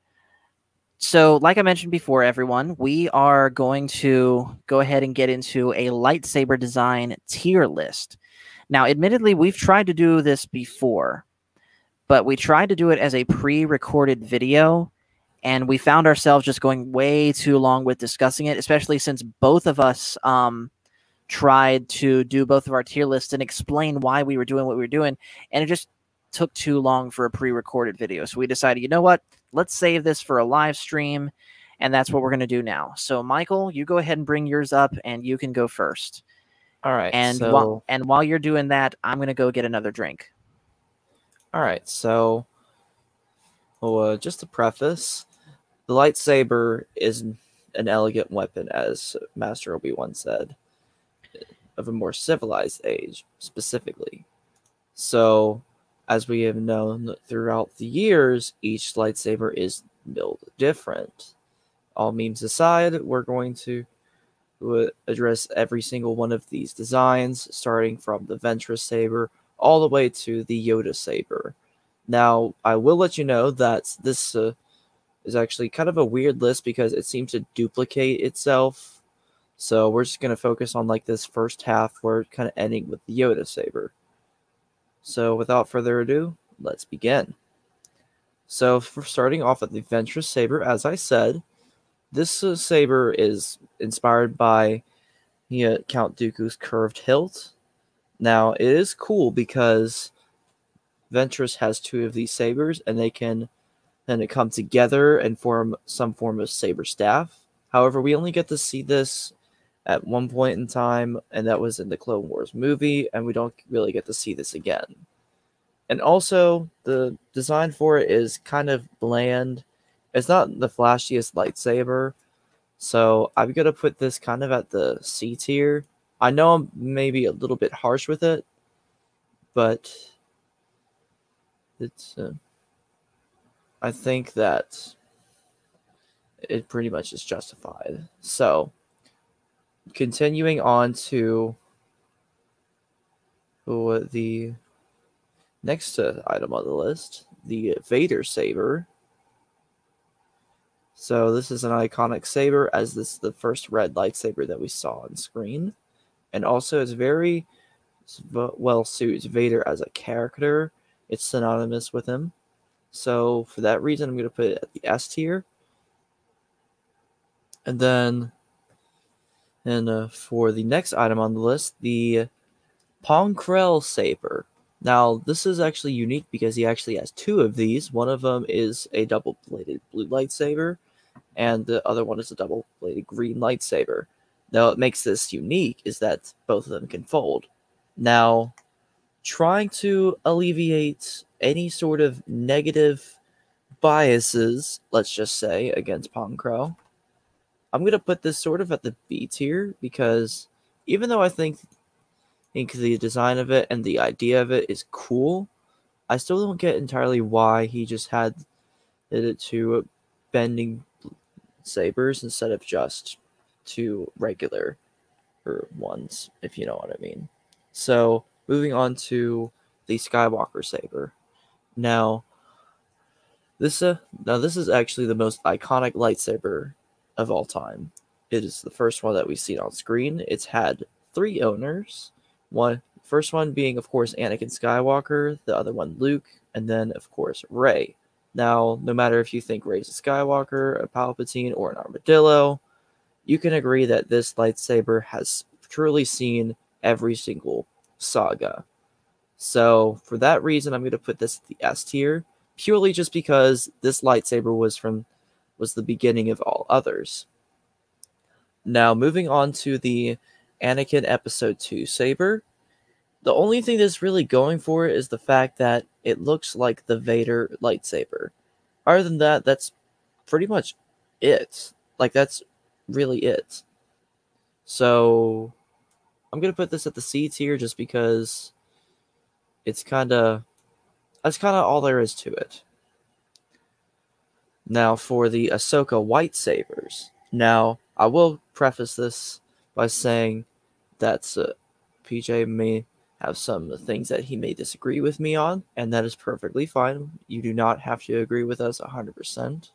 so like I mentioned before, everyone, we are going to go ahead and get into a lightsaber design tier list. Now, admittedly, we've tried to do this before, but we tried to do it as a pre-recorded video, and we found ourselves just going way too long with discussing it, especially since both of us tried to do both of our tier lists and explain why we were doing what we were doing, and it just took too long for a pre-recorded video. So we decided, you know what? Let's save this for a live stream, and that's what we're going to do now. So Michael, you go ahead and bring yours up, and you can go first. All right. And So while you're doing that, I'm going to go get another drink. all right. So just to preface, the lightsaber is an elegant weapon, as Master Obi-Wan said, of a more civilized age, specifically. So, as we have known throughout the years, each lightsaber is built different. All memes aside, we're going to address every single one of these designs, starting from the Ventress saber all the way to the Yoda saber. Now, I will let you know that this is actually kind of a weird list because it seems to duplicate itself. So we're just going to focus on like this first half where kind of ending with the Yoda saber. So without further ado, let's begin. So for starting off with the Ventress saber, as I said, this saber is inspired by Count Dooku's curved hilt. Now it is cool because Ventress has two of these sabers, and they can then come together and form some form of saber staff. However, we only get to see this at one point in time, and that was in the Clone Wars movie, and we don't really get to see this again. And also, the design for it is kind of bland. It's not the flashiest lightsaber, so I'm going to put this kind of at the C tier. I know I'm maybe a little bit harsh with it, but it's I think that it pretty much is justified. So, continuing on to the next item on the list, the Vader saber. So this is an iconic saber, as this is the first red lightsaber that we saw on screen. And also it's very well suits Vader as a character. It's synonymous with him. So for that reason, I'm going to put it at the S tier. And then for the next item on the list, the Pong Krell saber. Now, this is actually unique because he actually has two of these. One of them is a double-bladed blue lightsaber, and the other one is a double-bladed green lightsaber. Now, what makes this unique is that both of them can fold. Now, trying to alleviate any sort of negative biases, let's just say, against Pong Krell, I'm going to put this sort of at the B tier because even though I think the design of it and the idea of it is cool, I still don't get entirely why he just did it to bending sabers instead of just two regular ones, if you know what I mean. So moving on to the Skywalker saber. Now this is actually the most iconic lightsaber of all time. It is the first one that we've seen on screen. It's had 3 owners. First one being, of course, Anakin Skywalker, the other one Luke, and then, of course, Rey. Now, no matter if you think Rey's a Skywalker, a Palpatine, or an armadillo, you can agree that this lightsaber has truly seen every single saga. So, for that reason, I'm going to put this at the S tier, purely just because this lightsaber was the beginning of all others. Now, moving on to the Anakin Episode 2 saber. The only thing that's really going for it is the fact that it looks like the Vader lightsaber. Other than that, that's pretty much it. Like, that's really it. So, I'm going to put this at the C tier just because That's kind of all there is to it. Now for the Ahsoka white sabers. Now I will preface this by saying that PJ may have some things that he may disagree with me on, and that is perfectly fine. You do not have to agree with us 100%.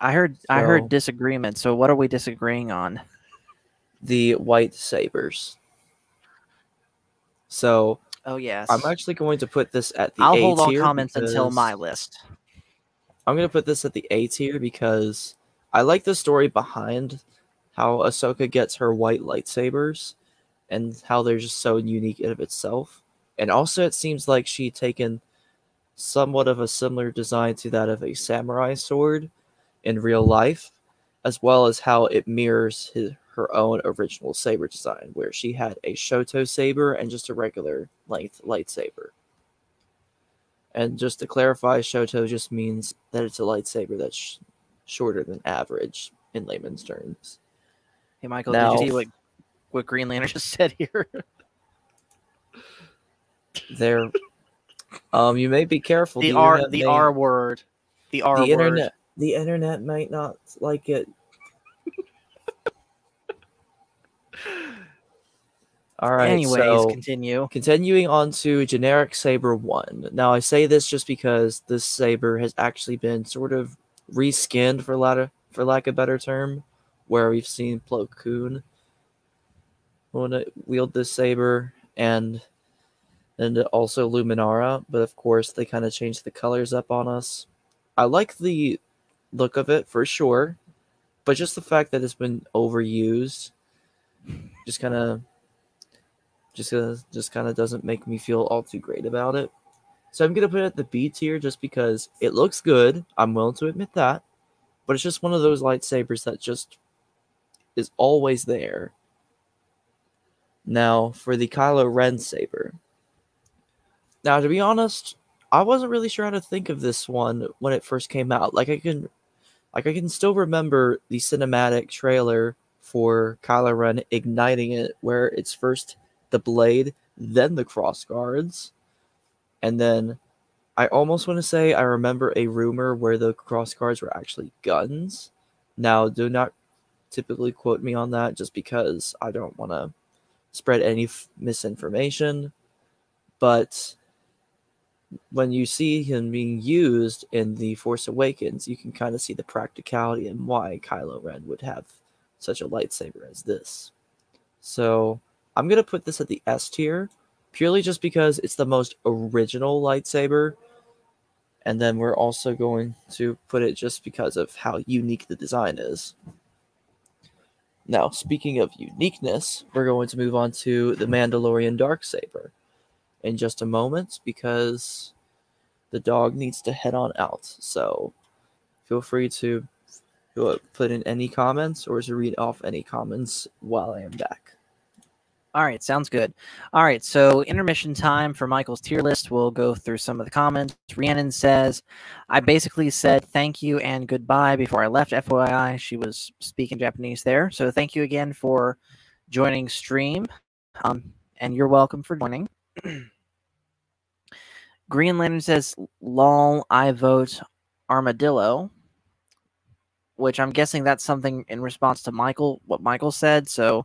I heard disagreement. So what are we disagreeing on? The white sabers. So oh yes, I'm actually going to put this at the I'll A tier. hold all comments until my list. I'm going to put this at the A tier because I like the story behind how Ahsoka gets her white lightsabers and how they're just so unique in of itself. And also it seems like she'd taken somewhat of a similar design to that of a samurai sword in real life, as well as how it mirrors her own original saber design, where she had a Shoto saber and just a regular length lightsaber. And just to clarify, Shoto just means that it's a lightsaber that's shorter than average in layman's terms. Hey, Michael, did you see what Green Lantern just said here? There, you may be careful. The R word. The word. The internet might not like it. All right. Anyways, continue. Continuing on to generic Saber 1. Now, I say this just because this Saber has actually been sort of reskinned, for lack of a better term, where we've seen Plo Koon wield this Saber, and also Luminara, but of course they kind of changed the colors up on us. I like the look of it for sure, but just the fact that it's been overused just kind of doesn't make me feel all too great about it. So I'm gonna put it at the B tier just because it looks good. I'm willing to admit that, but it's just one of those lightsabers that just is always there. Now for the Kylo Ren saber. Now, to be honest, I wasn't really sure how to think of this one when it first came out. I can still remember the cinematic trailer for Kylo Ren igniting it, where it's first the blade, then the cross guards, and then I almost want to say I remember a rumor where the cross guards were actually guns. Now, do not typically quote me on that, just because I don't want to spread any misinformation, but when you see him being used in The Force Awakens, you can kind of see the practicality and why Kylo Ren would have such a lightsaber as this. So I'm going to put this at the S tier, purely just because it's the most original lightsaber, and then we're also going to put it just because of how unique the design is. Now, speaking of uniqueness, we're going to move on to the Mandalorian Darksaber in just a moment, because the dog needs to head on out. So feel free to put in any comments or to read off any comments while I am back. All right, sounds good. All right, so intermission time for Michael's tier list. We'll go through some of the comments. Rhiannon says, I basically said thank you and goodbye before I left. FYI, she was speaking Japanese there. So thank you again for joining stream. And you're welcome for joining. Green Lantern says, lol, I vote armadillo, which I'm guessing that's something in response to what Michael said, so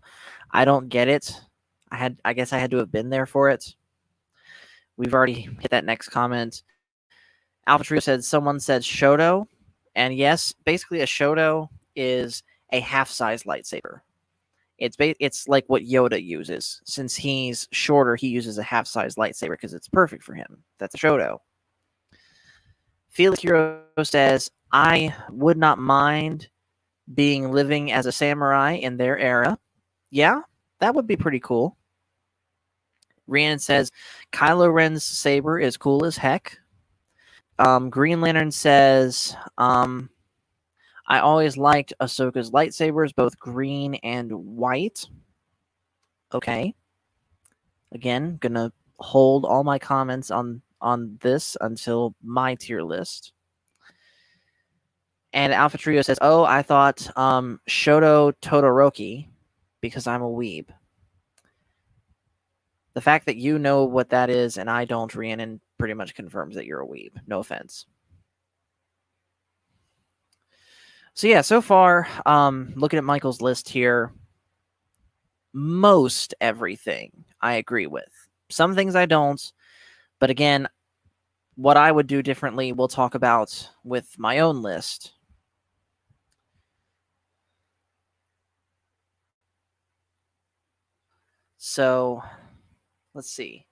I don't get it. I guess I had to have been there for it. We've already hit that next comment. Alpha Trio said, someone said Shoto, and yes, basically a Shoto is a half-size lightsaber. It's like what Yoda uses. Since he's shorter, he uses a half-size lightsaber because it's perfect for him. That's a Shoto. Felix Hero says, I would not mind living as a samurai in their era. Yeah, that would be pretty cool. Rhiannon says, Kylo Ren's saber is cool as heck. Green Lantern says, I always liked Ahsoka's lightsabers, both green and white. Okay. Again, gonna hold all my comments on this until my tier list. And Alpha Trio says, oh, I thought Shoto Todoroki because I'm a weeb. The fact that you know what that is and I don't, Rhiannon, pretty much confirms that you're a weeb. No offense. So yeah, so far, looking at Michael's list here, most everything I agree with. Some things I don't, but again, what I would do differently, we'll talk about with my own list. So, let's see.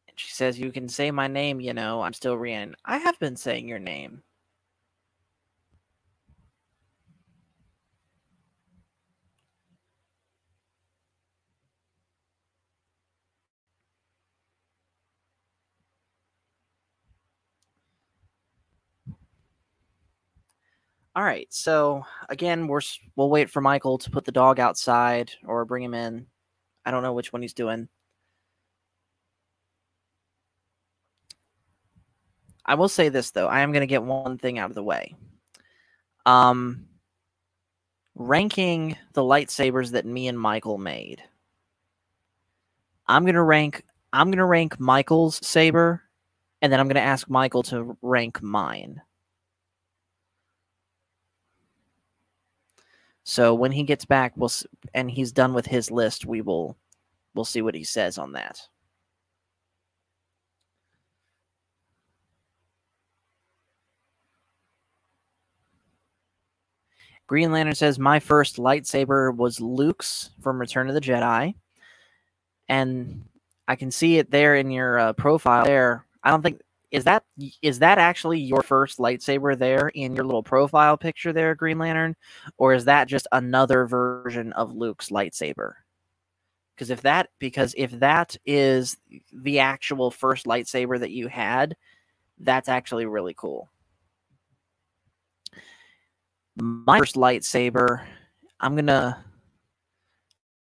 And she says, you can say my name, you know, I'm still Rhiannon. I have been saying your name. All right, so again, we'll wait for Michael to put the dog outside or bring him in. I don't know which one he's doing. I will say this, though. I am going to get one thing out of the way. Ranking the lightsabers that me and Michael made. I'm going to rank Michael's saber, and then I'm going to ask Michael to rank mine. So when he gets back, and he's done with his list, we'll see what he says on that. Green Lantern says, my first lightsaber was Luke's from Return of the Jedi. And I can see it there in your profile there. I don't think, is that actually your first lightsaber there in your little profile picture there, Green Lantern? Or is that just another version of Luke's lightsaber? Because if that is the actual first lightsaber that you had, that's actually really cool. My first lightsaber, I'm gonna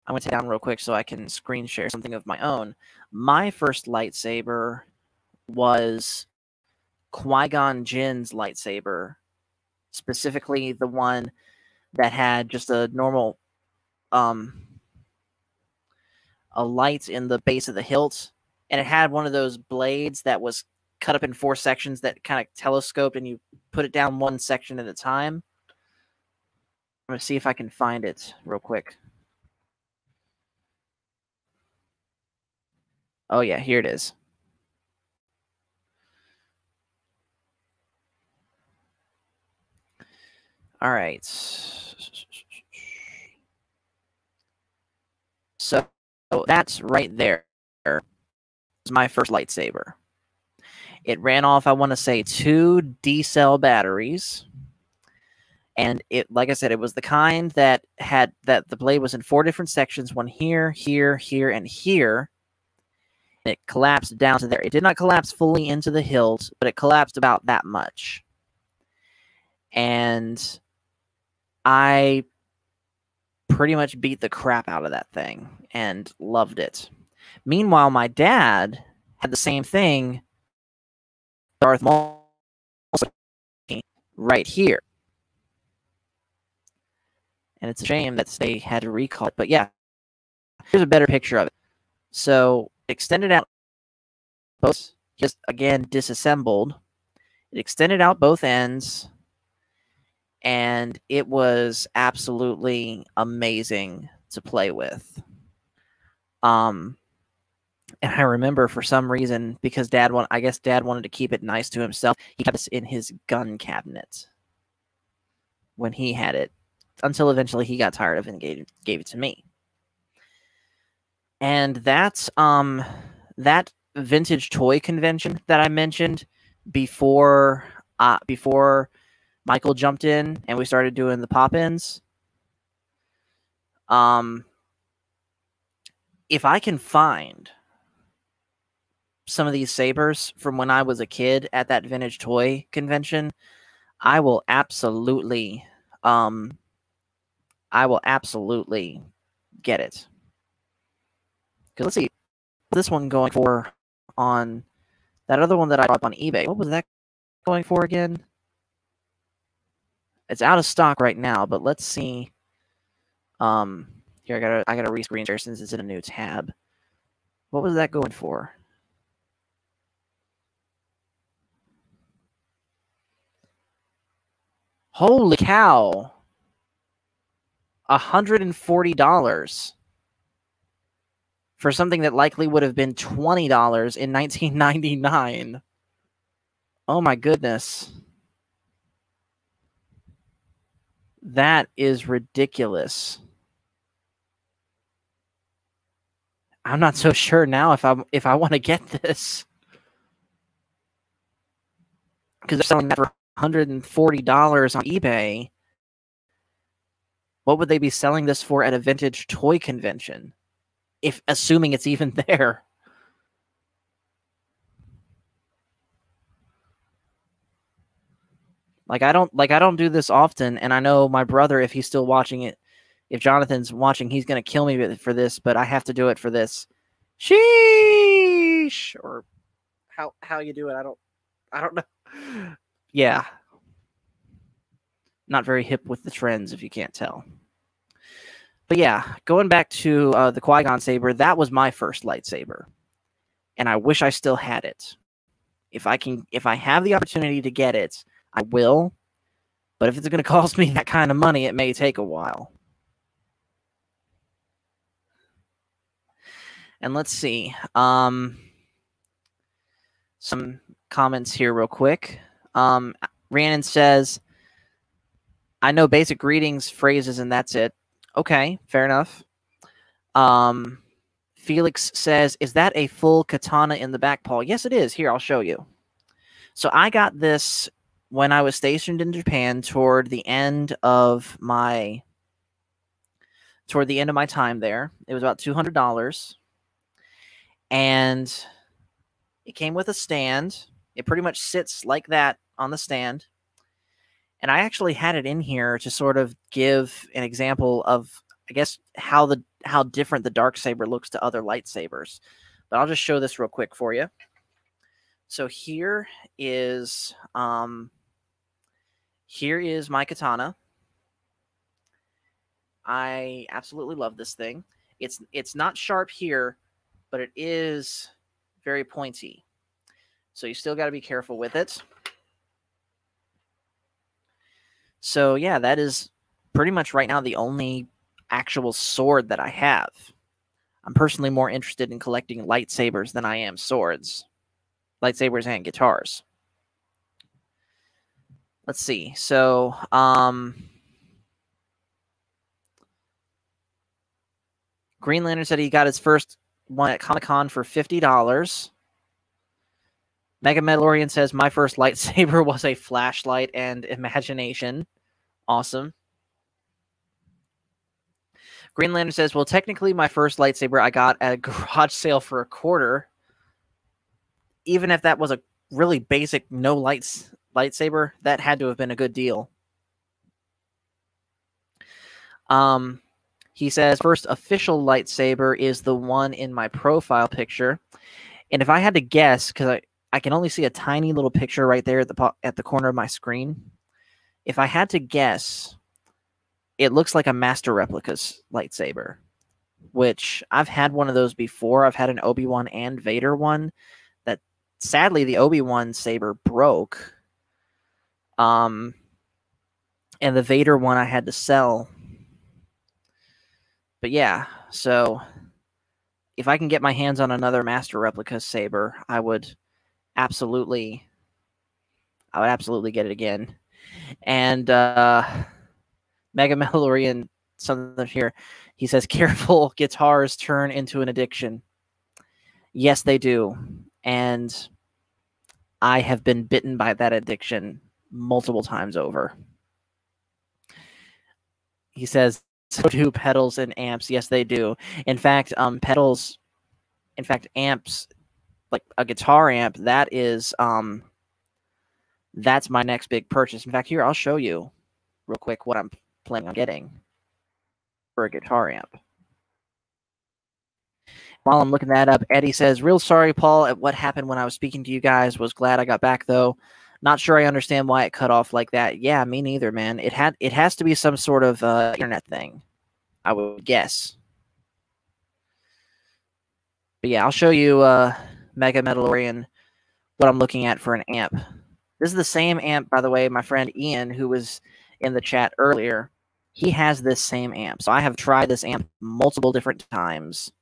take it down real quick so I can screen share something of my own. My first lightsaber was Qui-Gon Jinn's lightsaber, specifically the one that had just a normal a light in the base of the hilt, and it had one of those blades that was cut up in 4 sections that kind of telescoped, and you put it down one section at a time. I'm going to see if I can find it real quick. Oh, yeah, here it is. All right. So that's right there. It's my first lightsaber. It ran off, I want to say, 2 D-cell batteries. And it, like I said, it was the kind that the blade was in 4 different sections, one here, here, here, and here. And it collapsed down to there. It did not collapse fully into the hilt, but it collapsed about that much. And I pretty much beat the crap out of that thing and loved it. Meanwhile, my dad had the same thing, Darth Maul, right here. And it's a shame that they had to recall it. But yeah, here's a better picture of it. So extended out both, just again disassembled. It extended out both ends, and it was absolutely amazing to play with. And I remember for some reason, because I guess Dad wanted to keep it nice to himself, he kept this in his gun cabinet when he had it, until eventually he got tired of it and gave it to me. And that vintage toy convention that I mentioned before Michael jumped in and we started doing the pop-ins. If I can find some of these sabers from when I was a kid at that vintage toy convention, I will absolutely get it. Because let's see, this one going for on that other one that I bought on eBay. What was that going for again? It's out of stock right now, but let's see. Here I gotta rescreen share since it's in a new tab. What was that going for? Holy cow! $140 for something that likely would have been $20 in 1999. Oh my goodness. That is ridiculous. I'm not so sure now if I want to get this. Because they're selling that for $140 on eBay. What would they be selling this for at a vintage toy convention? If assuming it's even there. Like I don't do this often, and I know my brother, if he's still watching it, if Jonathan's watching, he's gonna kill me for this, but I have to do it for this. Sheesh, or how you do it, I don't know. Yeah. Not very hip with the trends, if you can't tell. But yeah, going back to the Qui-Gon saber, that was my first lightsaber, and I wish I still had it. If I have the opportunity to get it, I will. But if it's going to cost me that kind of money, it may take a while. And let's see. Some comments here real quick. Rhiannon says, I know basic greetings, phrases, and that's it. Okay, fair enough. Felix says, is that a full katana in the back, Paul? Yes, it is. Here, I'll show you. So I got this when I was stationed in Japan toward the end of my time there. It was about $200. And it came with a stand. It pretty much sits like that on the stand. And I actually had it in here to sort of give an example of, I guess, how different the Darksaber looks to other lightsabers. But I'll just show this real quick for you. So here is my katana. I absolutely love this thing. It's not sharp here, but it is very pointy. So you still got to be careful with it. So yeah, that is pretty much right now the only actual sword that I have. I'm personally more interested in collecting lightsabers than I am swords. Lightsabers and guitars. Let's see. So, Green Lantern said he got his first one at Comic-Con for $50. Mega Mandalorian says, my first lightsaber was a flashlight and imagination. Awesome. Green Lantern says, well, technically my first lightsaber I got at a garage sale for $0.25. Even if that was a really basic no lights lightsaber, that had to have been a good deal. He says, first official lightsaber is the one in my profile picture. And if I had to guess, because I can only see a tiny little picture right there at the corner of my screen. If I had to guess, it looks like a Master Replica's lightsaber, which I've had one of those before. I've had an Obi-Wan and Vader one that, sadly, the Obi-Wan saber broke. And the Vader one I had to sell. But yeah, so if I can get my hands on another Master Replica saber, I would absolutely get it again. And Mega Mandalorian, something here, he says, careful, guitars turn into an addiction. Yes, they do. And I have been bitten by that addiction multiple times over. He says, so do pedals and amps. Yes, they do. In fact, amps, like a guitar amp, that's my next big purchase. In fact, here, I'll show you real quick what I'm planning on getting for a guitar amp. While I'm looking that up, Eddie says, real sorry, Paul, at what happened when I was speaking to you guys. Was glad I got back, though. Not sure I understand why it cut off like that. Yeah, me neither, man. It has to be some sort of internet thing, I would guess. But yeah, I'll show you Mega Metalorian, what I'm looking at for an amp. This is the same amp, by the way, my friend Ian, who was in the chat earlier, he has this same amp. So I have tried this amp multiple different times,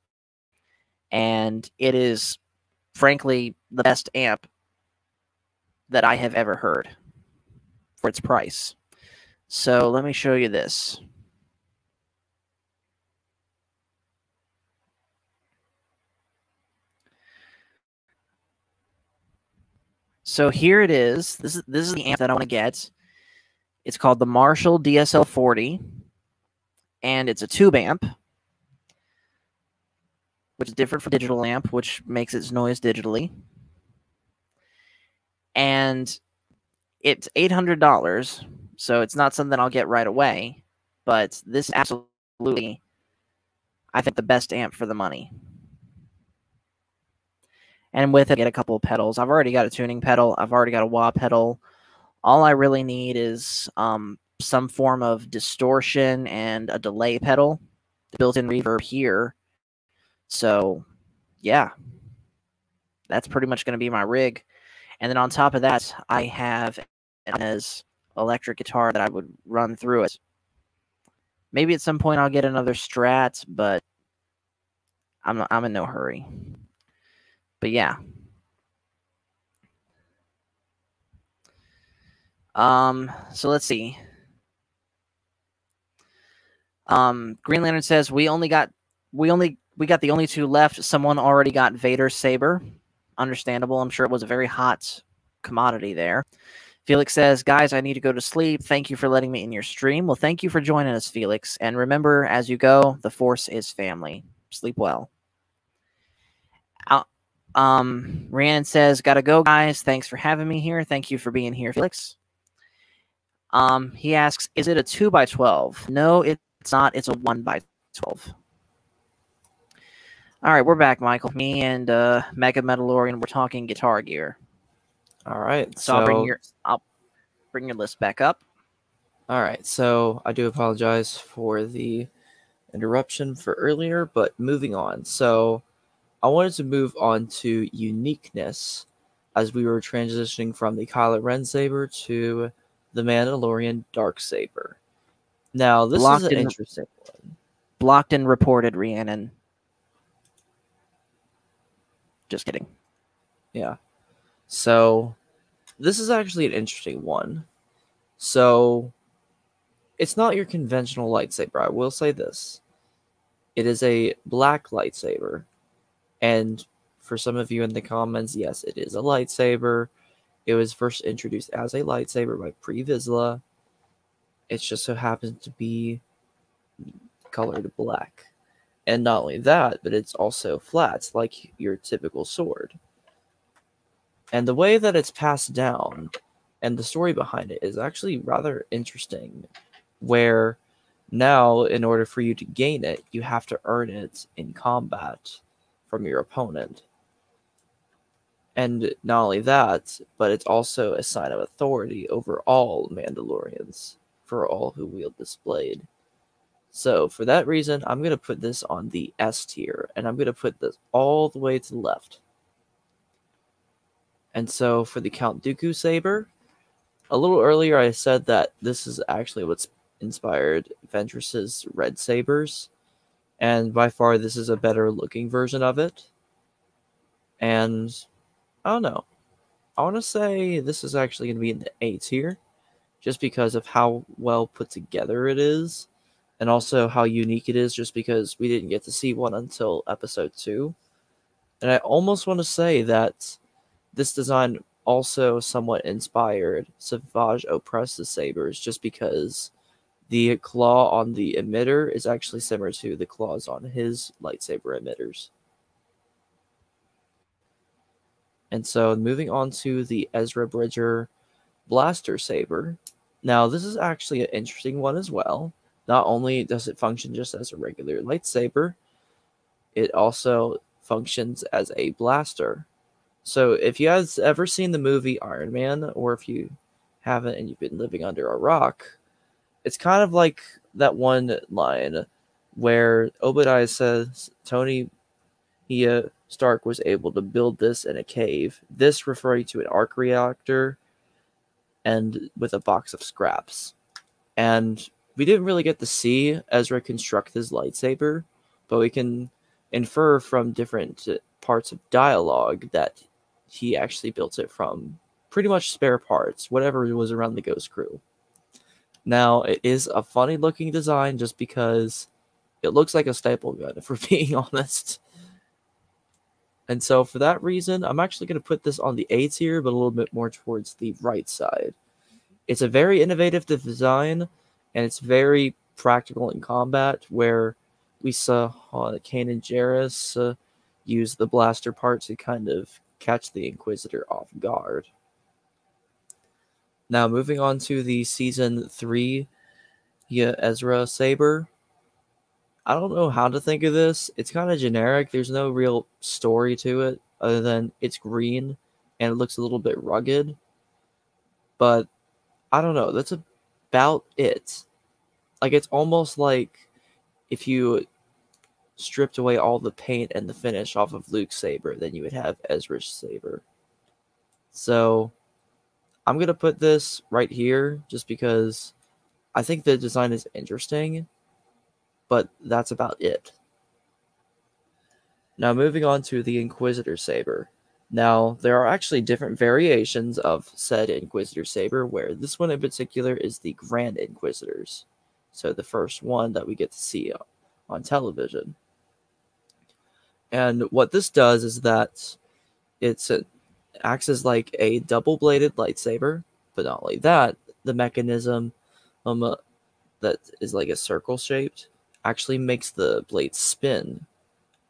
and it is, frankly, the best amp that I have ever heard for its price. So let me show you this. So here it is. This is the amp that I want to get. It's called the Marshall DSL40, and it's a tube amp, which is different from digital amp, which makes its noise digitally. And it's $800, so it's not something I'll get right away, but this is absolutely, I think, the best amp for the money. And with it, I get a couple of pedals. I've already got a tuning pedal. I've already got a wah pedal. All I really need is some form of distortion and a delay pedal, built-in reverb here. So, yeah, that's pretty much going to be my rig. And then on top of that, I have an electric guitar that I would run through it. Maybe at some point I'll get another Strat, but I'm in no hurry. But yeah. So let's see. Green Lantern says we got the only two left. Someone already got Vader Saber. Understandable. I'm sure it was a very hot commodity there. Felix says, guys, I need to go to sleep. Thank you for letting me in your stream. Well, thank you for joining us, Felix. And remember, as you go, the Force is family. Sleep well. Rhiannon says, gotta go, guys. Thanks for having me here. Thank you for being here, Felix. He asks, is it a 2x12? No, it's not. It's a 1x12. All right, we're back, Michael. Me and Mega Metalorian, we're talking Guitar Gear. All right, so I'll bring your list back up. All right, so I do apologize for the interruption for earlier, but moving on. So I wanted to move on to uniqueness as we were transitioning from the Kylo Ren saber to the Mandalorian Darksaber. Now, this is an interesting one. Blocked and reported, Rhiannon. Just kidding. Yeah. So, this is actually an interesting one. So, it's not your conventional lightsaber. I will say this. It is a black lightsaber. And for some of you in the comments, yes, it is a lightsaber. It was first introduced as a lightsaber by Pre Vizsla. It just so happens to be colored black. And not only that, but it's also flat, like your typical sword. And the way that it's passed down and the story behind it is actually rather interesting, where now, in order for you to gain it, you have to earn it in combat from your opponent. And not only that, but it's also a sign of authority over all Mandalorians, for all who wield this blade. So, for that reason, I'm going to put this on the S tier, and I'm going to put this all the way to the left. And so, for the Count Dooku saber, a little earlier I said that this is actually what's inspired Ventress's red sabers, and by far this is a better looking version of it. And, I don't know, I want to say this is actually going to be in the A tier, just because of how well put together it is. And also how unique it is, just because we didn't get to see one until episode 2. And I almost want to say that this design also somewhat inspired Savage Opress's sabers, just because the claw on the emitter is actually similar to the claws on his lightsaber emitters. And so moving on to the Ezra Bridger Blaster Saber. Now this is actually an interesting one as well. Not only does it function just as a regular lightsaber, it also functions as a blaster. So if you guys ever seen the movie Iron Man, or if you haven't and you've been living under a rock, it's kind of like that one line where Obadiah says Tony Stark was able to build this in a cave. This referring to an arc reactor and with a box of scraps. And we didn't really get to see Ezra construct his lightsaber, but we can infer from different parts of dialogue that he actually built it from pretty much spare parts, whatever was around the Ghost crew. Now, it is a funny looking design just because it looks like a staple gun, if we're being honest. And so for that reason, I'm actually going to put this on the A tier, but a little bit more towards the right side. It's a very innovative design, and it's very practical in combat, where we saw Kanan Jarrus use the blaster part to kind of catch the Inquisitor off guard. Now, moving on to the Season 3 Ezra Saber. I don't know how to think of this. It's kind of generic. There's no real story to it other than it's green and it looks a little bit rugged. But I don't know. That's about it. Like, it's almost like if you stripped away all the paint and the finish off of Luke's saber, then you would have Ezra's saber. So I'm going to put this right here just because I think the design is interesting, but that's about it. Now moving on to the Inquisitor saber. Now, there are actually different variations of said Inquisitor saber, where this one in particular is the Grand Inquisitors. So the first one that we get to see on television. And what this does is that it acts as like a double-bladed lightsaber, but not only that, the mechanism that is like a circle-shaped actually makes the blade spin.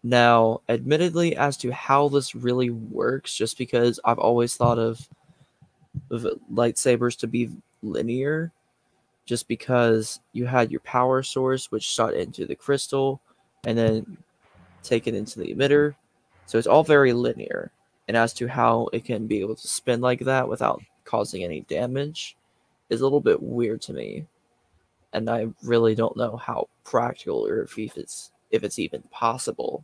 Now, admittedly, as to how this really works, just because I've always thought of lightsabers to be linear, just because you had your power source, which shot into the crystal, and then taken into the emitter. So it's all very linear. And as to how it can be able to spin like that without causing any damage is a little bit weird to me. And I really don't know how practical or if it's even possible.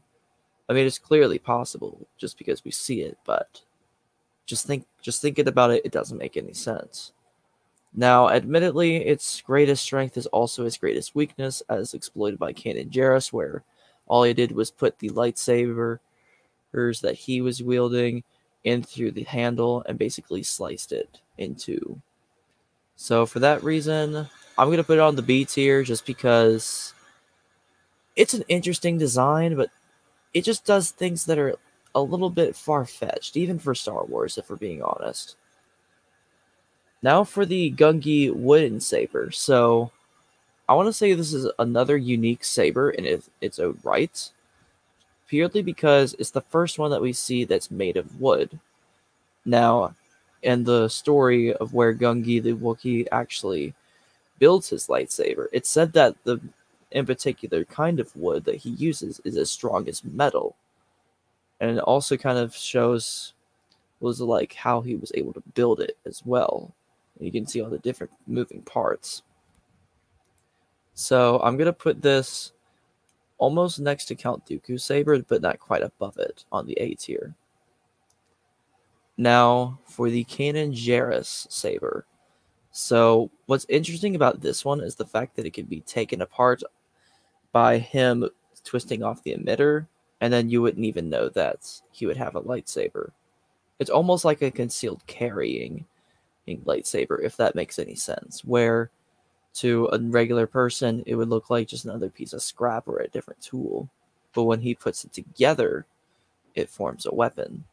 I mean, it's clearly possible just because we see it, but just thinking about it, it doesn't make any sense. Now, admittedly, its greatest strength is also its greatest weakness, as exploited by Kanan Jarrus, where all he did was put the lightsabers that he was wielding in through the handle and basically sliced it in two. So for that reason, I'm going to put it on the B tier just because it's an interesting design, but it just does things that are a little bit far-fetched, even for Star Wars, if we're being honest. Now for the Gungi wooden saber. So I want to say this is another unique saber in its own right, purely because it's the first one that we see that's made of wood. Now, in the story of where Gungi the Wookiee actually builds his lightsaber, it's said that the in particular kind of wood that he uses is as strong as metal. And it also kind of shows like how he was able to build it as well. You can see all the different moving parts. So I'm going to put this almost next to Count Dooku's saber, but not quite above it on the A tier. Now for the Kanan Jarrus saber. So what's interesting about this one is the fact that it can be taken apart by him twisting off the emitter, and then you wouldn't even know that he would have a lightsaber. It's almost like a concealed carrying lightsaber, if that makes any sense, where to a regular person, it would look like just another piece of scrap or a different tool. But when he puts it together, it forms a weapon.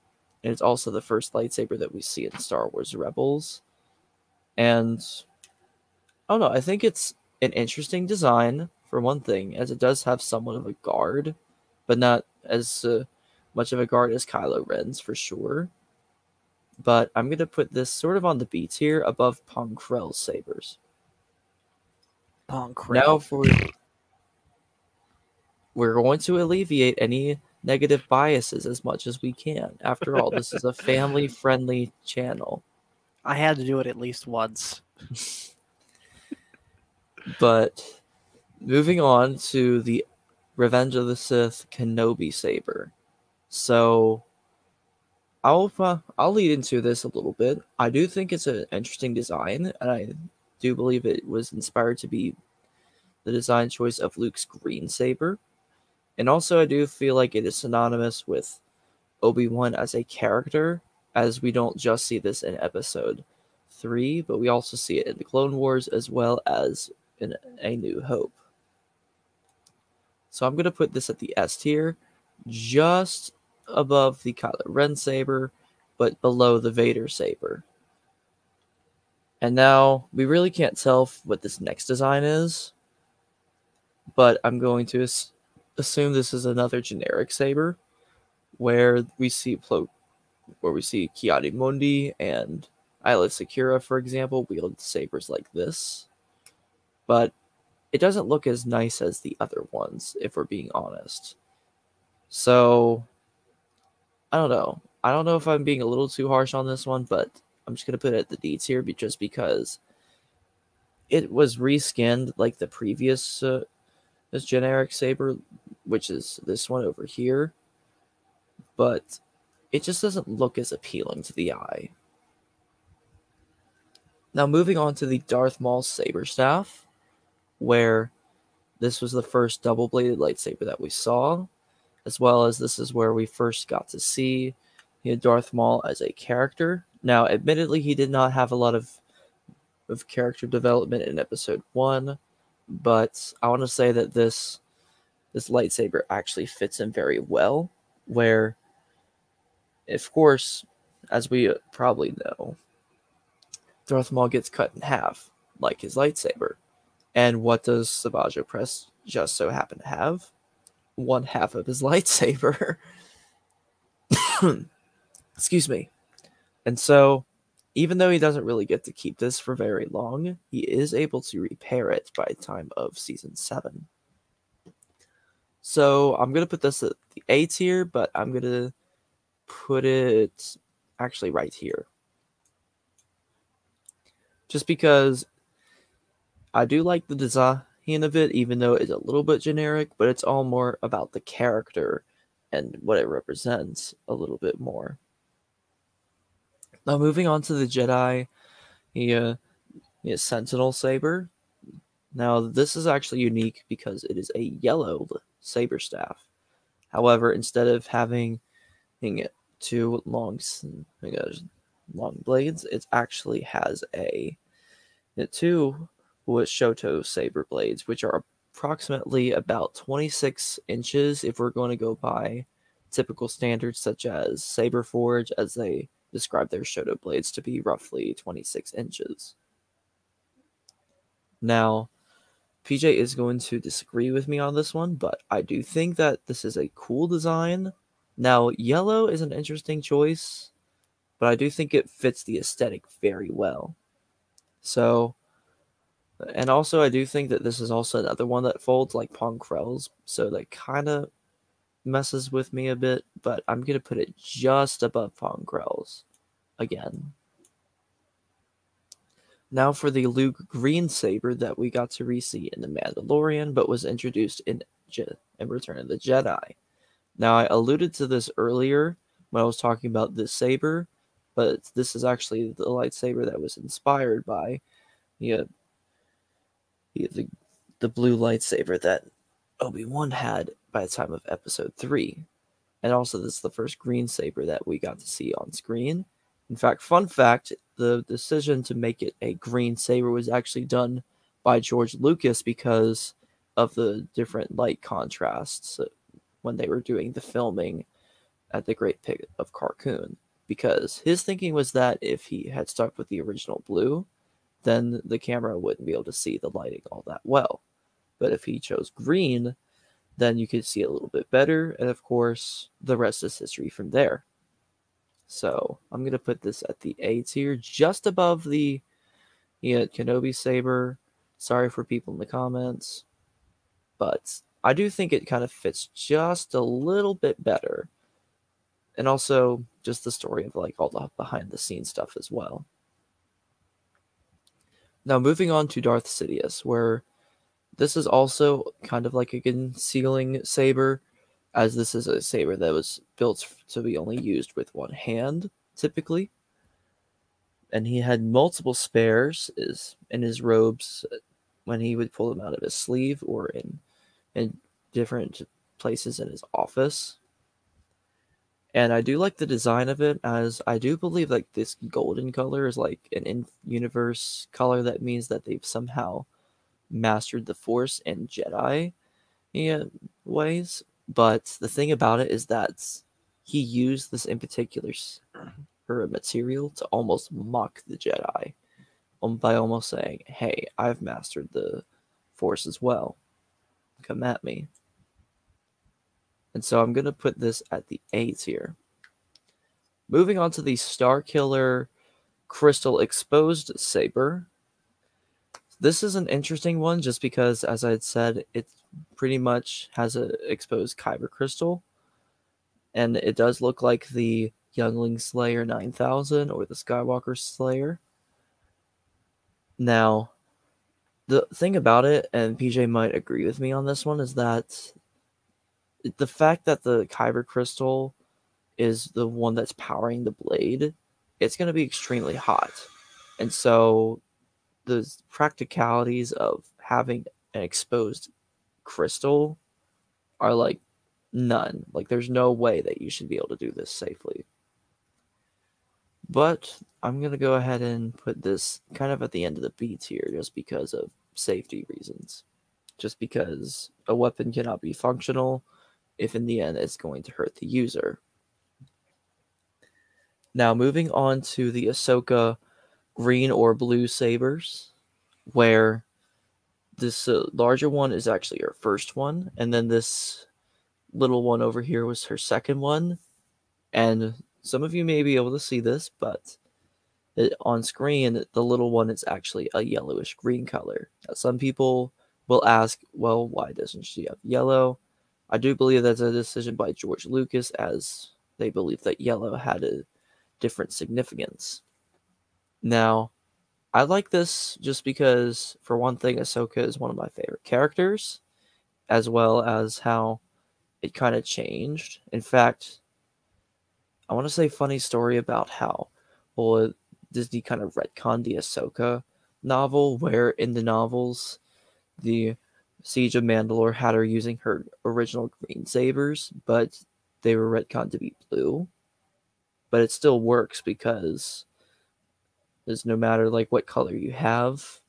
And it's also the first lightsaber that we see in Star Wars Rebels. And I don't know, I think it's an interesting design, for one thing, as it does have somewhat of a guard, but not as much of a guard as Kylo Ren's, for sure. But I'm going to put this sort of on the B tier above Pong Krell's sabers. Pong Krell. Now we're going to alleviate any negative biases as much as we can. After all, this is a family-friendly channel. I had to do it at least once. But moving on to the Revenge of the Sith Kenobi saber. So I'll lead into this a little bit. I do think it's an interesting design, and I do believe it was inspired to be the design choice of Luke's green saber. And also, I do feel like it is synonymous with Obi-Wan as a character, as we don't just see this in Episode 3, but we also see it in the Clone Wars as well as in A New Hope. So I'm going to put this at the S tier, just above the Kylo Ren saber, but below the Vader saber. And now, we really can't tell what this next design is, but I'm going to assume this is another generic saber, where we see Ki-Adi-Mundi and Ayla Secura, for example, wield sabers like this. But it doesn't look as nice as the other ones, if we're being honest. So, I don't know. I don't know if I'm being a little too harsh on this one, but I'm just going to put it at the D tier just because it was reskinned like the previous this generic saber, which is this one over here. But it just doesn't look as appealing to the eye. Now moving on to the Darth Maul saber staff, where this was the first double-bladed lightsaber that we saw, as well as this is where we first got to see Darth Maul as a character. Now, admittedly, he did not have a lot of character development in Episode 1, but I want to say that this lightsaber actually fits him very well, where, of course, as we probably know, Darth Maul gets cut in half, like his lightsaber. And what does Savage Opress just so happen to have? One half of his lightsaber. Excuse me. And so, even though he doesn't really get to keep this for very long, he is able to repair it by the time of Season 7. So, I'm going to put this at the A tier, but I'm going to put it actually right here. Just because I do like the design of it, even though it's a little bit generic, but it's all more about the character and what it represents a little bit more. Now, moving on to the Jedi, Sentinel saber. Now, this is actually unique because it is a yellow saber staff. However, instead of having two long blades, it actually has two Shoto saber blades, which are approximately about 26 inches if we're going to go by typical standards such as Saberforge, as they describe their Shoto blades to be roughly 26 inches. Now, PJ is going to disagree with me on this one, but I do think that this is a cool design. Now, yellow is an interesting choice, but I do think it fits the aesthetic very well. So, and also I do think that this is also another one that folds like Pong Krell's, so that kind of messes with me a bit, but I'm going to put it just above Pong Krell's again. Now for the Luke green saber that we got to re-see in The Mandalorian, but was introduced in Return of the Jedi. Now, I alluded to this earlier when I was talking about this saber, but this is actually the lightsaber that was inspired by the blue lightsaber that Obi-Wan had by the time of Episode 3. And also, this is the first green saber that we got to see on screen. In fact, fun fact, the decision to make it a green saber was actually done by George Lucas because of the different light contrasts when they were doing the filming at the Great Pit of Carkoon. Because his thinking was that if he had stuck with the original blue, then the camera wouldn't be able to see the lighting all that well. But if he chose green, then you could see it a little bit better, and of course, the rest is history from there. So, I'm going to put this at the A tier, just above the Kenobi saber. Sorry for people in the comments, but I do think it kind of fits just a little bit better. And also just the story of like all the behind the scenes stuff as well. Now moving on to Darth Sidious, where this is also kind of like a concealing saber, as this is a saber that was built to be only used with one hand, typically. And he had multiple spares in his robes when he would pull them out of his sleeve or in different places in his office. And I do like the design of it, as I do believe like this golden color is like an in-universe color that means that they've somehow mastered the Force and Jedi ways. But the thing about it is that he used this in particular material to almost mock the Jedi by almost saying, hey, I've mastered the Force as well. Come at me. And so I'm going to put this at the A tier. Moving on to the Starkiller Crystal Exposed Saber. This is an interesting one just because, as I had said, it pretty much has an exposed Kyber crystal. And it does look like the Youngling Slayer 9000 or the Skywalker Slayer. Now, the thing about it, and PJ might agree with me on this one, is that the fact that the Kyber crystal is the one that's powering the blade, it's going to be extremely hot. And so the practicalities of having an exposed crystal are like none. Like there's no way that you should be able to do this safely. But I'm going to go ahead and put this kind of at the end of the B tier just because of safety reasons. Just because a weapon cannot be functional if in the end it's going to hurt the user. Now moving on to the Ahsoka green or blue sabers, where this larger one is actually her first one, and then this little one over here was her second one. And some of you may be able to see this, but on screen, the little one is actually a yellowish green color. Now, some people will ask, well, why doesn't she have yellow? I do believe that's a decision by George Lucas, as they believe that yellow had a different significance. Now, I like this just because, for one thing, Ahsoka is one of my favorite characters, as well as how it kind of changed. In fact, I want to say a funny story about how Disney kind of retconned the Ahsoka novel, where in the novels, the Siege of Mandalore had her using her original green sabers, but they were retconned to be blue. But it still works because there's no matter like what color you have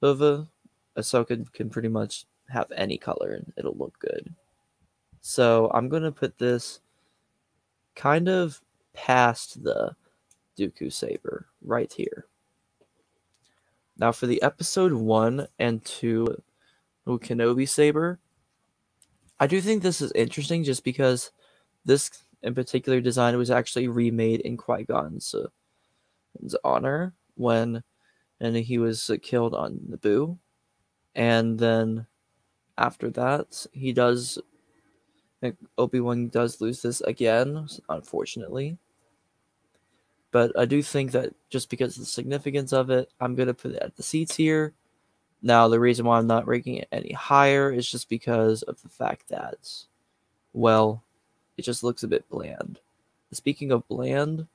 of Ahsoka can pretty much have any color and it'll look good. So I'm going to put this kind of past the Dooku saber right here. Now for the episode 1 and 2 Kenobi saber, I do think this is interesting just because this in particular design was actually remade in Qui-Gon's honor when he was killed on Naboo. And then after that, Obi-Wan does lose this again, unfortunately. But I do think that just because of the significance of it, I'm going to put it at the C tier. Now, the reason why I'm not ranking it any higher is just because of the fact that, well, it just looks a bit bland. Speaking of bland,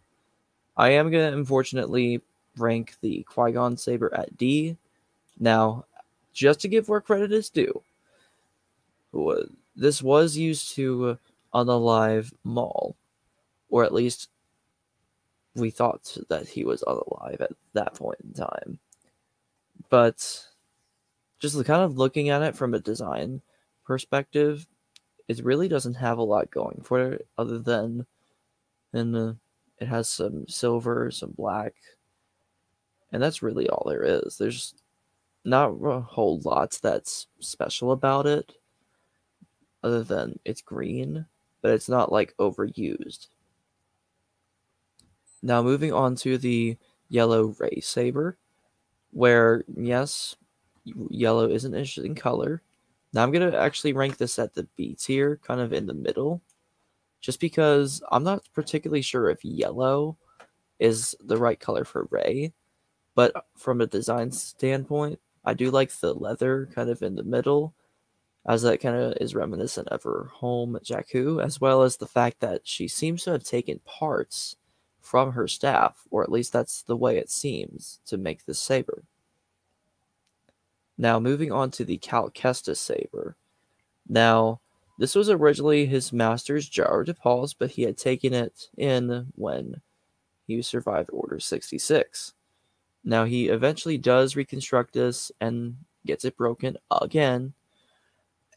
I am going to unfortunately rank the Qui-Gon saber at D. Now, just to give where credit is due, this was used to unalive Maul, or at least we thought that he was unalive at that point in time. But just kind of looking at it from a design perspective, it really doesn't have a lot going for it other than it has some silver, some black, and that's really all there is. There's not a whole lot that's special about it other than it's green, but it's not like overused. Now moving on to the yellow ray saber, where yes, yellow is an interesting color, Now I'm going to actually rank this at the B tier, kind of in the middle, just because I'm not particularly sure if yellow is the right color for Rey, but from a design standpoint, I do like the leather kind of in the middle, as that kind of is reminiscent of her home, Jakku, as well as the fact that she seems to have taken parts from her staff, or at least that's the way it seems, to make this saber. Now, moving on to the Cal Kestis saber. Now, this was originally his master's Jar Paul's, but he had taken it in when he survived Order 66. Now, he eventually does reconstruct this and gets it broken again.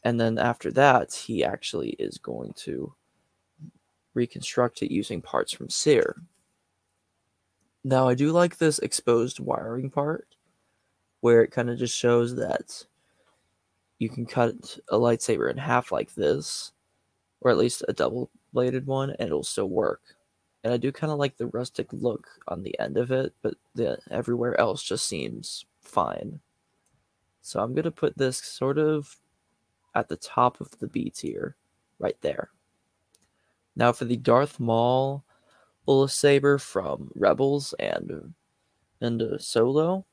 And then after that, he actually is going to reconstruct it using parts from Cere. Now, I do like this exposed wiring part, where it kind of just shows that you can cut a lightsaber in half like this, or at least a double-bladed one, and it'll still work. And I do kind of like the rustic look on the end of it, but everywhere else just seems fine. So I'm going to put this sort of at the top of the B tier, right there. Now for the Darth Maul saber from Rebels and Solo,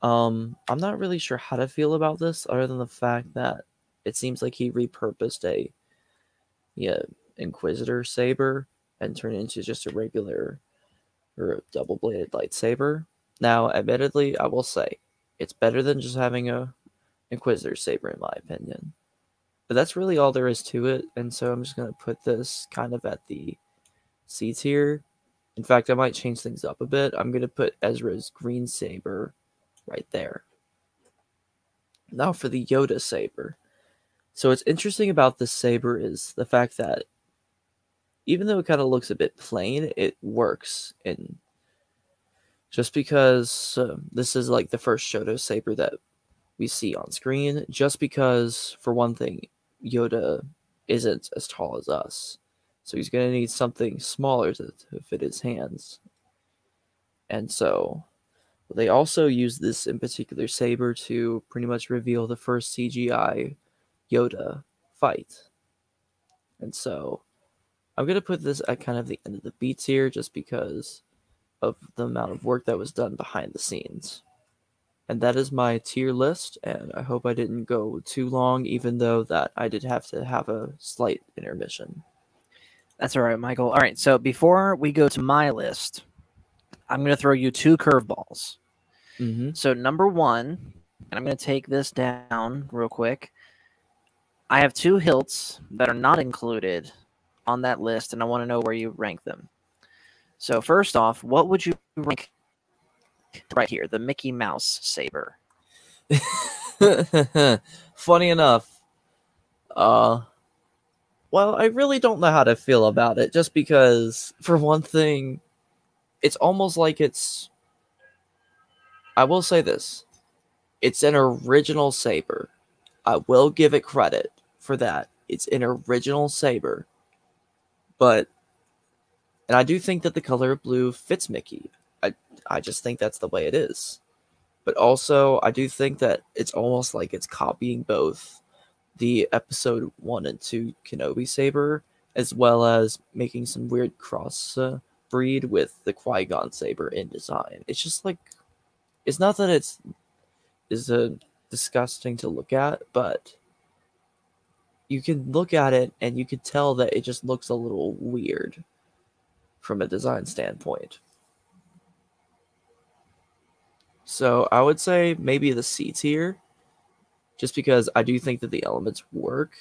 I'm not really sure how to feel about this, other than the fact that it seems like he repurposed a Inquisitor saber and turned it into just a regular or double-bladed lightsaber. Now, admittedly, I will say it's better than just having a Inquisitor saber, in my opinion. But that's really all there is to it, and so I'm just going to put this kind of at the C tier. In fact, I might change things up a bit. I'm going to put Ezra's green saber right there. Now for the Yoda saber. So what's interesting about this saber is the fact that even though it kind of looks a bit plain, it works. And just because this is like the first Yoda saber that we see on screen, just because, for one thing, Yoda isn't as tall as us. So he's going to need something smaller to fit his hands. And so they also use this in particular saber to pretty much reveal the first CGI Yoda fight. And so I'm going to put this at kind of the end of the B tier just because of the amount of work that was done behind the scenes. And that is my tier list, and I hope I didn't go too long, even though that I did have to have a slight intermission. That's all right, Michael. All right, so before we go to my list, I'm going to throw you two curveballs. Mm-hmm. So number one, and I'm going to take this down real quick. I have two hilts that are not included on that list, and I want to know where you rank them. So first off, what would you rank right here, the Mickey Mouse saber? Funny enough, well, I really don't know how to feel about it, just because, for one thing, it's almost like it's... I will say this. It's an original saber. I will give it credit for that. It's an original saber. But, and I do think that the color blue fits Mickey. I just think that's the way it is. But also, I do think that it's almost like it's copying both the episode 1 and 2 Kenobi saber, as well as making some weird cross breed with the Qui-Gon saber in design. It's just like, it's not that it's disgusting to look at, but you can look at it and you can tell that it just looks a little weird from a design standpoint. So I would say maybe the C tier, just because I do think that the elements work,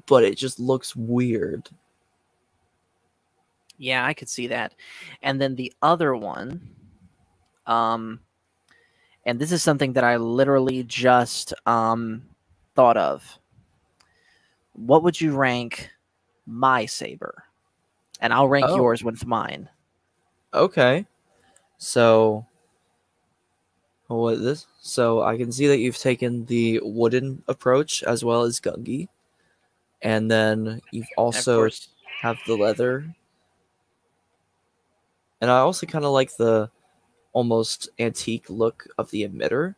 but it just looks weird. Yeah, I could see that. And then the other one, and this is something that I literally just thought of. What would you rank my saber? And I'll rank yours with mine. Okay. So what is this? So I can see that you've taken the wooden approach as well as Gungi. And then you've also have the leather. And I also kind of like the almost antique look of the emitter.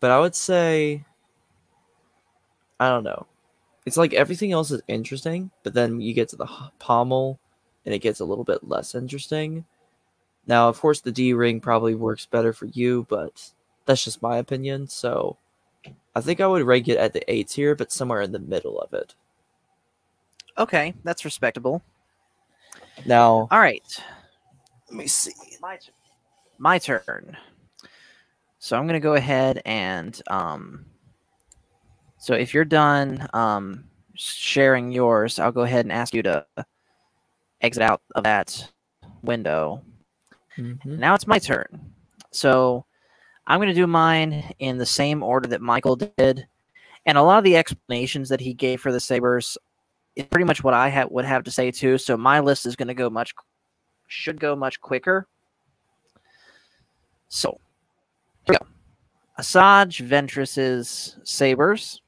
But I would say, I don't know. It's like everything else is interesting, but then you get to the pommel, and it gets a little bit less interesting. Now, of course, the D-ring probably works better for you, but that's just my opinion. So I think I would rank it at the A tier, but somewhere in the middle of it. Okay, that's respectable. Now, all right. Let me see. My turn. So I'm going to go ahead and so if you're done sharing yours, I'll go ahead and ask you to exit out of that window. Now it's my turn. So I'm going to do mine in the same order that Michael did. And a lot of the explanations that he gave for the sabers is pretty much what I would have to say too. So my list is going to should go much quicker. So here we go. Asajj Ventress's sabers.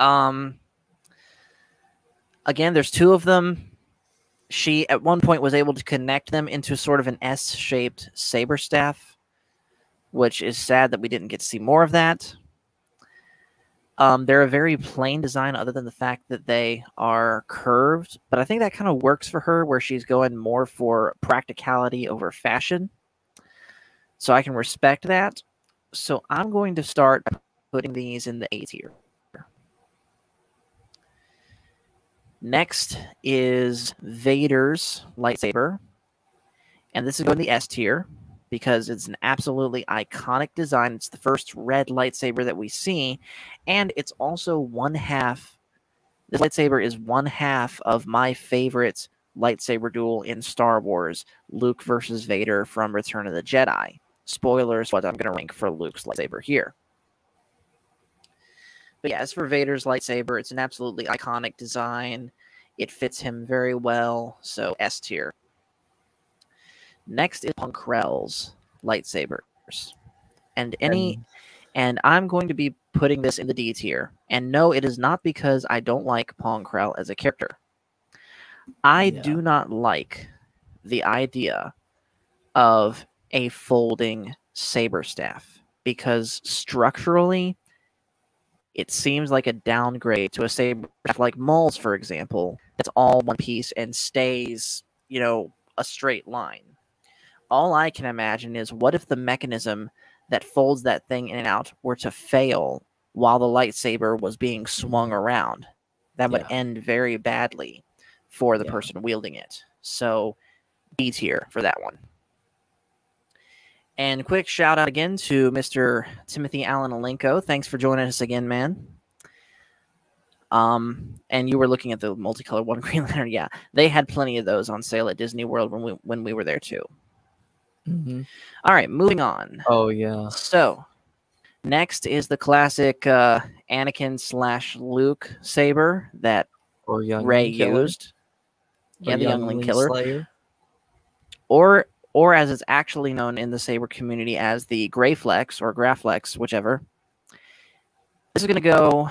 Again, there's two of them. She, at one point, was able to connect them into sort of an S-shaped saber staff, which is sad that we didn't get to see more of that. They're a very plain design other than the fact that they are curved, but I think that kind of works for her where she's going more for practicality over fashion. So I can respect that. So I'm going to start putting these in the A tier. Next is Vader's lightsaber. And this is going to the S tier because it's an absolutely iconic design. It's the first red lightsaber that we see. And it's also one half. This lightsaber is one half of my favorite lightsaber duel in Star Wars, Luke versus Vader from Return of the Jedi. Spoilers, what I'm going to rank for Luke's lightsaber here. But yeah, as for Vader's lightsaber, it's an absolutely iconic design. It fits him very well, so S tier. Next is Pong Krell's lightsabers. And I'm going to be putting this in the D tier. And no, it is not because I don't like Pong Krell as a character. I do not like the idea of a folding saber staff because structurally it seems like a downgrade to a saber staff like Maul's, for example, that's all one piece and stays, a straight line. All I can imagine is what if the mechanism that folds that thing in and out were to fail while the lightsaber was being swung around? That would end very badly for the person wielding it. So B tier for that one. And quick shout out again to Mr. Timothy Allen Alenko. Thanks for joining us again, man. And you were looking at the multicolored One Green Lantern. Yeah, they had plenty of those on sale at Disney World when we were there too. All right, moving on. Oh yeah. So next is the classic Anakin/Luke saber that Rey used. Yeah, the Youngling Killer. Slayer. Or as it's actually known in the saber community as the Greyflex or Graflex, whichever. This is going to go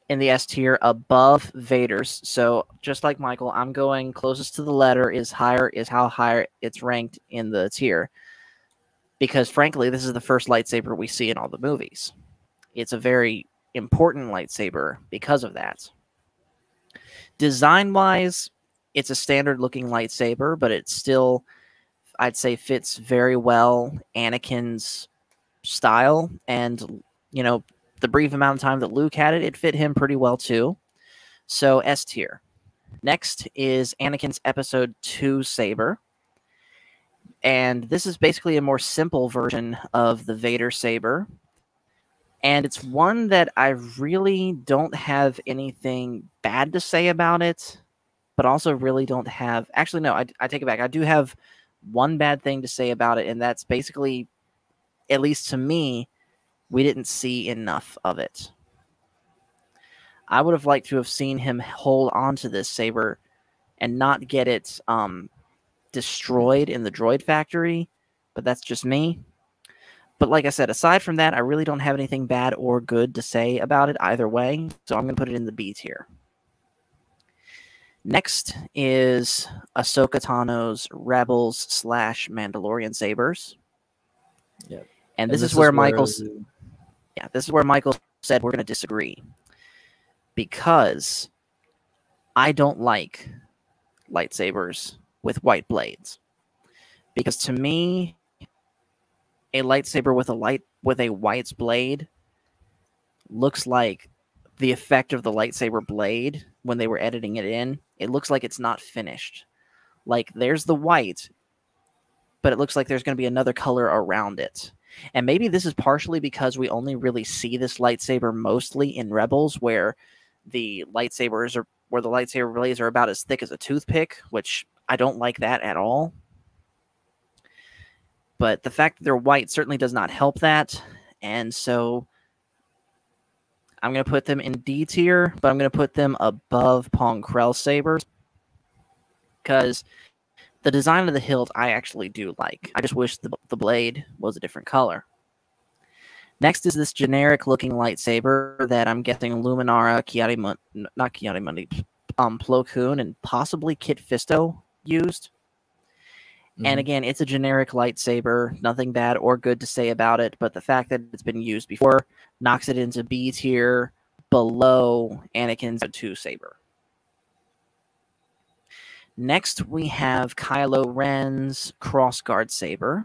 in the S tier above Vader's. So just like Michael, I'm going closest to the letter is how higher it's ranked in the tier. Because frankly, this is the first lightsaber we see in all the movies. It's a very important lightsaber because of that. Design-wise, it's a standard-looking lightsaber, but it still, I'd say, fits very well Anakin's style. And, the brief amount of time that Luke had it fit him pretty well, too. So, S tier. Next is Anakin's Episode 2 saber. And this is basically a more simple version of the Vader saber. And it's one that I really don't have anything bad to say about it, but also really don't have... Actually, no, I take it back. I do have one bad thing to say about it, and that's basically, at least to me, we didn't see enough of it. I would have liked to have seen him hold on to this saber and not get it destroyed in the droid factory, but that's just me. But like I said, aside from that, I really don't have anything bad or good to say about it either way, so I'm going to put it in the B tier. Next is Ahsoka Tano's Rebels/Mandalorian sabers. Yep. And this is where this is where Michael said we're going to disagree, because I don't like lightsabers with white blades, because to me, a lightsaber with a white blade looks like the effect of the lightsaber blade when they were editing it in. It looks like it's not finished. Like, there's the white, but it looks like there's going to be another color around it. And maybe this is partially because we only really see this lightsaber mostly in Rebels, where the lightsaber blades are about as thick as a toothpick, which I don't like that at all. But the fact that they're white certainly does not help that. And so I'm going to put them in D tier, but I'm going to put them above Pong Krell sabers, because the design of the hilt I actually do like. I just wish the blade was a different color. Next is this generic-looking lightsaber that I'm guessing Luminara, Plo Koon, and possibly Kit Fisto used. Mm-hmm. And again, it's a generic lightsaber. Nothing bad or good to say about it, but the fact that it's been used before knocks it into B tier, below Anakin's Z2 saber. Next, we have Kylo Ren's Crossguard saber.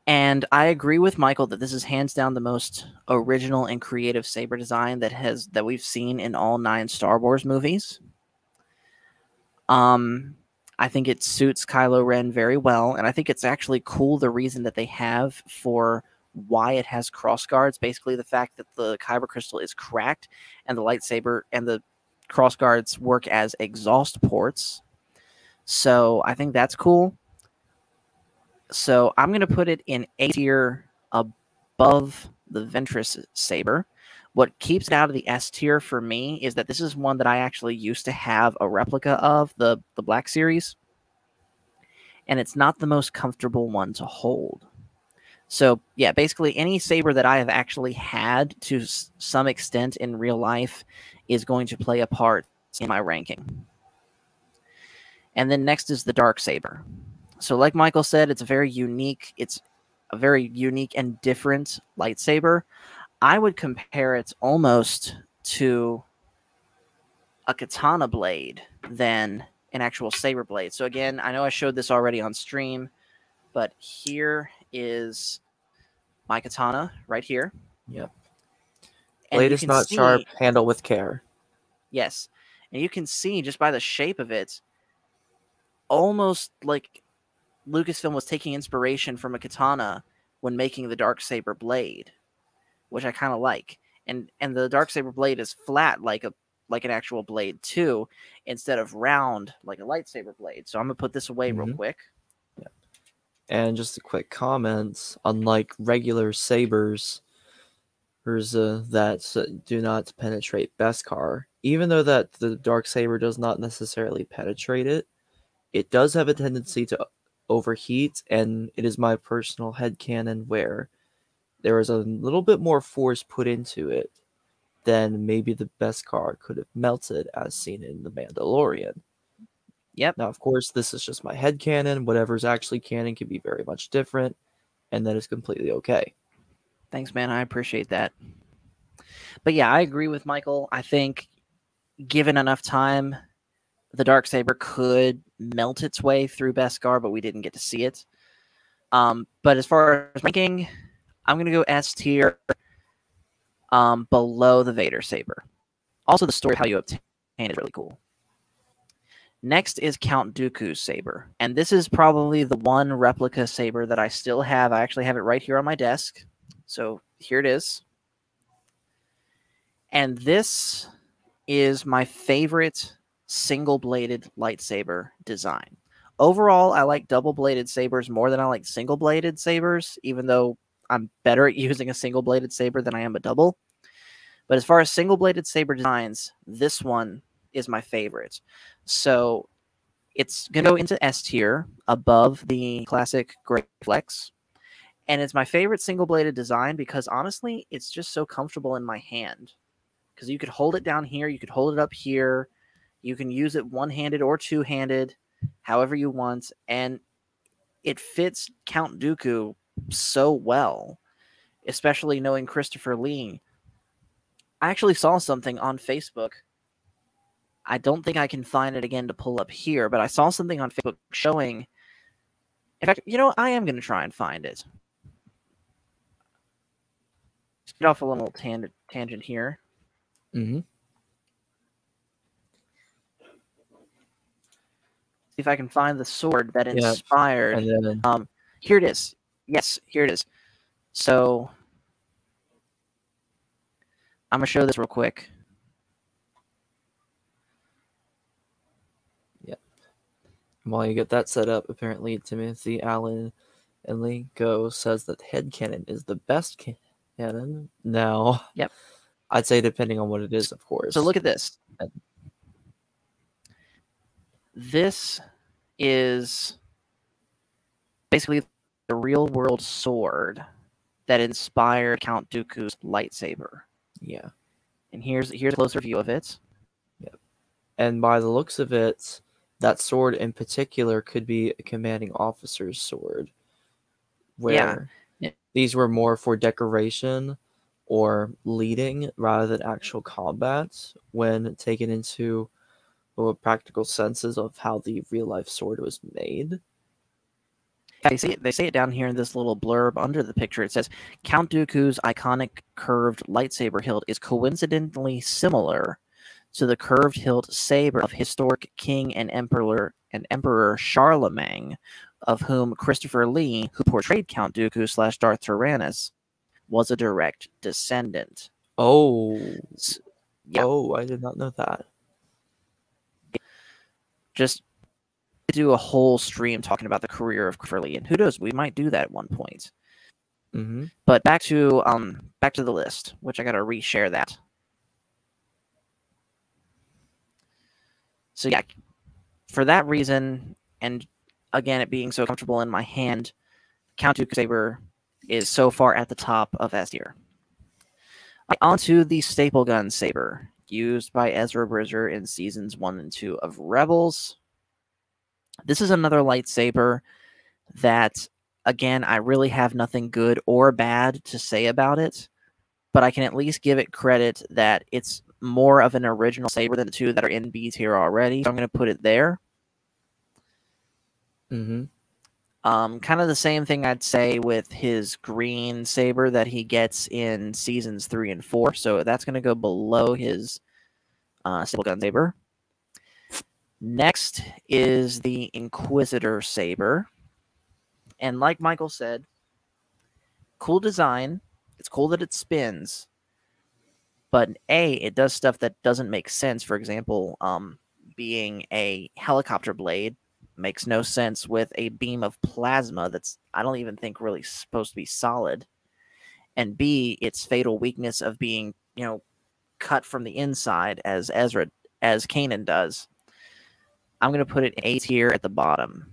And I agree with Michael that this is hands down the most original and creative saber design that we've seen in all 9 Star Wars movies. I think it suits Kylo Ren very well, and I think it's actually cool the reason that they have for why it has crossguards. Basically, the fact that the kyber crystal is cracked and the lightsaber and the crossguards work as exhaust ports. So I think that's cool. So I'm going to put it in A tier above the Ventress saber. What keeps it out of the S tier for me is that this is one that I actually used to have a replica of, the Black Series. And it's not the most comfortable one to hold. So, yeah, basically any saber that I have actually had to some extent in real life is going to play a part in my ranking. And then next is the Dark Saber. So like Michael said, it's a very unique and different lightsaber. I would compare it almost to a katana blade than an actual saber blade. So again, I know I showed this already on stream, but here is my katana right here. Yep. Blade is not sharp, handle with care. Yes. And you can see just by the shape of it, almost like Lucasfilm was taking inspiration from a katana when making the Darksaber blade, which I kind of like. And the Darksaber blade is flat like an actual blade too, instead of round like a lightsaber blade. So I'm gonna put this away real quick. Yeah. And just a quick comment: unlike regular sabers, that do not penetrate Beskar, even though that the Darksaber does not necessarily penetrate it, it does have a tendency to overheat, and it is my personal headcanon where there is a little bit more force put into it than maybe the Beskar could have melted, as seen in The Mandalorian. Yep. Now, of course, this is just my headcanon. Whatever's actually canon can be very much different, and that is completely okay. Thanks, man. I appreciate that. But yeah, I agree with Michael. I think given enough time, the Darksaber could melt its way through Beskar, but we didn't get to see it. But as far as ranking, I'm going to go S tier below the Vader Saber. Also, the story of how you obtain it is really cool. Next is Count Dooku's saber. And this is probably the one replica saber that I still have. I actually have it right here on my desk. So here it is. And this is my favorite single-bladed lightsaber design. Overall, I like double-bladed sabers more than I like single-bladed sabers, even though I'm better at using a single-bladed saber than I am a double. But as far as single-bladed saber designs, this one is my favorite. So it's going to go into S tier above the classic Great Flex. And it's my favorite single-bladed design because, honestly, it's just so comfortable in my hand. Because you could hold it down here, you could hold it up here, you can use it one-handed or two-handed, however you want, and it fits Count Dooku so well, especially knowing Christopher Lee. I actually saw something on Facebook. I don't think I can find it again to pull up here, but I saw something on Facebook showing. In fact, I am going to try and find it. Let's get off a little tangent here. Mm-hmm. See if I can find the sword that inspired. And then, here it is. Yes, here it is. So I'm gonna show this real quick. Yep. While you get that set up, apparently Timothy Allen and Linko says that headcanon is the best canon. Now, yep. I'd say depending on what it is, of course. So look at this. This is basically the real-world sword that inspired Count Dooku's lightsaber. Yeah. And here's a closer view of it. Yep. And by the looks of it, that sword in particular could be a commanding officer's sword. Where these were more for decoration or leading rather than actual combat when taken into practical senses of how the real-life sword was made. They say it down here in this little blurb under the picture. It says, Count Dooku's iconic curved lightsaber hilt is coincidentally similar to the curved hilt saber of historic King and Emperor Charlemagne, of whom Christopher Lee, who portrayed Count Dooku / Darth Tyrannus, was a direct descendant. Oh. Yeah. Oh, I did not know that. Just do a whole stream talking about the career of Christopher Lee, and who knows, we might do that at one point. Mm-hmm. But back to the list, which I gotta reshare that. So yeah, for that reason, and again it being so comfortable in my hand, Count Dooku saber is so far at the top of S tier. Onto the staple gun saber, used by Ezra Bridger in seasons 1 and 2 of Rebels. This is another lightsaber that, again, I really have nothing good or bad to say about it, but I can at least give it credit that it's more of an original saber than the two that are in B tier already. So I'm going to put it there. Mm-hmm. Kind of the same thing I'd say with his green saber that he gets in seasons 3 and 4. So that's going to go below his staple gun saber. Next is the Inquisitor saber. And like Michael said, cool design. It's cool that it spins. But it does stuff that doesn't make sense. For example, being a helicopter blade makes no sense with a beam of plasma that's, I don't even think, really supposed to be solid. And B, its fatal weakness of being, cut from the inside as Kanan does. I'm going to put it A tier at the bottom.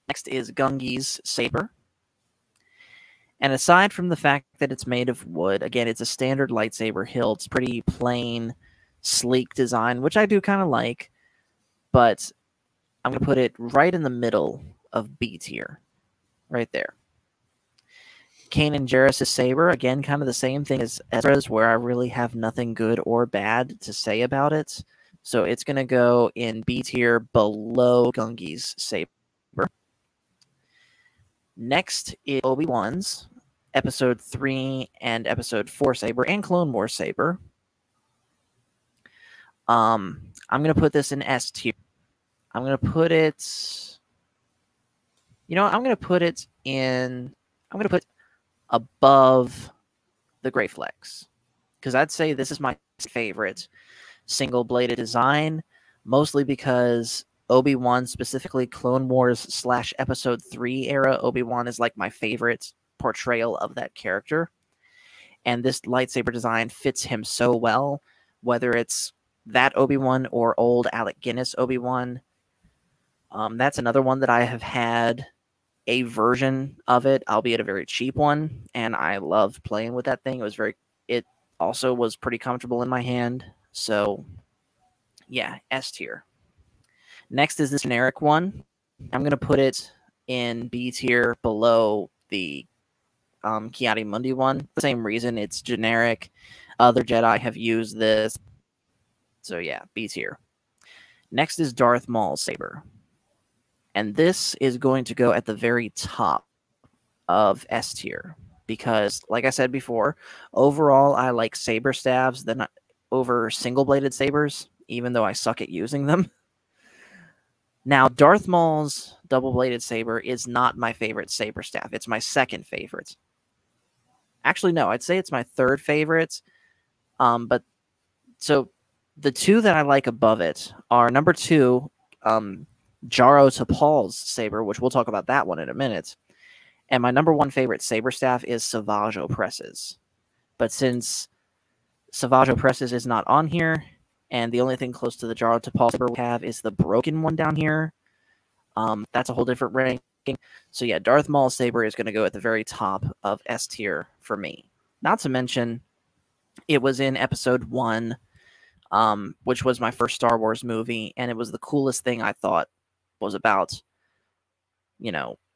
Next is Gungi's saber. And aside from the fact that it's made of wood, again, it's a standard lightsaber hilt. It's pretty plain, sleek design, which I do kind of like. But I'm going to put it right in the middle of B tier. Right there. Kanan Jarrus' saber, again, kind of the same thing as Ezra's, where I really have nothing good or bad to say about it. So it's going to go in B tier below Gungi's saber. Next is Obi-Wan's Episode 3 and Episode 4 saber and Clone Wars saber. I'm going to put this in S tier. I'm going to put it... I'm going to put it in... I'm going to put above the Grey Flex. Because I'd say this is my favorite single-bladed design, mostly because Obi-Wan, specifically Clone Wars / Episode 3 era, Obi-Wan is like my favorite portrayal of that character. And this lightsaber design fits him so well, whether it's that Obi-Wan or old Alec Guinness Obi-Wan. That's another one that I have had a version of it, albeit a very cheap one, and I loved playing with that thing. It also was pretty comfortable in my hand. So, yeah, S tier. Next is this generic one. I'm going to put it in B tier below the Ki-Adi-Mundi one. The same reason, it's generic. Other Jedi have used this. So yeah, B tier. Next is Darth Maul's saber. And this is going to go at the very top of S tier. Because, like I said before, overall I like saber staves over single-bladed sabers, even though I suck at using them. Now, Darth Maul's double-bladed saber is not my favorite saber staff. It's my second favorite. Actually, no, I'd say it's my third favorite. But so the two that I like above it are number 2, Jaro Tapal's saber, which we'll talk about that one in a minute. And my number 1 favorite saber staff is Savage Opress's. But since Savage Opress's is not on here, and the only thing close to the Jaro Tapal saber we have is the broken one down here, that's a whole different ranking. So yeah, Darth Maul's saber is going to go at the very top of S tier for me. Not to mention, it was in Episode 1, which was my first Star Wars movie, and it was the coolest thing I thought was about,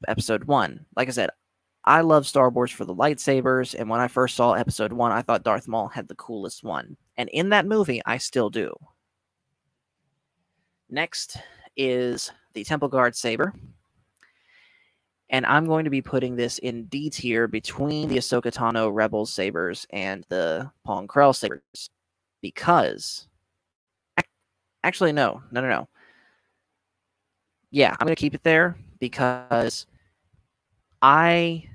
Episode 1. Like I said, I love Star Wars for the lightsabers, and when I first saw Episode 1, I thought Darth Maul had the coolest one. And in that movie, I still do. Next is the Temple Guard saber. And I'm going to be putting this in D tier between the Ahsoka Tano Rebels sabers and the Pong Krell sabers. Because... Actually, no. Yeah, I'm going to keep it there because I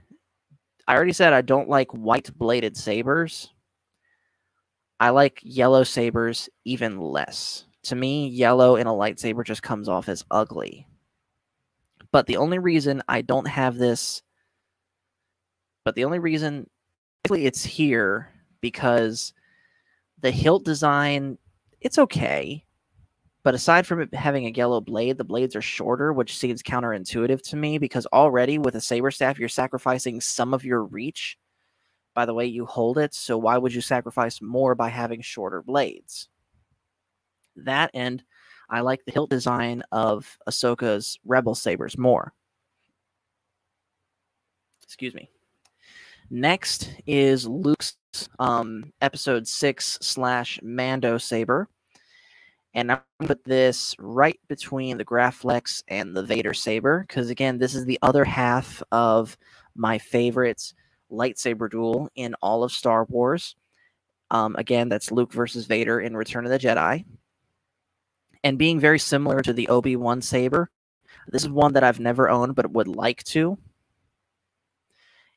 already said I don't like white-bladed sabers. I like yellow sabers even less. To me, yellow in a lightsaber just comes off as ugly. But the only reason I don't have this... basically it's here because the hilt design, it's okay. But aside from it having a yellow blade, the blades are shorter, which seems counterintuitive to me because already with a saber staff, you're sacrificing some of your reach by the way you hold it. So why would you sacrifice more by having shorter blades? That, and I like the hilt design of Ahsoka's Rebel sabers more. Excuse me. Next is Luke's Episode 6/Mando saber. And I'm going to put this right between the Graflex and the Vader saber, because again, this is the other half of my favorite lightsaber duel in all of Star Wars. Again, that's Luke versus Vader in Return of the Jedi. And being very similar to the Obi-Wan saber, this is one that I've never owned but would like to.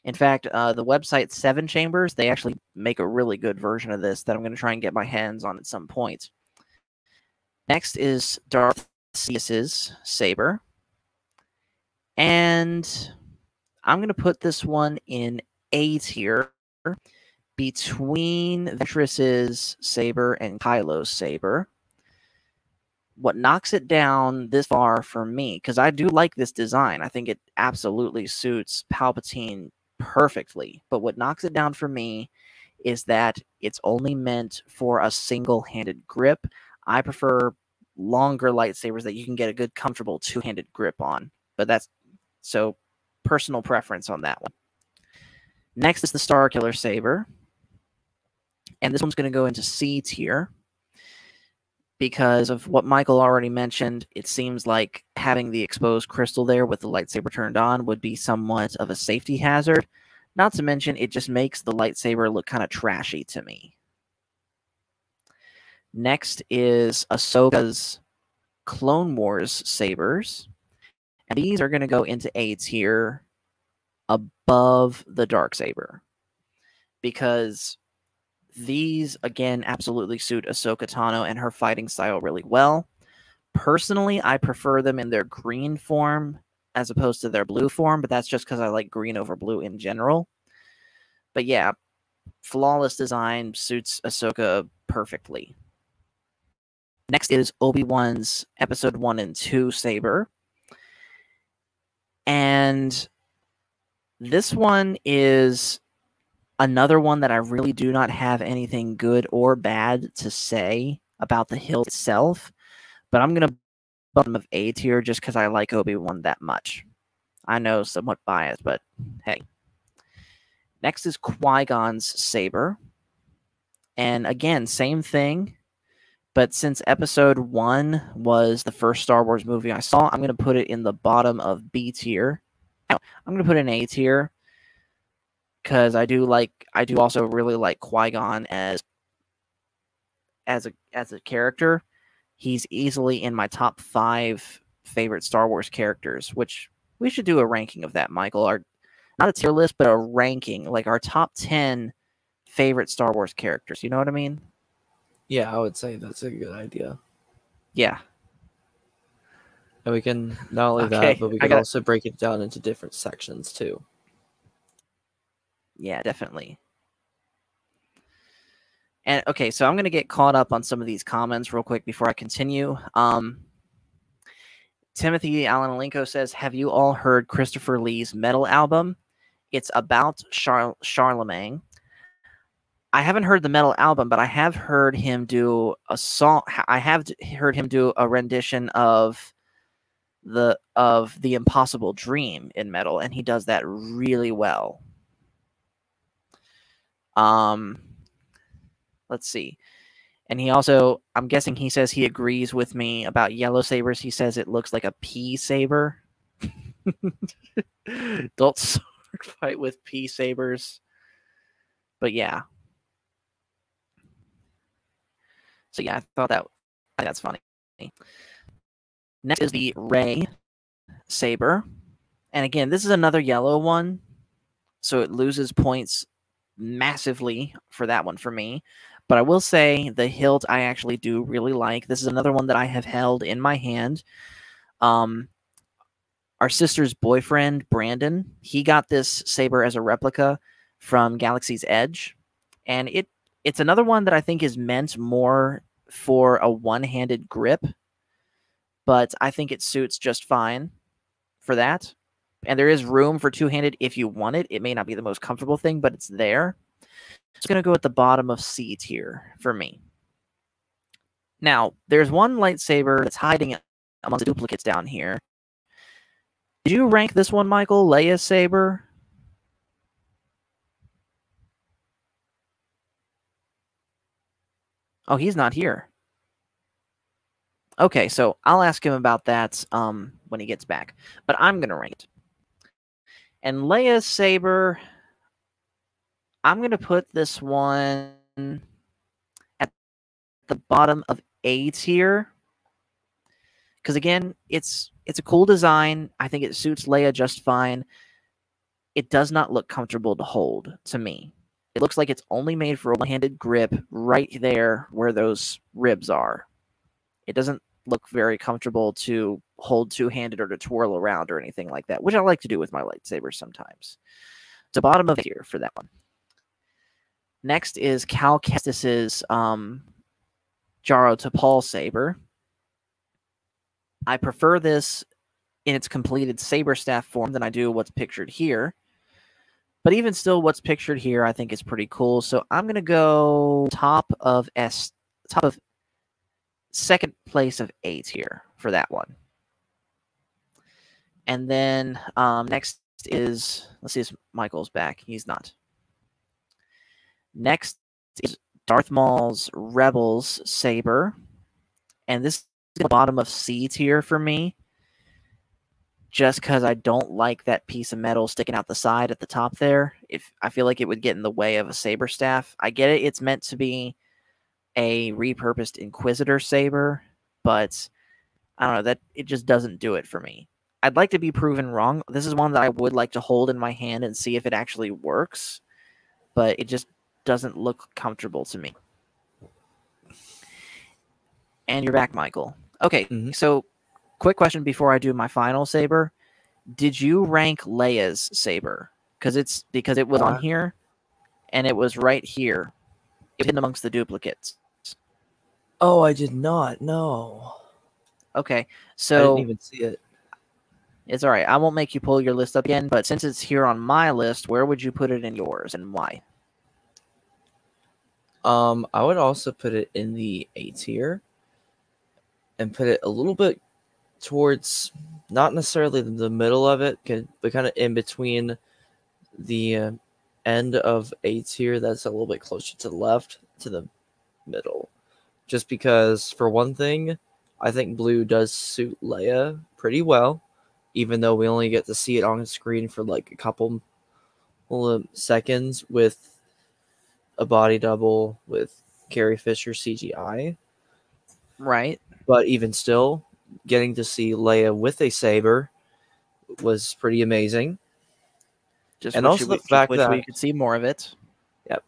In fact, the website Seven Chambers, they actually make a really good version of this that I'm going to try and get my hands on at some point. Next is Darth Sidious's saber. And I'm going to put this one in A tier between Ventress's saber and Kylo's saber. What knocks it down this far for me, because I do like this design. I think it absolutely suits Palpatine perfectly. But what knocks it down for me is that it's only meant for a single-handed grip. I prefer longer lightsabers that you can get a good, comfortable two-handed grip on. But that's so personal preference on that one. Next is the Starkiller saber. And this one's going to go into C tier. Because of what Michael already mentioned, it seems like having the exposed crystal there with the lightsaber turned on would be somewhat of a safety hazard. Not to mention, it just makes the lightsaber look kind of trashy to me. Next is Ahsoka's Clone Wars sabers. And these are going to go into A tier above the Darksaber. Because these, again, absolutely suit Ahsoka Tano and her fighting style really well. Personally, I prefer them in their green form as opposed to their blue form, but that's just because I like green over blue in general. But yeah, flawless design suits Ahsoka perfectly. Next is Obi-Wan's Episode 1 and 2 saber. And this one is another one that I really do not have anything good or bad to say about the hilt itself, but I'm going to bump them of A tier just because I like Obi-Wan that much. I know, somewhat biased, but hey. Next is Qui-Gon's saber. And again, same thing. But since episode 1 was the first Star Wars movie I saw, I'm going to put it in the bottom of B tier. No, I'm going to put it in A tier. Because I do also really like Qui-Gon as a character. He's easily in my top 5 favorite Star Wars characters, which we should do a ranking of that, Michael. Not a tier list, but a ranking, like our top 10 favorite Star Wars characters. You know what I mean? Yeah, I would say that's a good idea. Yeah. And we can not only that, but we can also break it down into different sections too. Yeah, definitely. And okay, so I'm going to get caught up on some of these comments real quick before I continue. Timothy Allen Alenko says, have you all heard Christopher Lee's metal album? It's about Charlemagne. I haven't heard the metal album, but I have heard him do a song. I have heard him do a rendition of the Impossible Dream in metal, and he does that really well. Let's see. And he also, I'm guessing he says he agrees with me about yellow sabers. He says it looks like a pea saber. Don't sword fight with pea sabers. But yeah. So yeah, I thought that's funny. Next is the Rey saber. And again, this is another yellow one. So it loses points massively for that one for me. But I will say the hilt I actually do really like. This is another one that I have held in my hand. Our sister's boyfriend, Brandon, he got this saber as a replica from Galaxy's Edge. And it's another one that I think is meant more for a one-handed grip. But I think it suits just fine for that. And there is room for two-handed if you want it. It may not be the most comfortable thing, but it's there. It's going to go at the bottom of C tier for me. Now, there's one lightsaber that's hiding among the duplicates down here. Did you rank this one, Michael? Leia's saber? Oh, he's not here. Okay, so I'll ask him about that when he gets back. But I'm going to rank it. And Leia's saber, I'm going to put this one at the bottom of A tier. Because again, it's a cool design. I think it suits Leia just fine. It does not look comfortable to hold to me. It looks like it's only made for a one-handed grip right there where those ribs are. It doesn't look very comfortable to hold two-handed or to twirl around or anything like that, which I like to do with my lightsabers sometimes. It's the bottom of here for that one. Next is Cal Kestis's Jaro Tapal saber. I prefer this in its completed saber staff form than I do what's pictured here. But even still, what's pictured here I think is pretty cool. So I'm going to go top of second place of A tier for that one. And then next is, let's see if Michael's back. He's not. Next is Darth Maul's Rebels saber. And this is the bottom of C tier for me. Just because I don't like that piece of metal sticking out the side at the top there. I feel like it would get in the way of a saber staff. I get it. It's meant to be a repurposed Inquisitor saber, but I don't know, that it just doesn't do it for me. I'd like to be proven wrong. This is one that I would like to hold in my hand and see if it actually works, but it just doesn't look comfortable to me. And you're back, Michael. Okay, So quick question before I do my final saber. Did you rank Leia's saber? Because it was on here, and it was right here. It was hidden amongst the duplicates. Oh, I did not. No. Okay, so I didn't even see it. It's all right. I won't make you pull your list up again, but since it's here on my list, where would you put it in yours and why? I would also put it in the A tier and put it a little bit towards not necessarily the middle of it, but kind of in between the end of A tier. That's a little bit closer to the left to the middle. Just because, for one thing, I think blue does suit Leia pretty well, even though we only get to see it on the screen for like a couple seconds with a body double with Carrie Fisher CGI. Right. But even still, getting to see Leia with a saber was pretty amazing. And also the fact that we could see more of it. Yep.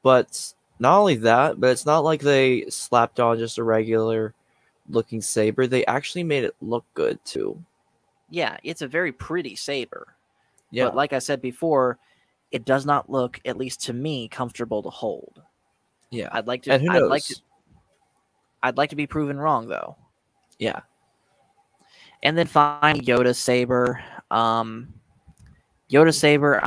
But not only that, but it's not like they slapped on just a regular looking saber. They actually made it look good too. Yeah, it's a very pretty saber. Yeah. But like I said before, it does not look, at least to me, comfortable to hold. Yeah. I'd like to. And who knows? I'd like to be proven wrong, though. Yeah. And then finally, Yoda saber. Yoda saber.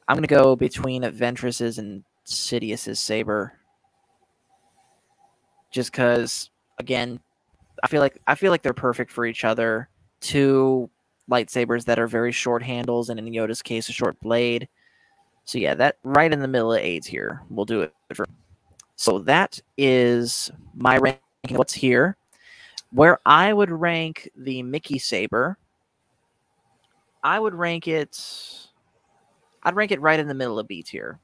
I'm gonna go between Ventress's and Sidious's saber. Just because, again, I feel like they're perfect for each other. Two lightsabers that are very short handles, and in Yoda's case, a short blade. So yeah, that right in the middle of AIDS here. We'll do it for. So that is my ranking of what's here. Where I would rank the Mickey saber, I would rank it. I'd rank it right in the middle of B tier.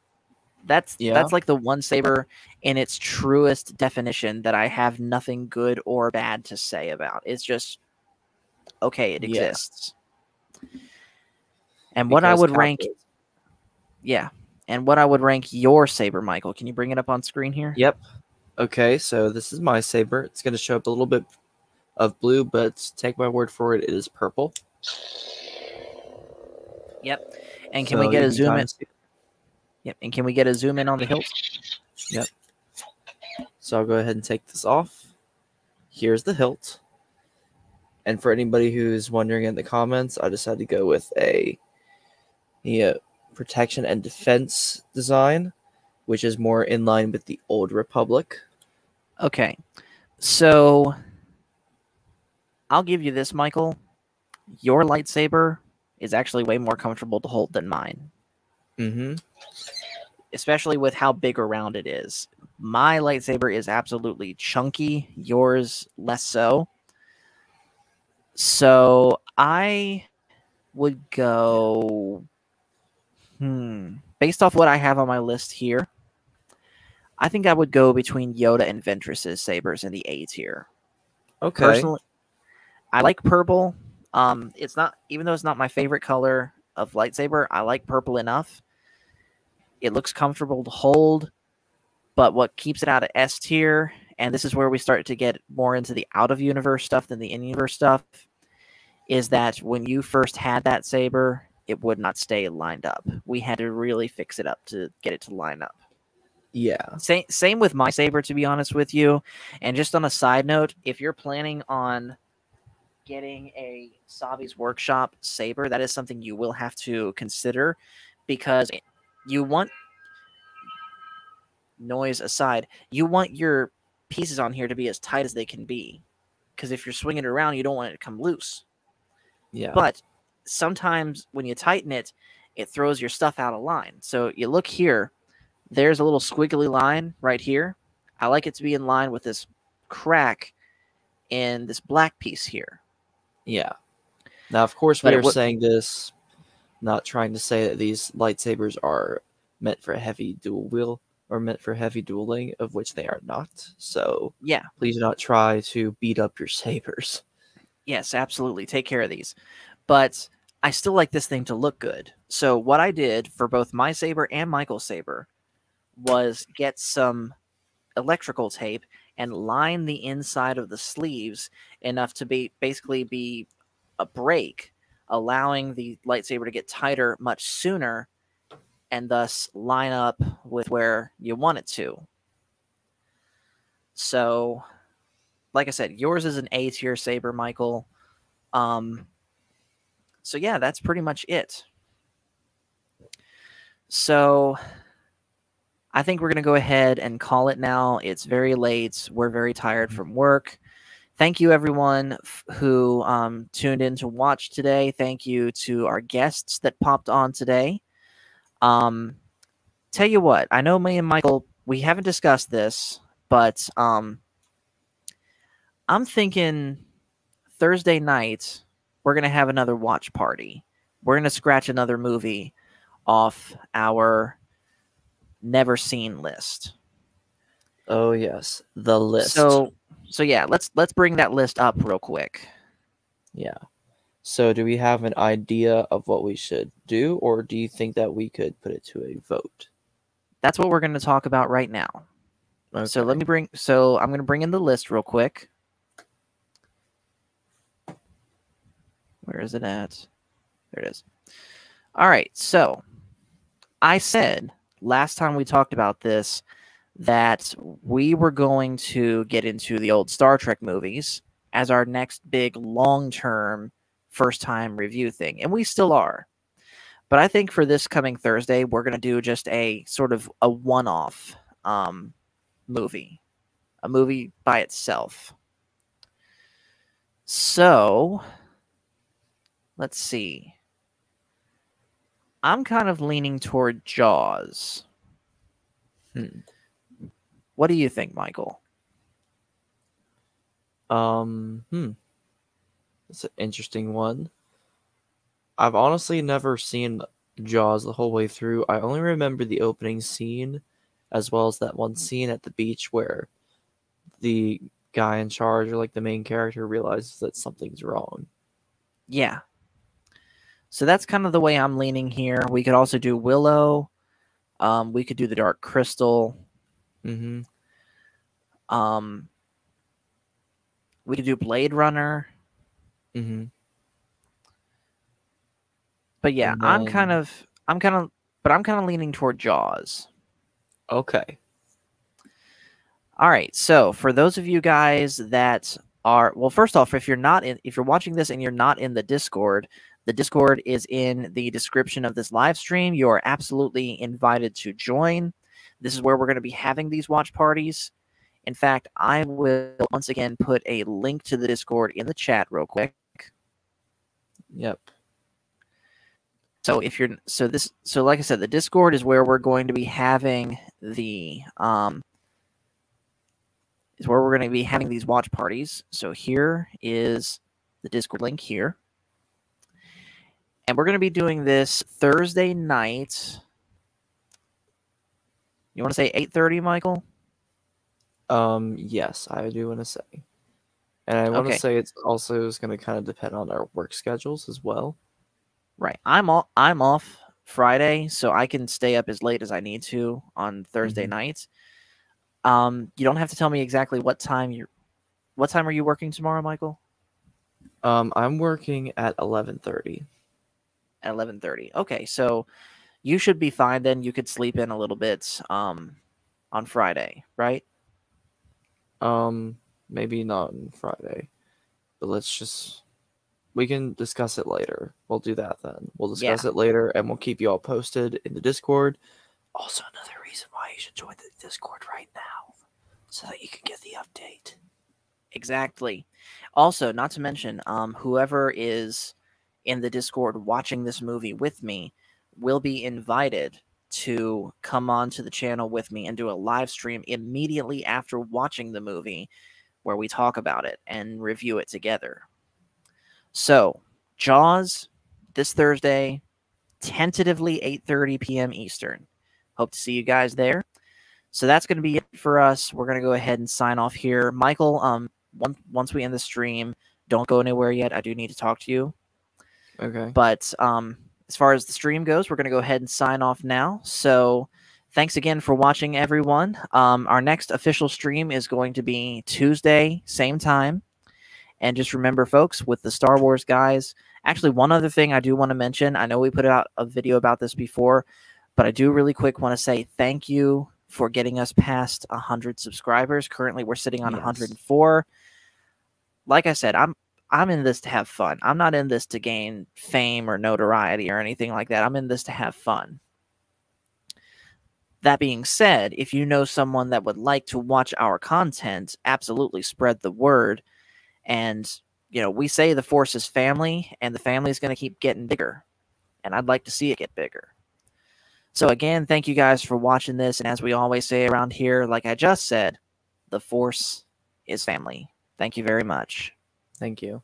That's like the one saber in its truest definition that I have nothing good or bad to say about. It's just okay, it exists. And what I would rank, and what I would rank your saber, Michael. Can you bring it up on screen here? Yep. Okay, so this is my saber. It's going to show up a little bit of blue, but take my word for it, it is purple. Yep. And can we get a zoom in? Yep. And can we get a zoom in on the hilt? Yep. So I'll go ahead and take this off. Here's the hilt. And for anybody who's wondering in the comments, I decided to go with a protection and defense design, which is more in line with the Old Republic. Okay. So I'll give you this, Michael. Your lightsaber is actually way more comfortable to hold than mine. Mm-hmm. Especially with how big around it is. My lightsaber is absolutely chunky. Yours less so. So I would go... Based off what I have on my list here, I think I would go between Yoda and Ventress's sabers in the A tier. Okay. Personally, I like purple. It's not, even though it's not my favorite color of lightsaber, I like purple enough. It looks comfortable to hold, but what keeps it out of S tier, and this is where we start to get more into the out of universe stuff than the in universe stuff, is that when you first had that saber, it would not stay lined up. We had to really fix it up to get it to line up. Yeah. Same with my saber, to be honest with you. And just on a side note, if you're planning on getting a Savi's Workshop saber, that is something you will have to consider, because you want, noise aside, you want your pieces on here to be as tight as they can be. Because if you're swinging it around, you don't want it to come loose. Yeah. But sometimes when you tighten it, it throws your stuff out of line. So you look here, there's a little squiggly line right here. I like it to be in line with this crack in this black piece here. Yeah. Now, of course, we are saying this, not trying to say that these lightsabers are meant for heavy dual wield or meant for heavy dueling, of which they are not. So yeah, please do not try to beat up your sabers. Yes, absolutely. Take care of these. But I still like this thing to look good. So what I did for both my saber and Michael's saber was get some electrical tape and line the inside of the sleeves enough to basically be a break, allowing the lightsaber to get tighter much sooner and thus line up with where you want it to. So, like I said, yours is an A tier saber, Michael. So yeah, that's pretty much it. So I think we're going to go ahead and call it now. It's very late. We're very tired from work. thank you everyone who tuned in to watch today. Thank you to our guests that popped on today. Tell you what, I know me and Michael, we haven't discussed this, but I'm thinking Thursday night we're gonna have another watch party. We're gonna scratch another movie off our never seen list. Oh yes, the list. So yeah, let's bring that list up real quick. Yeah. So do we have an idea of what we should do, or do you think that we could put it to a vote? That's what we're going to talk about right now. Okay. So I'm going to bring in the list real quick. Where is it at? There it is. All right. So I said last time we talked about this that we were going to get into the old Star Trek movies as our next big long-term first-time review thing, and we still are. But I think for this coming Thursday, we're going to do just a sort of a one-off movie, a movie by itself. So let's see. I'm kind of leaning toward Jaws. What do you think, Michael? It's an interesting one. I've honestly never seen Jaws the whole way through. I only remember the opening scene, as well as that one scene at the beach where the guy in charge, or like the main character, realizes that something's wrong. Yeah. So that's kind of the way I'm leaning here. We could also do Willow. We could do The Dark Crystal. Mm-hmm. We could do Blade Runner. Mm-hmm. But yeah, And I'm then- kind of leaning toward Jaws. Okay. All right. So for those of you guys that are, well, first off, if you're watching this and you're not in the Discord is in the description of this live stream. You are absolutely invited to join. This is where we're going to be having these watch parties. In fact, I will once again put a link to the Discord in the chat real quick. Yep. So like I said, the Discord is where we're going to be having these watch parties. So here is the Discord link here. And we're going to be doing this Thursday night. You want to say 8:30, Michael? Yes, I do want to say. And I want to say it's also going to kind of depend on our work schedules as well. Right. I'm off Friday, so I can stay up as late as I need to on Thursday nights. You don't have to tell me exactly what time are you working tomorrow, Michael? I'm working at 11:30. At 11:30. Okay, so you should be fine then. You could sleep in a little bit on Friday, right? Maybe not on Friday, but we can discuss it later. We'll do that then. We'll discuss it later, and we'll keep you all posted in the Discord. Also, another reason why you should join the Discord right now, so that you can get the update. Exactly. Also, not to mention, whoever is in the Discord watching this movie with me will be invited to come on to the channel with me and do a live stream immediately after watching the movie where we talk about it and review it together. So, Jaws this Thursday, tentatively 8:30 p.m. Eastern. Hope to see you guys there. So that's going to be it for us. We're going to go ahead and sign off here. Michael, once we end the stream, don't go anywhere yet. I do need to talk to you. Okay. But as far as the stream goes, we're going to go ahead and sign off now. So thanks again for watching, everyone. Our next official stream is going to be Tuesday, same time. And just remember, folks, with the Star Wars guys, actually, one other thing I do want to mention, I know we put out a video about this before, but I do really quick want to say thank you for getting us past 100 subscribers. Currently, we're sitting on 104. Like I said, I'm in this to have fun. I'm not in this to gain fame or notoriety or anything like that. I'm in this to have fun. That being said, if you know someone that would like to watch our content, absolutely spread the word. And, you know, we say the Force is family, and the family is going to keep getting bigger. And I'd like to see it get bigger. So again, thank you guys for watching this. And as we always say around here, like I just said, the Force is family. Thank you very much. Thank you.